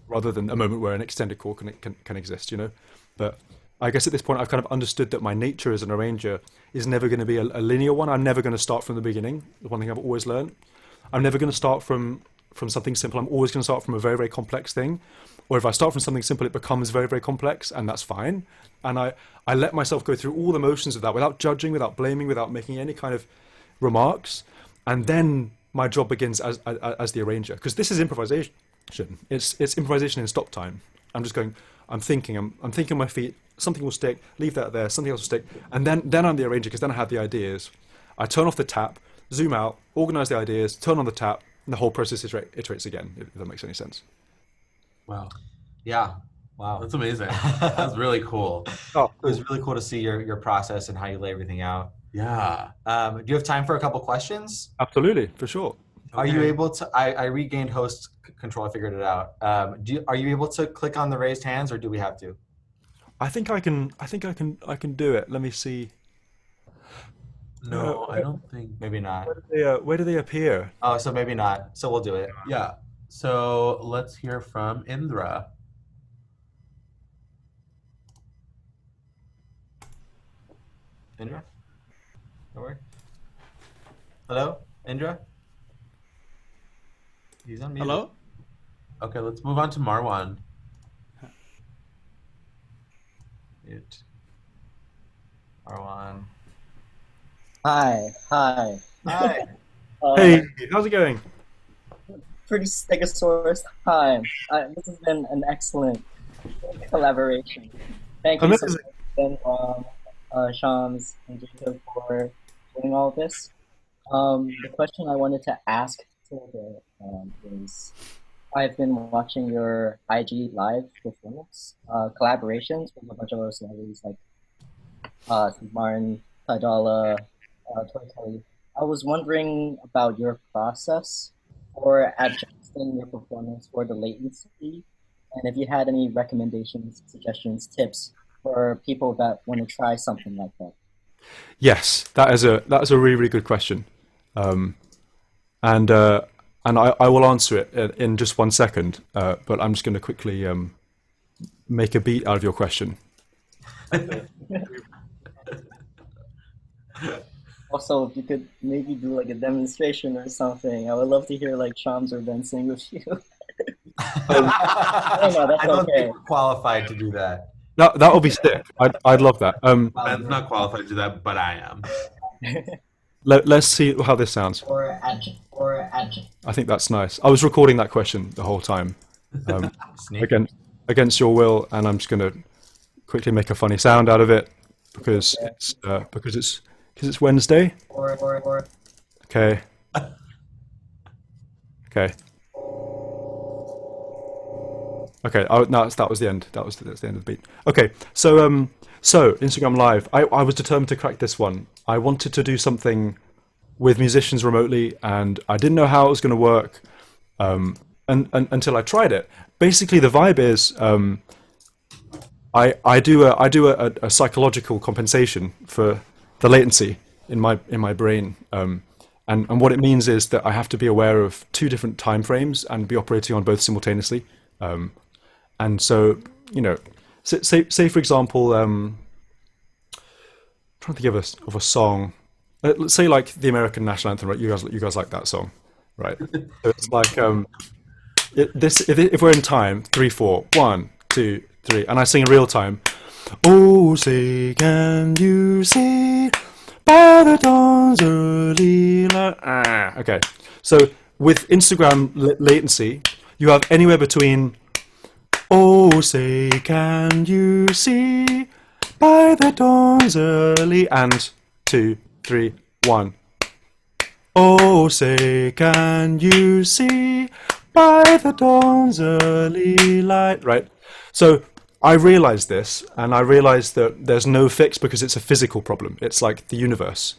rather than a moment where an extended chord can exist, you know. But I guess at this point I've kind of understood that my nature as an arranger is never going to be a linear one. I'm never going to start from the beginning. One thing I've always learned. I'm never going to start from something simple. I'm always going to start from a very, very complex thing. Or if I start from something simple, it becomes very, very complex, and that's fine. And I let myself go through all the motions of that without judging, without blaming, without making any kind of remarks. And then my job begins as the arranger, because this is improvisation. It's improvisation in stop time. I'm just going. I'm thinking on my feet. Something will stick. Leave that there. Something else will stick. And then I'm the arranger, because then I have the ideas. I turn off the tap, zoom out, organize the ideas, turn on the tap, and the whole process iterates again. If that makes any sense. Wow. Yeah. Wow. That's amazing. That's really cool. Oh, It was really cool to see your process and how you lay everything out. Yeah. Do you have time for a couple questions? Absolutely, for sure. Are you able to? I regained host control. I figured it out. Are you able to click on the raised hands, or do we have to? I think I can do it. Let me see. No, I don't think. Maybe not. Where do they appear? Oh, so maybe not. So we'll do it. Yeah. So let's hear from Indra. Indra? No worry. Hello, Indra? He's on mute. Hello? Okay, let's move on to Marwan. Mute. Marwan. Hi. Hi. Hey, how's it going? Pretty Stegosaurus. Hi. This has been an excellent collaboration. Thank you so much, Ben, Shams, and Jacob for doing all this. The question I wanted to ask today is, I've been watching your IG live performance collaborations with a bunch of other celebrities like Martin, Tidala, Toy. I was wondering about your process for adjusting your performance for the latency, and if you had any recommendations, suggestions, tips for people that want to try something like that. Yes, that is a really, really good question, and I will answer it in just 1 second. But I'm just going to quickly make a beat out of your question. Also, if you could maybe do like a demonstration or something, I would love to hear like Shams or Ben sing with you. I don't know, that's I don't okay. think we're qualified to do that. That would be sick. I'd love that. Ben's not qualified to do that, but I am. Let's see how this sounds. I think that's nice. I was recording that question the whole time, against your will, and I'm just going to quickly make a funny sound out of it because it's Wednesday. Okay. Okay. Okay. Oh no, that was the end. That's the end of the beat. Okay. So Instagram Live. I was determined to crack this one. I wanted to do something with musicians remotely, and I didn't know how it was going to work, and until I tried it. Basically, the vibe is I do a psychological compensation for the latency in my brain, and what it means is that I have to be aware of 2 different time frames and be operating on both simultaneously. And so, you know, say for example, trying to think of a song. Let's say like the American national anthem, right? You guys like that song, right? So it's like if we're in time, 3, 4, 1, 2, 3, and I sing in real time. Oh, say can you see by the dawn's early light? Okay, so with Instagram latency, you have anywhere between oh, say can you see by the dawn's early and 2, 3, 1. Oh, say can you see by the dawn's early light? Right. So I realized this, and I realized that there's no fix because it's a physical problem. It's like the universe.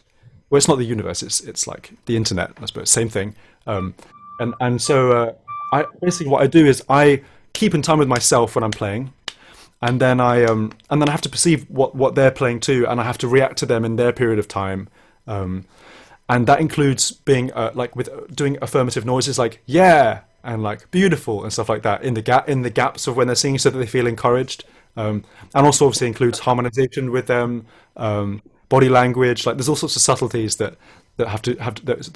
Well, it's not the universe. It's like the internet, I suppose. Same thing. So I basically what I do is I keep in time with myself when I'm playing, and then I have to perceive what they're playing too, and I have to react to them in their period of time. And that includes being like with doing affirmative noises like yeah and like beautiful and stuff like that in the gaps of when they're singing, so that they feel encouraged. And also obviously includes harmonization with them, body language. Like there's all sorts of subtleties that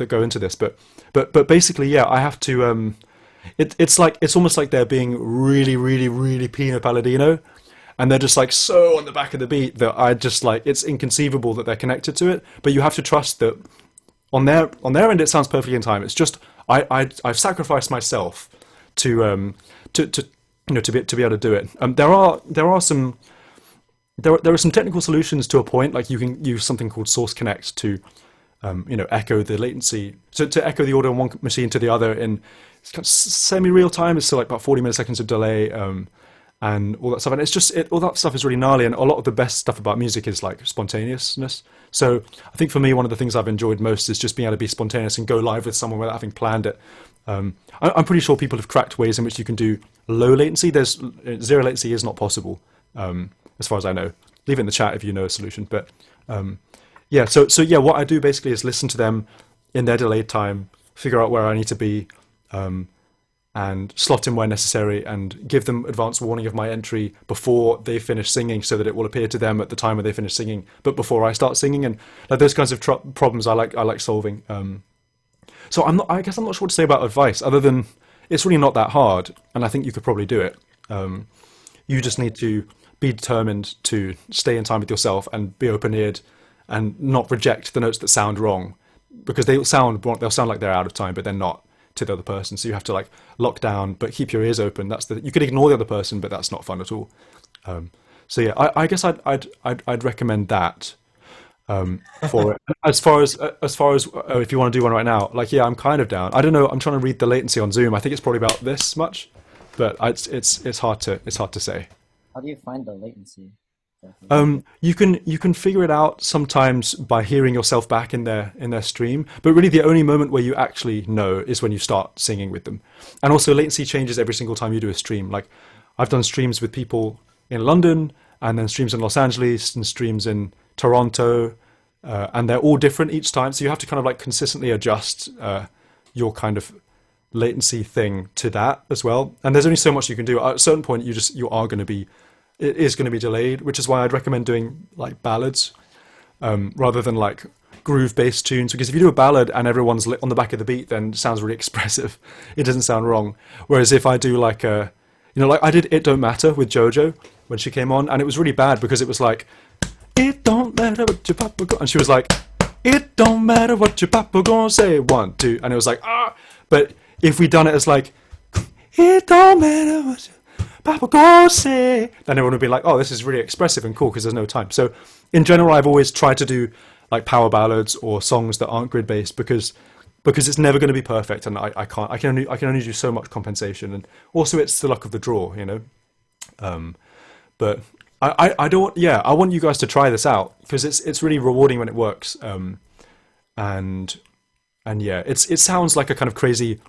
go into this. But basically, yeah, I have to. It's almost like they're being really, really, really Pino Palladino, and they're just like so on the back of the beat that I just like it's inconceivable that they're connected to it. But you have to trust that on their end it sounds perfectly in time. It's just I've sacrificed myself to be able to do it. There are some technical solutions to a point. Like you can use something called Source Connect to echo the latency, so to echo the audio on one machine to the other in kind of semi-real time. It's still like about 40 milliseconds of delay, and all that stuff. And it's just all that stuff is really gnarly. And a lot of the best stuff about music is like spontaneousness. So I think for me, one of the things I've enjoyed most is just being able to be spontaneous and go live with someone without having planned it. I'm pretty sure people have cracked ways in which you can do low latency. There's zero latency is not possible, as far as I know. Leave it in the chat if you know a solution. But yeah, so yeah, what I do basically is listen to them in their delayed time, figure out where I need to be, and slot in where necessary, and give them advance warning of my entry before they finish singing, so that it will appear to them at the time when they finish singing, but before I start singing. And like those kinds of problems I like solving. So I guess I'm not sure what to say about advice, other than it's really not that hard, and I think you could probably do it. You just need to be determined to stay in time with yourself and be open-eared and not reject the notes that sound wrong, because they'll sound like they're out of time, but they're not to the other person. So you have to like lock down, but keep your ears open. You could ignore the other person, but that's not fun at all. So yeah, I guess I'd recommend that for it. As far as if you want to do one right now, like yeah, I'm kind of down. I don't know. I'm trying to read the latency on Zoom. I think it's probably about this much, but it's hard to say. How do you find the latency? You can figure it out sometimes by hearing yourself back in their stream, but really the only moment where you actually know is when you start singing with them. And also latency changes every single time you do a stream. Like I've done streams with people in London, and then streams in Los Angeles, and streams in Toronto, and they're all different each time. So you have to kind of like consistently adjust your kind of latency thing to that as well. And there's only so much you can do. At a certain point, it is going to be delayed, which is why I'd recommend doing like ballads rather than like groove-based tunes. Because if you do a ballad and everyone's on the back of the beat, then it sounds really expressive. It doesn't sound wrong. Whereas if I do like like I did "It Don't Matter" with JoJo when she came on, and it was really bad because it was like, "It don't matter what your papa and she was like, "It don't matter what your papa gonna say, 1, 2," and it was like ah. But if we'd done it as like, "It don't matter what Papa go say," then everyone would be like, oh, this is really expressive and cool because there's no time. So in general, I've always tried to do like power ballads or songs that aren't grid based because it's never going to be perfect, and I can only do so much compensation, and also it's the luck of the draw, But I don't. Yeah, I want you guys to try this out because it's really rewarding when it works. And yeah, it sounds like a kind of crazy.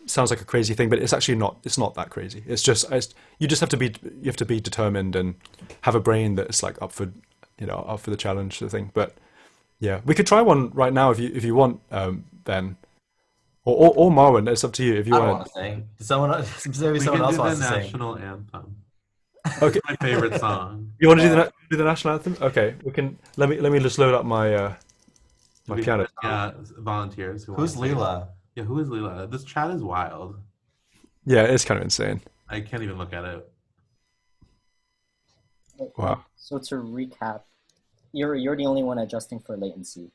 Sounds like a crazy thing, but it's actually not. It's not that crazy. You just have to be determined and have a brain that's like up for the challenge, the thing. But yeah, we could try one right now if you want, Ben, or Marwan. It's up to you if you want to sing. Someone else wants to sing. The national anthem. Okay, my favorite song. You want to do the national anthem? Okay, we can. Let me just load up my piano. Yeah, volunteers. Who's Leela? Yeah, who is Leela? This chat is wild. Yeah, it's kind of insane. I can't even look at it. Wow. So to recap, you're the only one adjusting for latency.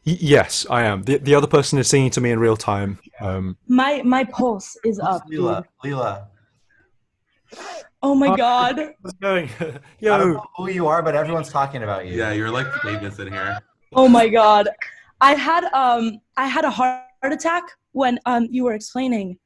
Yes, I am. The other person is singing to me in real time. My pulse is up. Leela. Oh my God. What's going? Yo. I don't know who you are, but everyone's talking about you. Yeah, you're like famous in here. Oh my God. I had a heart attack when you were explaining.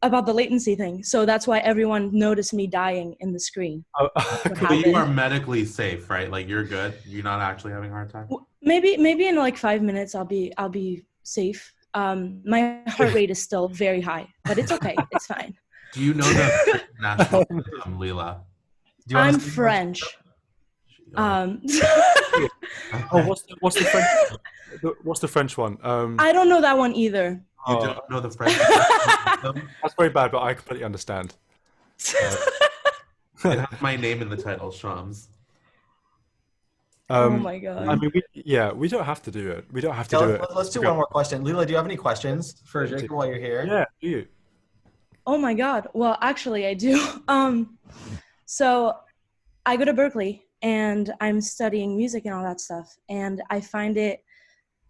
about the latency thing. So that's why everyone noticed me dying in the screen. What But you happened. are medically safe, right? Like you're good. You're not actually having a hard time. Maybe in like 5 minutes I'll be safe. My heart rate is still very high, but it's okay. It's fine. Do you know the national anthem, Leela? Do you I'm understand? French. Oh, what's the French one? I don't know that one either. You don't know the French anthem? That's very bad, but I completely understand. It has my name in the title, Shams. Oh my God. I mean, we don't have to do it. We don't have to Yeah, do it. let's do one more question. Leela, do you have any questions for Jacob while you're here? Yeah, do you? Oh my God. Well, actually I do. So I go to Berkeley and I'm studying music and all that stuff. And I find it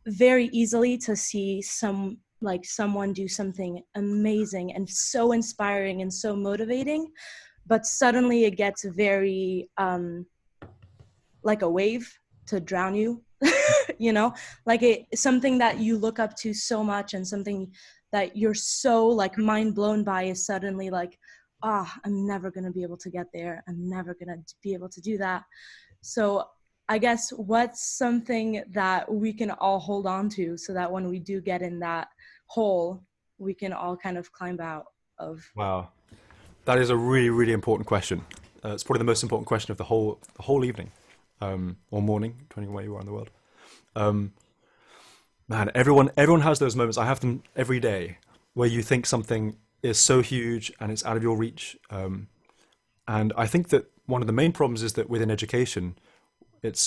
very easily to see someone do something amazing and so inspiring and so motivating, but suddenly it gets very like a wave to drown you. You know, like something that you look up to so much and something that you're so like mind blown by is suddenly like, I'm never going to be able to get there. I'm never going to be able to do that. So I guess what's something that we can all hold on to so that when we do get in that hole, we can all kind of climb out of. Wow. That is a really, really important question. It's probably the most important question of the whole evening, or morning, depending on where you are in the world. Man, everyone has those moments. I have them every day where you think something is so huge and it's out of your reach. And I think that one of the main problems is that within education,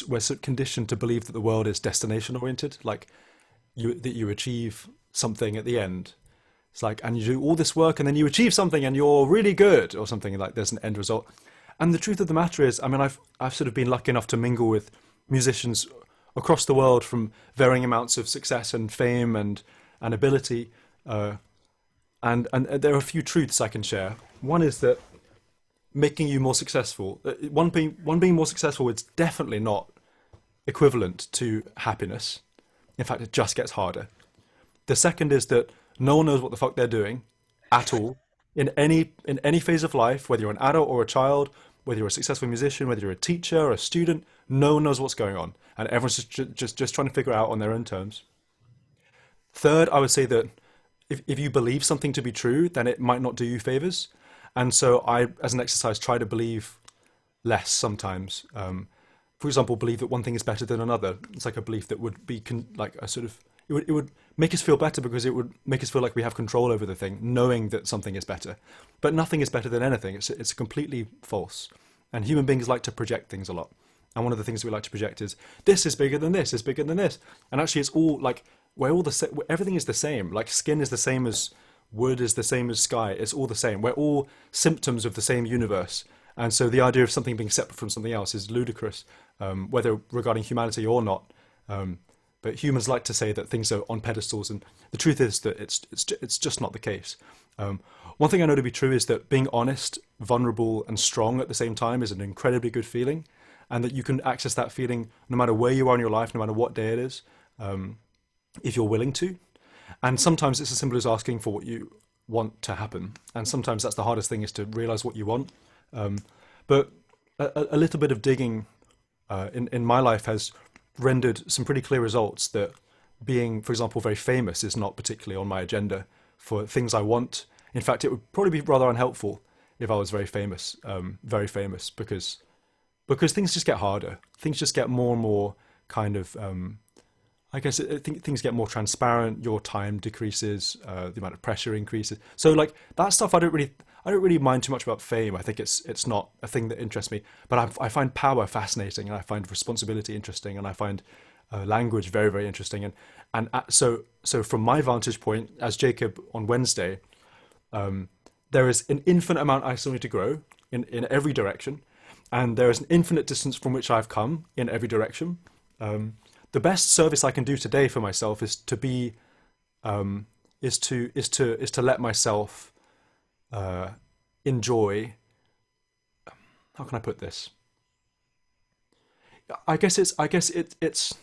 we're so conditioned to believe that the world is destination oriented, like that you achieve something at the end. It's like, and you do all this work and then you achieve something and you're really good or something, like there's an end result. And the truth of the matter is, I mean, I've sort of been lucky enough to mingle with musicians across the world from varying amounts of success and fame and ability. And there are a few truths I can share. One is that making you more successful, one being more successful is definitely not equivalent to happiness. In fact, it just gets harder. The second is that no one knows what the fuck they're doing at all in any phase of life, whether you're an adult or a child, whether you're a successful musician, whether you're a teacher or a student, no one knows what's going on, and everyone's just trying to figure it out on their own terms. Third, I would say that if you believe something to be true, then it might not do you favors. And so I, as an exercise, try to believe less sometimes. For example, believe that one thing is better than another. It's like a belief that would be like a sort of, it would make us feel better because it would make us feel like we have control over the thing, knowing that something is better. But nothing is better than anything. It's completely false. And human beings like to project things a lot. And one of the things we like to project is, this is bigger than this, is bigger than this. And actually it's all like, we're all everything is the same. Like skin is the same as wood, is the same as sky. It's all the same. We're all symptoms of the same universe. And so the idea of something being separate from something else is ludicrous, whether regarding humanity or not. But humans like to say that things are on pedestals, and the truth is that it's just not the case. One thing I know to be true is that being honest, vulnerable, and strong at the same time is an incredibly good feeling, and that you can access that feeling no matter where you are in your life, no matter what day it is, if you're willing to. And sometimes it's as simple as asking for what you want to happen, and sometimes that's the hardest thing, is to realize what you want. But a little bit of digging in my life has rendered some pretty clear results that being, for example, very famous is not particularly on my agenda for things I want. In fact, it would probably be rather unhelpful if I was very famous, because things just get harder. Things just get more and more kind of, I guess I think things get more transparent. Your time decreases, the amount of pressure increases. So like that stuff, I don't really mind too much about fame. I think it's not a thing that interests me. But I find power fascinating, and I find responsibility interesting, and I find language very, very interesting. And so from my vantage point as Jacob on Wednesday, there is an infinite amount I still need to grow in every direction, and there is an infinite distance from which I've come in every direction. The best service I can do today for myself is to be, is to let myself enjoy. How can I put this? I guess it's.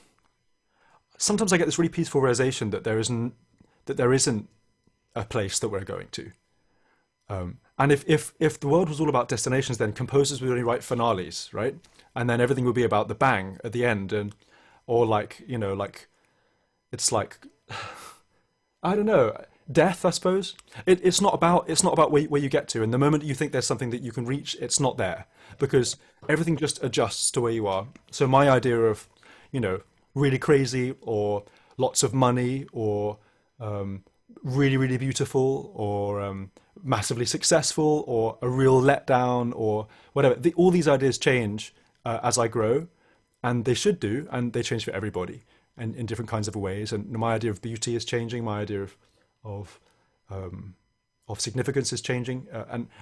Sometimes I get this really peaceful realization that there isn't a place that we're going to. And if the world was all about destinations, then composers would only write finales, right? And then everything would be about the bang at the end, and or like, you know, like it's like I don't know, death, I suppose. It's not about where you get to, and the moment you think there's something that you can reach, it's not there because everything just adjusts to where you are. So my idea of, you know, really crazy or lots of money or really, really beautiful or massively successful or a real letdown or whatever. All these ideas change as I grow, and they should do, and they change for everybody and in different kinds of ways. And my idea of beauty is changing. My idea of significance is changing,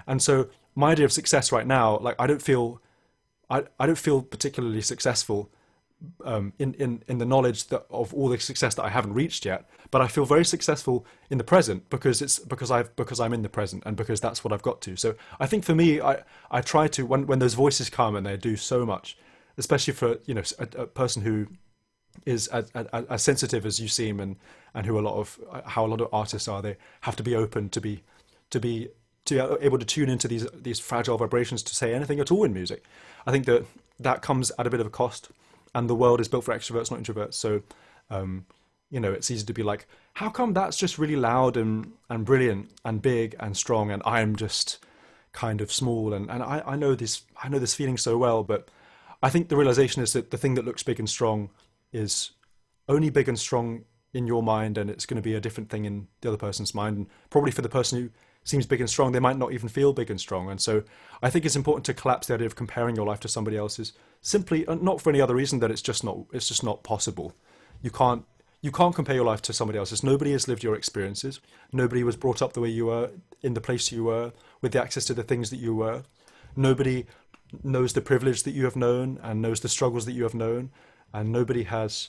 and so my idea of success right now, like I don't feel particularly successful in the knowledge that of all the success that I haven't reached yet, but I feel very successful in the present because I'm in the present and because that's what I've got to. So I think for me, I try to when those voices come and they do so much, especially for, you know, a person who is as sensitive as you seem and who how a lot of artists are. They have to be open to be able to tune into these fragile vibrations to say anything at all in music. I think that comes at a bit of a cost. And the world is built for extroverts, not introverts. So, you know, it's easy to be like, how come that's just really loud and brilliant and big and strong, and I'm just kind of small? And I know this feeling so well, but I think the realization is that the thing that looks big and strong is only big and strong in your mind, and it's going to be a different thing in the other person's mind. And probably for the person who seems big and strong, they might not even feel big and strong. And so I think it's important to collapse the idea of comparing your life to somebody else's, simply not for any other reason that it's just not possible. You can't compare your life to somebody else's. Nobody has lived your experiences. Nobody was brought up the way you were, in the place you were, with the access to the things that you were. Nobody knows the privilege that you have known and knows the struggles that you have known, and nobody has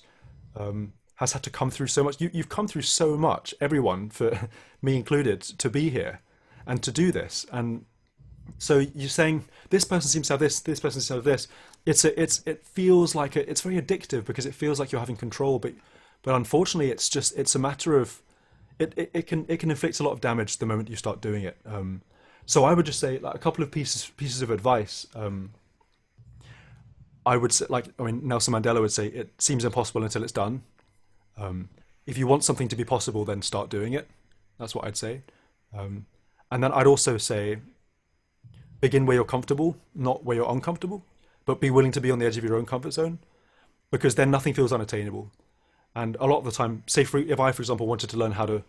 had to come through so much. You've come through so much, everyone, for me included, to be here and to do this. And so you're saying this person seems to have this person seems to have this. It feels like it's very addictive because it feels like you're having control, but unfortunately it's a matter of it can inflict a lot of damage the moment you start doing it. So I would just say, like, a couple of pieces of advice. I would say, Nelson Mandela would say, it seems impossible until it's done. If you want something to be possible, then start doing it. That's what I'd say. And then I'd also say, begin where you're comfortable, not where you're uncomfortable, but be willing to be on the edge of your own comfort zone, because then nothing feels unattainable. And a lot of the time, say if I, for example, wanted to learn how to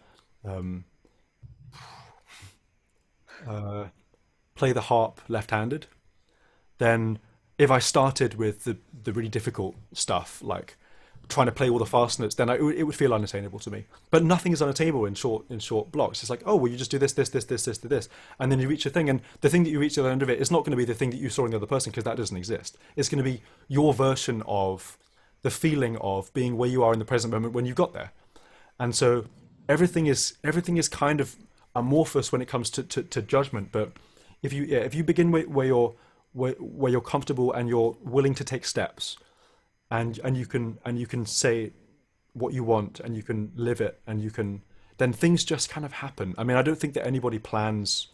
play the harp left-handed, then if I started with the really difficult stuff, like trying to play all the fast notes, then it would feel unattainable to me. But nothing is unattainable in short blocks. It's like, oh, well, you just do this, and then you reach a thing, and the thing that you reach at the end of it is not going to be the thing that you saw in the other person, because that doesn't exist. It's going to be your version of the feeling of being where you are in the present moment when you got there. And so everything is kind of amorphous when it comes to judgment. But if you begin where you're comfortable and you're willing to take steps, and you can say what you want, and you can live it, and then things just kind of happen. I mean, I don't think that anybody plans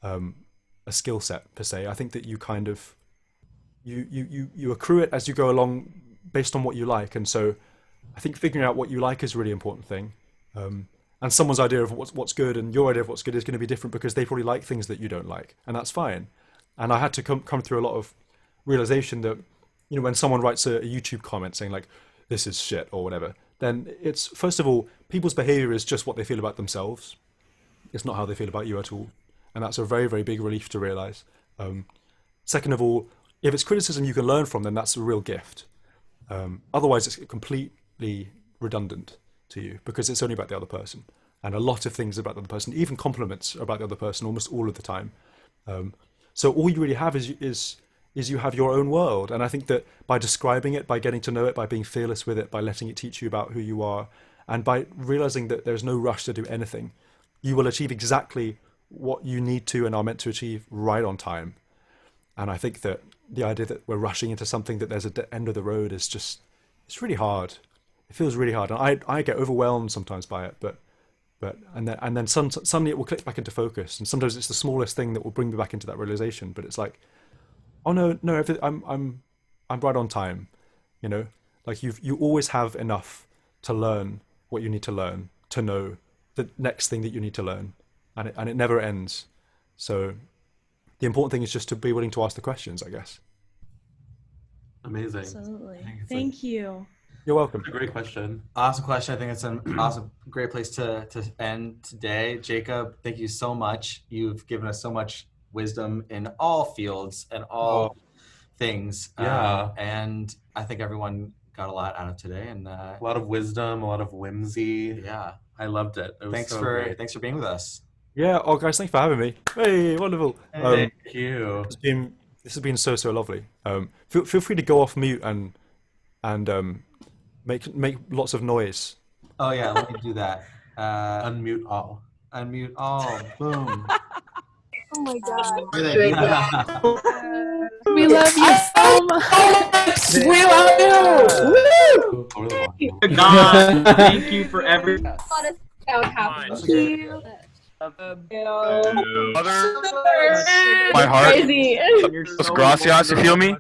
a skill set per se. I think that you kind of you accrue it as you go along based on what you like. And so I think figuring out what you like is a really important thing. And someone's idea of what's good and your idea of what's good is going to be different, because they probably like things that you don't like, and that's fine. And I had to come through a lot of realization that, you know, when someone writes a YouTube comment saying like, this is shit or whatever, then it's, first of all, people's behavior is just what they feel about themselves. It's not how they feel about you at all. And that's a very, very big relief to realize. Second of all, if it's criticism you can learn from, then that's a real gift. Otherwise, it's completely redundant to you, because it's only about the other person. And a lot of things about the other person, even compliments are about the other person almost all of the time. So all you really have is you have your own world. And I think that by describing it, by getting to know it, by being fearless with it, by letting it teach you about who you are, and by realizing that there's no rush to do anything, you will achieve exactly what you need to and are meant to achieve right on time. And I think that the idea that we're rushing into something, that there's an end of the road, is just, it's really hard. It feels really hard. And I get overwhelmed sometimes by it, but But and then suddenly it will click back into focus, and sometimes it's the smallest thing that will bring me back into that realization. But it's like, oh no, I'm right on time, you know. Like you always have enough to learn what you need to learn, to know the next thing that you need to learn, and it never ends. So the important thing is just to be willing to ask the questions, I guess. Amazing. Absolutely. Thank you. You're welcome. A great question. Awesome question. I think it's an awesome, great place to end today. Jacob, thank you so much. You've given us so much wisdom in all fields and all things. Yeah. And I think everyone got a lot out of today. And a lot of wisdom, a lot of whimsy. Yeah. I loved it. It was thanks so for great. Thanks for being with us. Yeah. Oh, guys, thanks for having me. Hey, wonderful. Thank you. This has been so lovely. Feel free to go off mute and make lots of noise. Oh yeah, let me do that. Unmute all. Unmute all. Boom. Oh my god. We love you so much. We love you. Woo! God, thank you for everything. Thank you. My heart. Crazy. Los gracias, you feel me?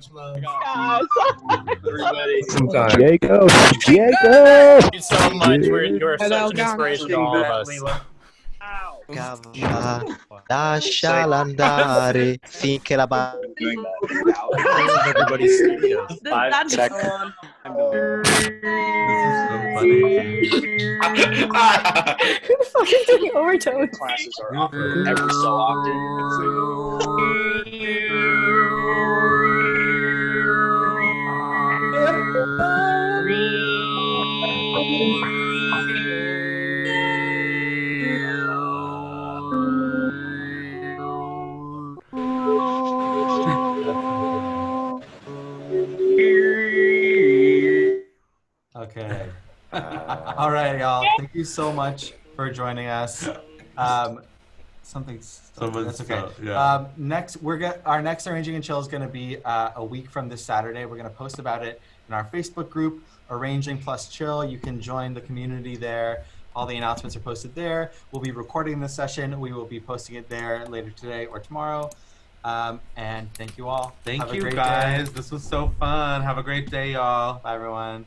Jacob. Thank you so much. You're such an inspiration to all of us. Lasciala andare finché la Everybody's studios. That's Who the fuck is doing overtones? Classes are offered every so Okay. All right, y'all. Thank you so much for joining us. That's okay. yeah. Our next Arranging and Chill is going to be a week from this Saturday. We're going to post about it in our Facebook group, Arranging Plus Chill. You can join the community there. All the announcements are posted there. We'll be recording this session. We will be posting it there later today or tomorrow. And thank you all. Thank Have a you great guys. day. This was so fun. Have a great day, y'all. Bye, everyone.